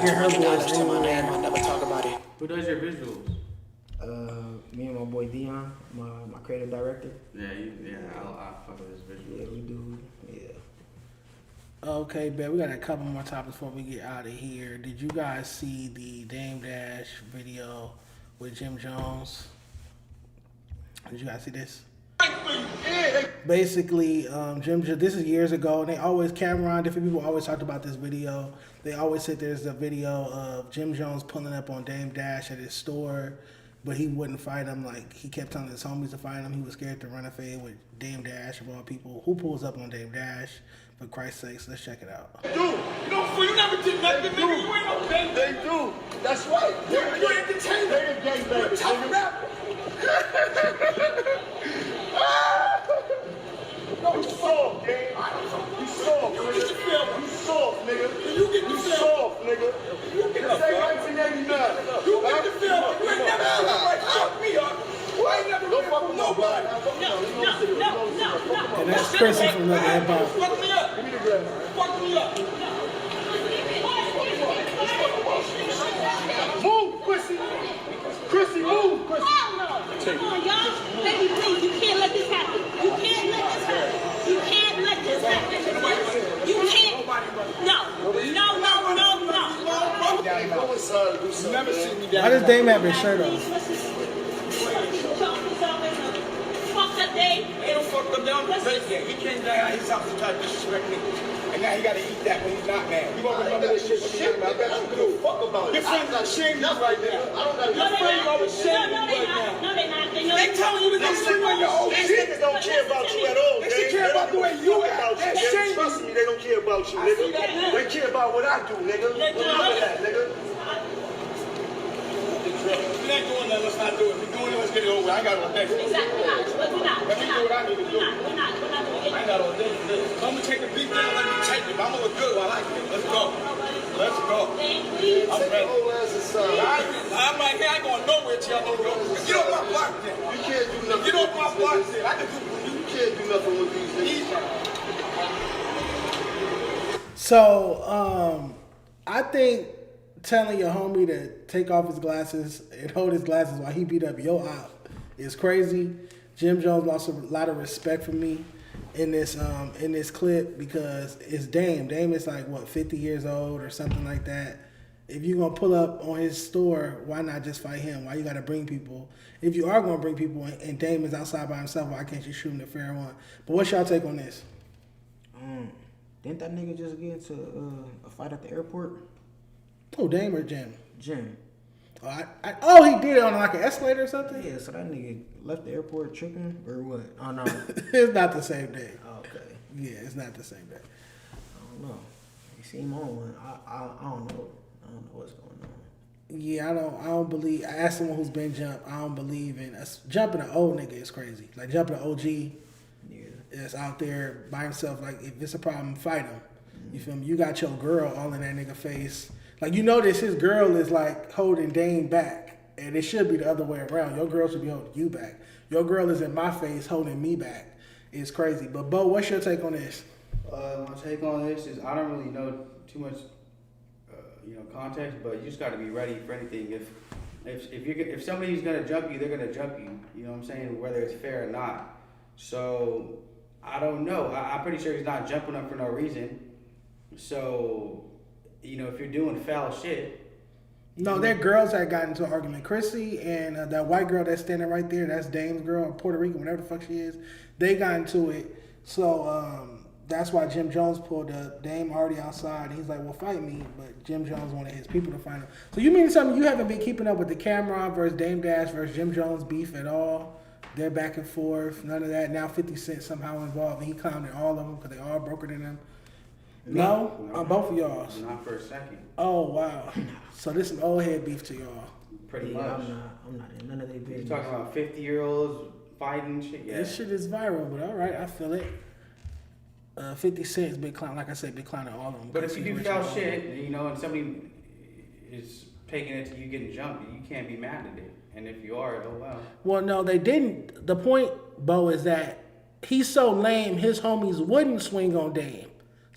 Hear her voice to my name, anywhere. I never talk about it. Who does your visuals? Me and my boy Dejon, my creative director. Yeah, I fuck with his visuals. Yeah, we do. Yeah. Okay, bet we got a couple more topics before we get out of here. Did you guys see the Dame Dash video with Jim Jones? Did you guys see this? Basically, this is years ago, and they always, Cameron, different people always talked about this video. They always said there's a video of Jim Jones pulling up on Dame Dash at his store, but he wouldn't fight him. Like, he kept telling his homies to fight him. He was scared to run a fade with Dame Dash, of all people. Who pulls up on Dame Dash? For Christ's sakes, let's check it out. Dude, you never did nothing, nigga. You ain't no gang. They do. That's right. You're entertainment. They're gang bangers. Tough rapper. No, you soft, gang. You soft, nigga. You soft, nigga. You get the soft, nigga. You get the 1989. You get the film. You ain't never like fuck me up. I ain't never fuck with nobody. And that's Chrissy from Another Hip Hop. Fuck me up. Give me the glass. Fuck me up. Move, Chrissy. Chrissy, move, Chrissy. Come on, y'all. Baby, please, you can't let this happen. You can't let this happen. You can't let this happen. You can't. No. Never see me down. Why does Dame have his shirt off? Fucked up day. Ain't no fucked up down the place yet. He came down his house to try to disrespect me. And now he gotta eat that when he's not mad. You gonna remember this shit when he's not mad? I bet you do. Fuck about it. Your friends are ashamed of you right now. Your friends are ashamed of you right now. No, they're not. They telling you to go sleep on your old shit. These niggas don't care about you at all. They should care about the way you act. Trust me, they don't care about you, nigga. They care about what I do, nigga. Remember that, nigga. If we ain't doing that, let's not do it. If we're doing it, let's get it over. I ain't got no day. Exactly. We're not. Let me do what I need to do. We're not doing it. I ain't got no day. I'm gonna take the beat down. Let me take it. I'm gonna look good while I like it. Let's go. Let's go. Please. I'm ready. I'm right here. I ain't going nowhere till y'all go. Get off my block then. You can't do nothing. Get off my block then. I can do You can't do nothing with these niggas. So, I think telling your homie to take off his glasses and hold his glasses while he beat up your op is crazy. Jim Jones lost a lot of respect for me in this clip because it's Dame. Dame is like, what, 50 years old or something like that. If you're going to pull up on his store, why not just fight him? Why you got to bring people? If you are going to bring people and Dame is outside by himself, why can't you shoot him the fair one? But what's y'all take on this? Didn't that nigga just get into a fight at the airport? Oh, Dame or Jim? Jim. Oh, he did it on like an escalator or something? Yeah, so that nigga left the airport tripping or what? Oh, no. It's not the same day. Okay. Yeah, it's not the same day. I don't know. You see him on one. I don't know. I don't know what's going on. Yeah, I don't believe. I asked someone who's been jumped. I don't believe in us. Jumping an old nigga is crazy. Like jumping an OG that's out there by himself. Like if it's a problem, fight him. You feel me? You got your girl all in that nigga face. Like you notice his girl is like holding Dame back, and it should be the other way around. Your girl should be holding you back. Your girl is in my face holding me back. It's crazy. But Bo, what's your take on this? My take on this is I don't really know too much, context, but you just got to be ready for anything. If somebody's gonna jump you, they're gonna jump you. You know what I'm saying? Whether it's fair or not. So I don't know. I'm pretty sure he's not jumping up for no reason. So if you're doing foul shit. No, they're girls that got into an argument. Chrissy and that white girl that's standing right there, that's Dame's girl, Puerto Rican, whatever the fuck she is, they got into it. So that's why Jim Jones pulled up. Dame already outside. He's like, well, fight me. But Jim Jones wanted his people to fight him. So you mean something you haven't been keeping up with the Cameron versus Dame Dash versus Jim Jones beef at all? They're back and forth. None of that. Now 50 Cent somehow involved. And he clowned all of them because they all broker than him. No? On both of y'all? Not for a second. Oh, wow. So this is old head beef to y'all. Pretty much. I'm not in none of their business. You're talking about 50-year-olds fighting shit? Yeah. This shit is viral, but all right, I feel it. 50 Cent is big clown. Like I said, big clown at all of them. But if you do foul shit, and somebody is taking it to you getting jumped, you can't be mad at it. And if you are, oh wow. Well, no, they didn't. The point, Bo, is that he's so lame, his homies wouldn't swing on Dame.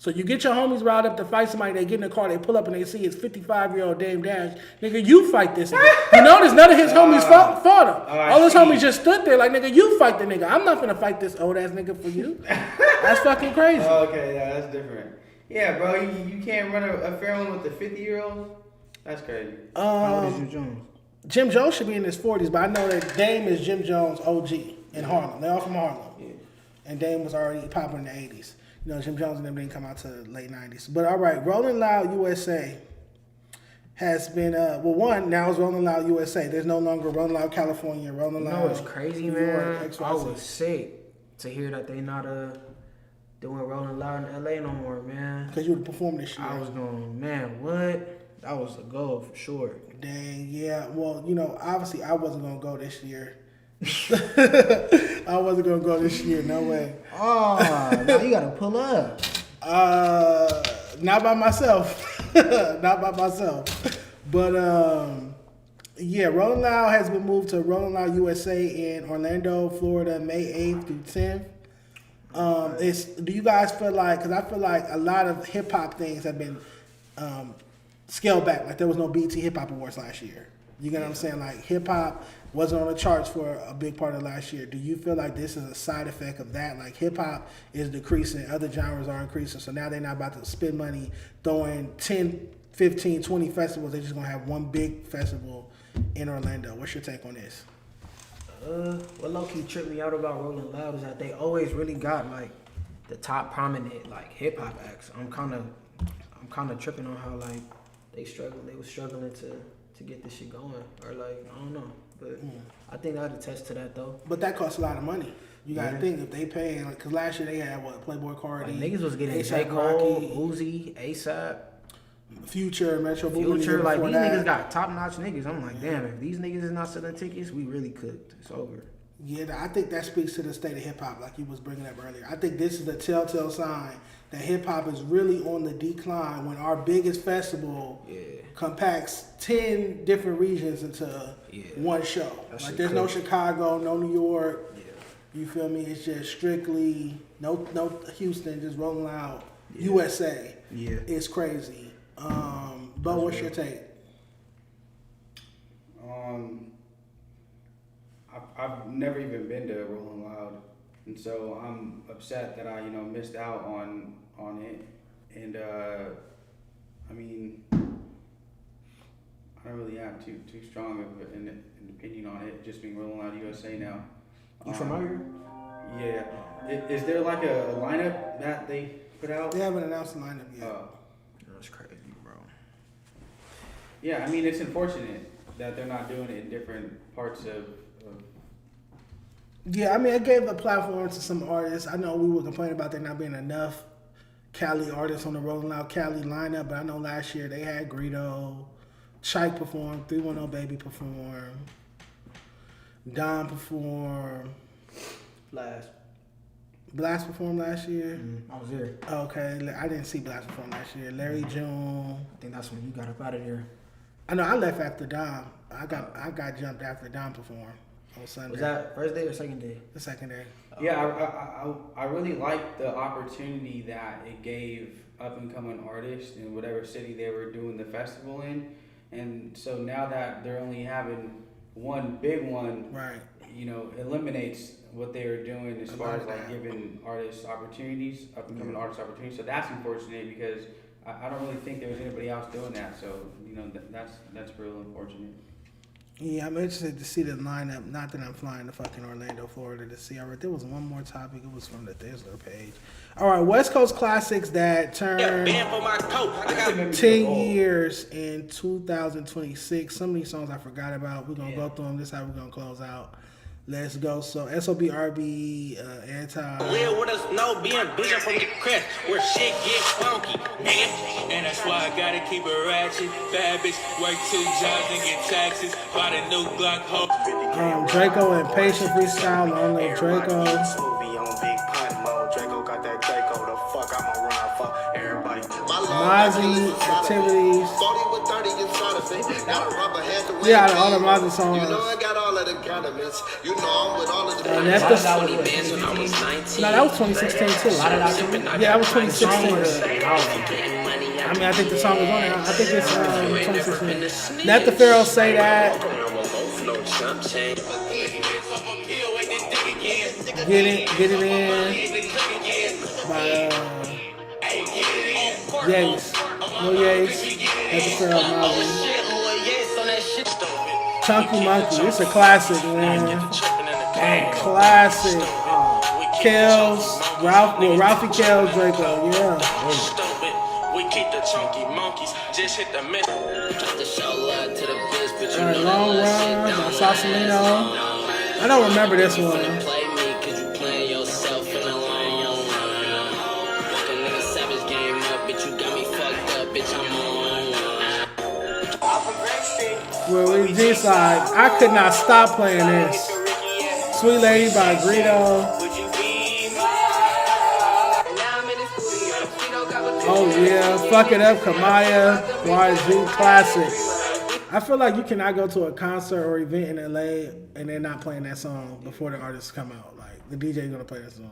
So you get your homies riled up to fight somebody, they get in the car, they pull up and they see it's 55-year-old Dame Dash. Nigga, you fight this nigga. You notice none of his homies fought him. All his homies just stood there like, nigga, you fight the nigga. I'm not gonna fight this old ass nigga for you. That's fucking crazy. Okay, yeah, that's different. Yeah, bro, you can't run a fair one with a 50-year-old? That's crazy. How old is Jim Jones? Jim Jones should be in his 40s, but I know that Dame is Jim Jones' OG in Harlem. They're all from Harlem. Yeah. And Dame was already popping in the 80s. Jim Jones and them didn't come out to the late 90s. But all right, Rolling Loud USA has been, now it's Rolling Loud USA. There's no longer Rolling Loud California, Rolling Loud. It's crazy, man. I was sick to hear that they not doing Rolling Loud in LA no more, man. Because you would perform this year. I was going, man, what? That was a goal for sure. Dang, yeah. Well, obviously I wasn't going to go this year. I wasn't going to go this year, no way. Oh, now you got to pull up. Not by myself. Not by myself. But, Rolling Loud has been moved to Rolling Loud USA in Orlando, Florida, May 8th through 10th. Do you guys feel like, because I feel like a lot of hip-hop things have been scaled back. Like there was no BET Hip Hop Awards last year. You get what I'm saying? Like hip-hop wasn't on the charts for a big part of last year. Do you feel like this is a side effect of that? Like hip-hop is decreasing, other genres are increasing, so now they're not about to spend money throwing 10, 15, 20 festivals. They're just going to have one big festival in Orlando. What's your take on this? What low-key tripped me out about Rolling Loud is that they always really got like the top prominent like hip-hop acts. I'm kind of tripping on how like they was struggling to get this shit going, or like I don't know, but I think I'd attest to that though. But that costs a lot of money. You gotta think if they pay, like, cause last year they had Playboy Cardi, like, niggas was getting J. Cole, Uzi, ASAP, Future, Metro Boomin. Future, like these niggas got top notch niggas. I'm like, damn, if these niggas is not selling tickets, we really cooked. It's over. Yeah, I think that speaks to the state of hip hop, like you was bringing up earlier. I think this is a telltale sign that hip hop is really on the decline when our biggest festival compacts 10 different regions into one show. Like there's no Chicago, no New York. You feel me? It's just strictly no Houston, just Rolling Loud. USA. Yeah. It's crazy. But what's your take? I've never even been to Rolling Loud, and so I'm upset that I missed out on it. And I mean, I don't really have too strong of an opinion on it. Just being Rolling Loud USA now. You familiar? Yeah. Is there like a lineup that they put out? They haven't announced the lineup yet. That's crazy, bro. Yeah, I mean it's unfortunate that they're not doing it in different parts of. Yeah, I mean, it gave a platform to some artists. I know we were complaining about there not being enough Cali artists on the Rolling Loud Cali lineup, but I know last year they had Greedo, AzChike perform, 310 Baby perform, Don perform. Blast performed last year? I was there. Okay, I didn't see Blast perform last year. Larry June. I think that's when you got up out of there. I know, I left after Dom. I got jumped after Dom performed on Sunday. Was that first day or second day? The second day. Yeah, I really liked the opportunity that it gave up and coming artists in whatever city they were doing the festival in, and so now that they're only having one big one, right? Eliminates what they were doing as far as like giving artists opportunities, up and coming artists opportunities. So that's unfortunate because I don't really think there was anybody else doing that. So that's real unfortunate. Yeah, I'm interested to see the lineup. Not that I'm flying to fucking Orlando, Florida to see. All right, there was one more topic. It was from the Thizzler page. All right, West Coast classics that turned 10 years in 2026. Some of these songs I forgot about. We're going to go through them. This is how we're going to close out. Let's go. So, SOBRB, Anti. Live with us, no being bitch from the crest where shit get funky, nigga. And that's why I gotta keep it ratchet. Bad bitch, work 2 jobs and get taxes. Buy the new Glock hoe. Draco and Patient freestyle on the Draco. Draco got that Draco. The fuck I'ma run for everybody. Mozzie activities. Yeah, all the Mozzie songs. You know I got all of the condiments. You know I'm with all of the. And that's no, that was 2016 too. Yeah, that was 2016. I mean, I think the song was on it. I think it's 2016. Let the Pharaoh say that. Get it in. By Yates. No Yates. Let the Pharaoh Mozzie. Chunky Monkey. It's a classic, man. Classic. Ralphy Kells, Draco, yeah. We keep the chunky monkeys, just hit the middle. Alright, Long Run, Asaali. I don't remember this one. Well, we just like, I could not stop playing this. Sweet Lady by Greedo. Oh yeah, Fuck It Up, Kamaya, YZ classic. I feel like you cannot go to a concert or event in LA and they're not playing that song before the artists come out. Like the DJ is gonna play that song.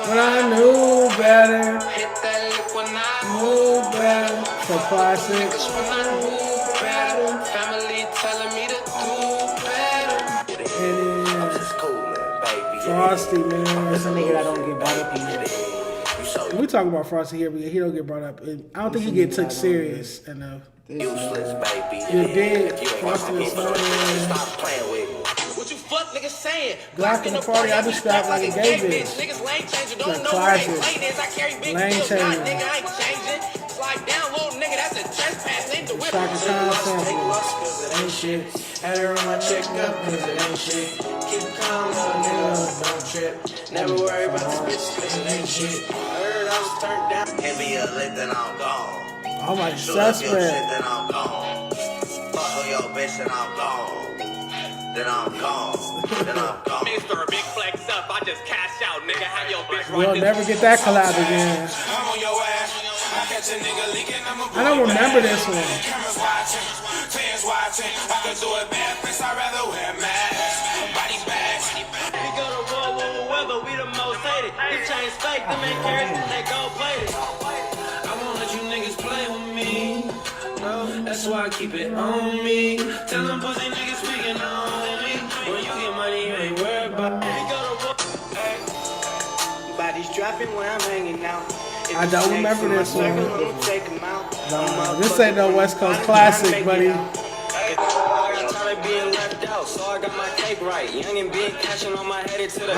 When I knew better, knew better. It's a classic. And Frosty, man. That's a nigga that don't get brought up in there. We talk about Frosty here, but he don't get brought up. I don't think he get took serious enough. Useless, baby. You did. Frosty was Stop playing with me. What you fuck niggas saying? Glock in the party, I just strapped like a gay bitch. Niggas lane changing, It's don't a know where they classic. plane is. I carry big Lane bills, changer. nigga, I ain't changing. Slide down, little nigga, that's a trespass. Ain't the whip. Shaka Khan sample. Ain't shit. Had her on my checkup, cause it ain't shit. Keep calm, little nigga, don't trip. Never worry about this bitch, cause it ain't shit. I heard I was turned down. Heavier lit than I'm gone. Oh my Shoot up your shit, suspect. then I'm gone. Fuck on your bitch, and I'm gone. then I'm gone. Mr. Big Flex up, I just cash out, nigga. Have your bitch We'll never get that collab again. I don't remember this one. We go to war, but we the most hated. This chain's fake, them ain't carrots, they gold plated. I won't let you niggas play with me. No, that's why I keep it on me. Tell them pussy niggas speaking on me. When you get money, you ain't worried about me. We go to war. Bodies dropping where I'm hanging out. I don't remember this one. No, this ain't no West Coast classic, buddy. I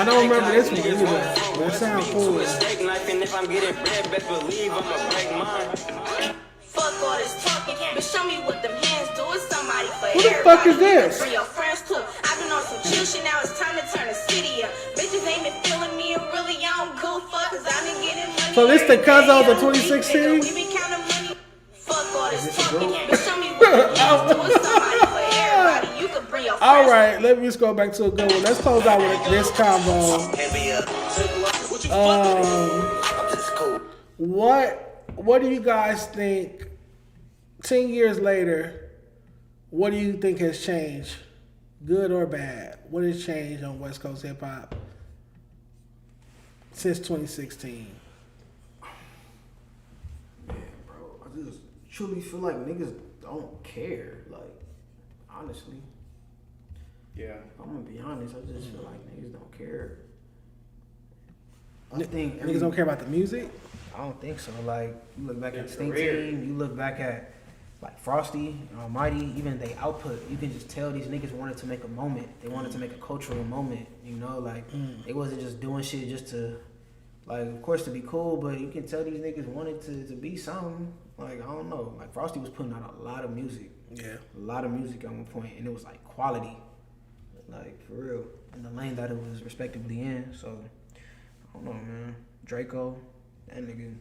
don't remember this one either. That sounds cool. Fuck all this talking, but show me what them hands do. It's somebody for Who the fuck is this? Bring your friends too. I've been on some chill shit now. It's time to turn the city up. Bitches ain't been feeling me, and really I don't go fuck, cause I've been getting money. So this the Cuzzo of 2016? We been counting money. Fuck all this talking, but show me what them hands do. It's somebody for everybody. You can bring your friends. All right, let me just go back to a good one. Let's close out with this combo. What do you guys think? 10 years later, what do you think has changed, good or bad? What has changed on West Coast hip hop since 2016? Man, bro, I just truly feel like niggas don't care. Like, honestly. Yeah. I'm gonna be honest. I just feel like niggas don't care. I think Niggas don't care about the music? I don't think so. Like, you look back at Sting Team, you look back at like Frosty, Almighty, even they output, you can just tell these niggas wanted to make a moment. They wanted to make a cultural moment, you know? Like, they wasn't just doing shit just to, like, of course to be cool, but you can tell these niggas wanted to be something. Like, I don't know. Like, Frosty was putting out a lot of music. Yeah. A lot of music at one point, and it was like quality. Like, for real. In the lane that it was respectively in, so, I don't know, man. Draco, that nigga,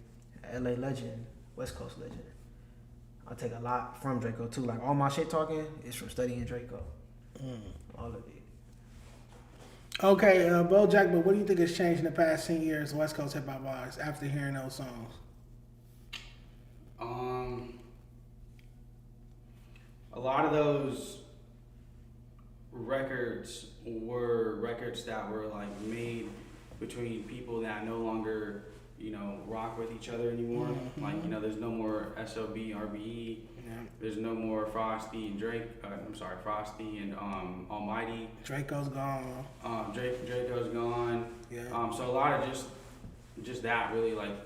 LA legend, West Coast legend. I take a lot from Draco too. Like, all my shit talking is from studying Draco. All of it. Okay, Bo Jackman, what do you think has changed in the past 10 years, West Coast hip hop wise, after hearing those songs? A lot of those records were records that were like made between people that no longer, you know, rock with each other anymore. Like, you know, there's no more SOB, RBE. There's no more Frosty and Frosty and Almighty. Draco's gone. Draco's gone. Yeah. So a lot of just that really, like,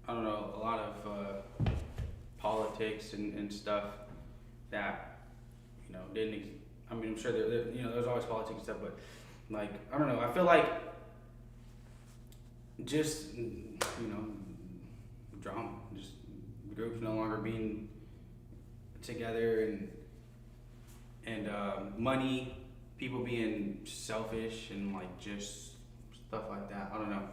I don't know, a lot of politics and stuff that, you know, I mean, I'm sure there, you know, there's always politics and stuff, but like, I don't know, I feel like just, you know, drama, just groups no longer being together and money, people being selfish and like just stuff like that. I don't know.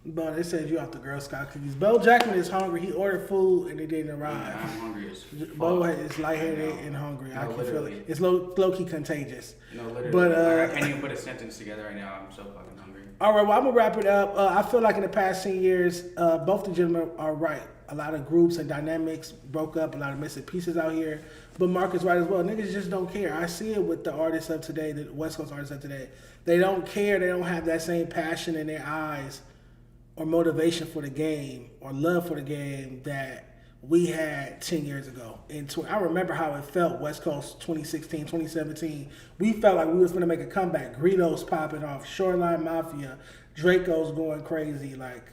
But it says you off the Girl Scout cookies. Bo Jackman is hungry. He ordered food and it didn't arrive. Yeah, I'm hungry as fuck. Bo is lightheaded and hungry. No, I can literally. feel it. It's low-key contagious. No, literally. But, I can't even put a sentence together right now. I'm so fucking hungry. All right, well, I'm going to wrap it up. I feel like in the past 10 years, both the gentlemen are right. A lot of groups and dynamics broke up, a lot of missing pieces out here. But Mark is right as well. Niggas just don't care. I see it with the artists of today, the West Coast artists of today. They don't care. They don't have that same passion in their eyes or motivation for the game or love for the game that we had 10 years ago. I remember how it felt, West Coast 2016, 2017. We felt like we was going to make a comeback. Greedos popping off, Shoreline Mafia, Draco's going crazy, like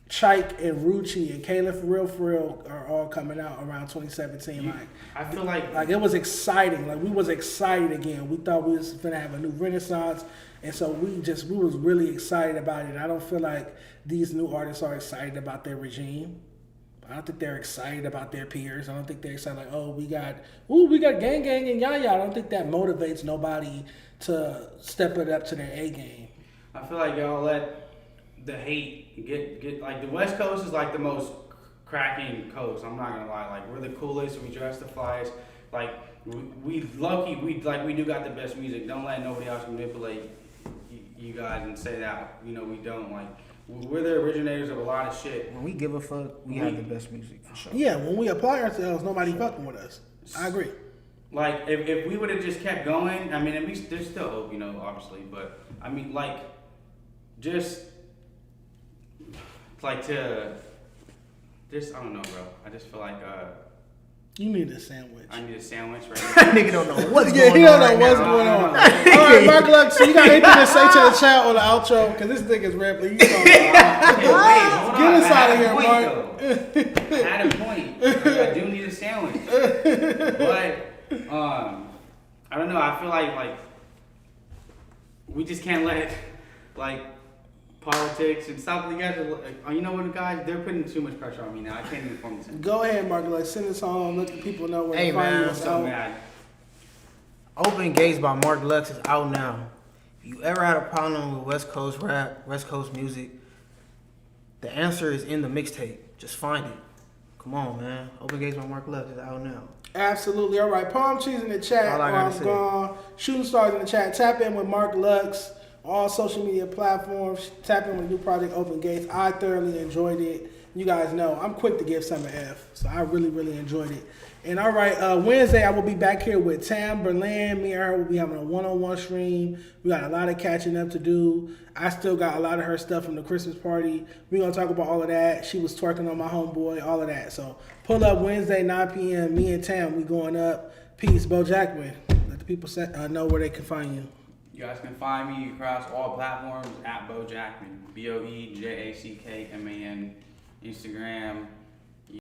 AzChike and Rucci and Kayla For Real are all coming out around 2017. I feel like it was exciting. Like, we was excited again. We thought we was going to have a new renaissance. And so we was really excited about it. I don't feel like these new artists are excited about their regime. I don't think they're excited about their peers. I don't think they're excited like, oh, we got Gang Gang and Yaya. I don't think that motivates nobody to step it up to their A game. I feel like y'all let the hate get like, the West Coast is like the most cracking coast. I'm not gonna lie. Like, we're the coolest. We dress the flyest. Like, we lucky we do got the best music. Don't let nobody else manipulate you guys and say that we don't. Like we're the originators of a lot of shit. When we give a fuck, we have the best music for sure. Yeah, when we apply ourselves, nobody fucking with us. I agree. Like if we would have just kept going, I mean, at least there's still hope, obviously. But I mean, like just like to just I don't know, bro. I just feel like you need a sandwich. I need a sandwich right now. Nigga don't know what's yeah, going he don't on. know what's going on. All right, Mark Lux, so you got anything to say to the chat on the outro? Because this nigga's rapping. Get us out of here, Mark. I had a point. I do need a sandwich. But I don't know. I feel like we just can't let politics and stuff. You guys are, you know what, guys? They're putting too much pressure on me now. I can't even form this. Go ahead, Mark. Send us home. Let the people know where to find you. I'm so mad. Open Gates by Mark Lux is out now. If you ever had a problem with West Coast rap, West Coast music, the answer is in the mixtape. Just find it. Come on, man. Open Gates by Mark Lux is out now. Absolutely. All right. Palm trees in the chat. All I gotta say. Gone. Shooting stars in the chat. Tap in with Mark Lux. All social media platforms. Tap in with the new project, Open Gates. I thoroughly enjoyed it. You guys know I'm quick to give Summer F, so I really, really enjoyed it. And all right, Wednesday I will be back here with Tam Berlin. Me and her will be having a one-on-one stream. We got a lot of catching up to do. I still got a lot of her stuff from the Christmas party. We're going to talk about all of that. She was twerking on my homeboy, all of that. So pull up Wednesday, 9 p.m. Me and Tam, we going up. Peace, Bo Jackman. Let the people know where they can find you. You guys can find me across all platforms at Bo Jackman. BoeJackman. Instagram,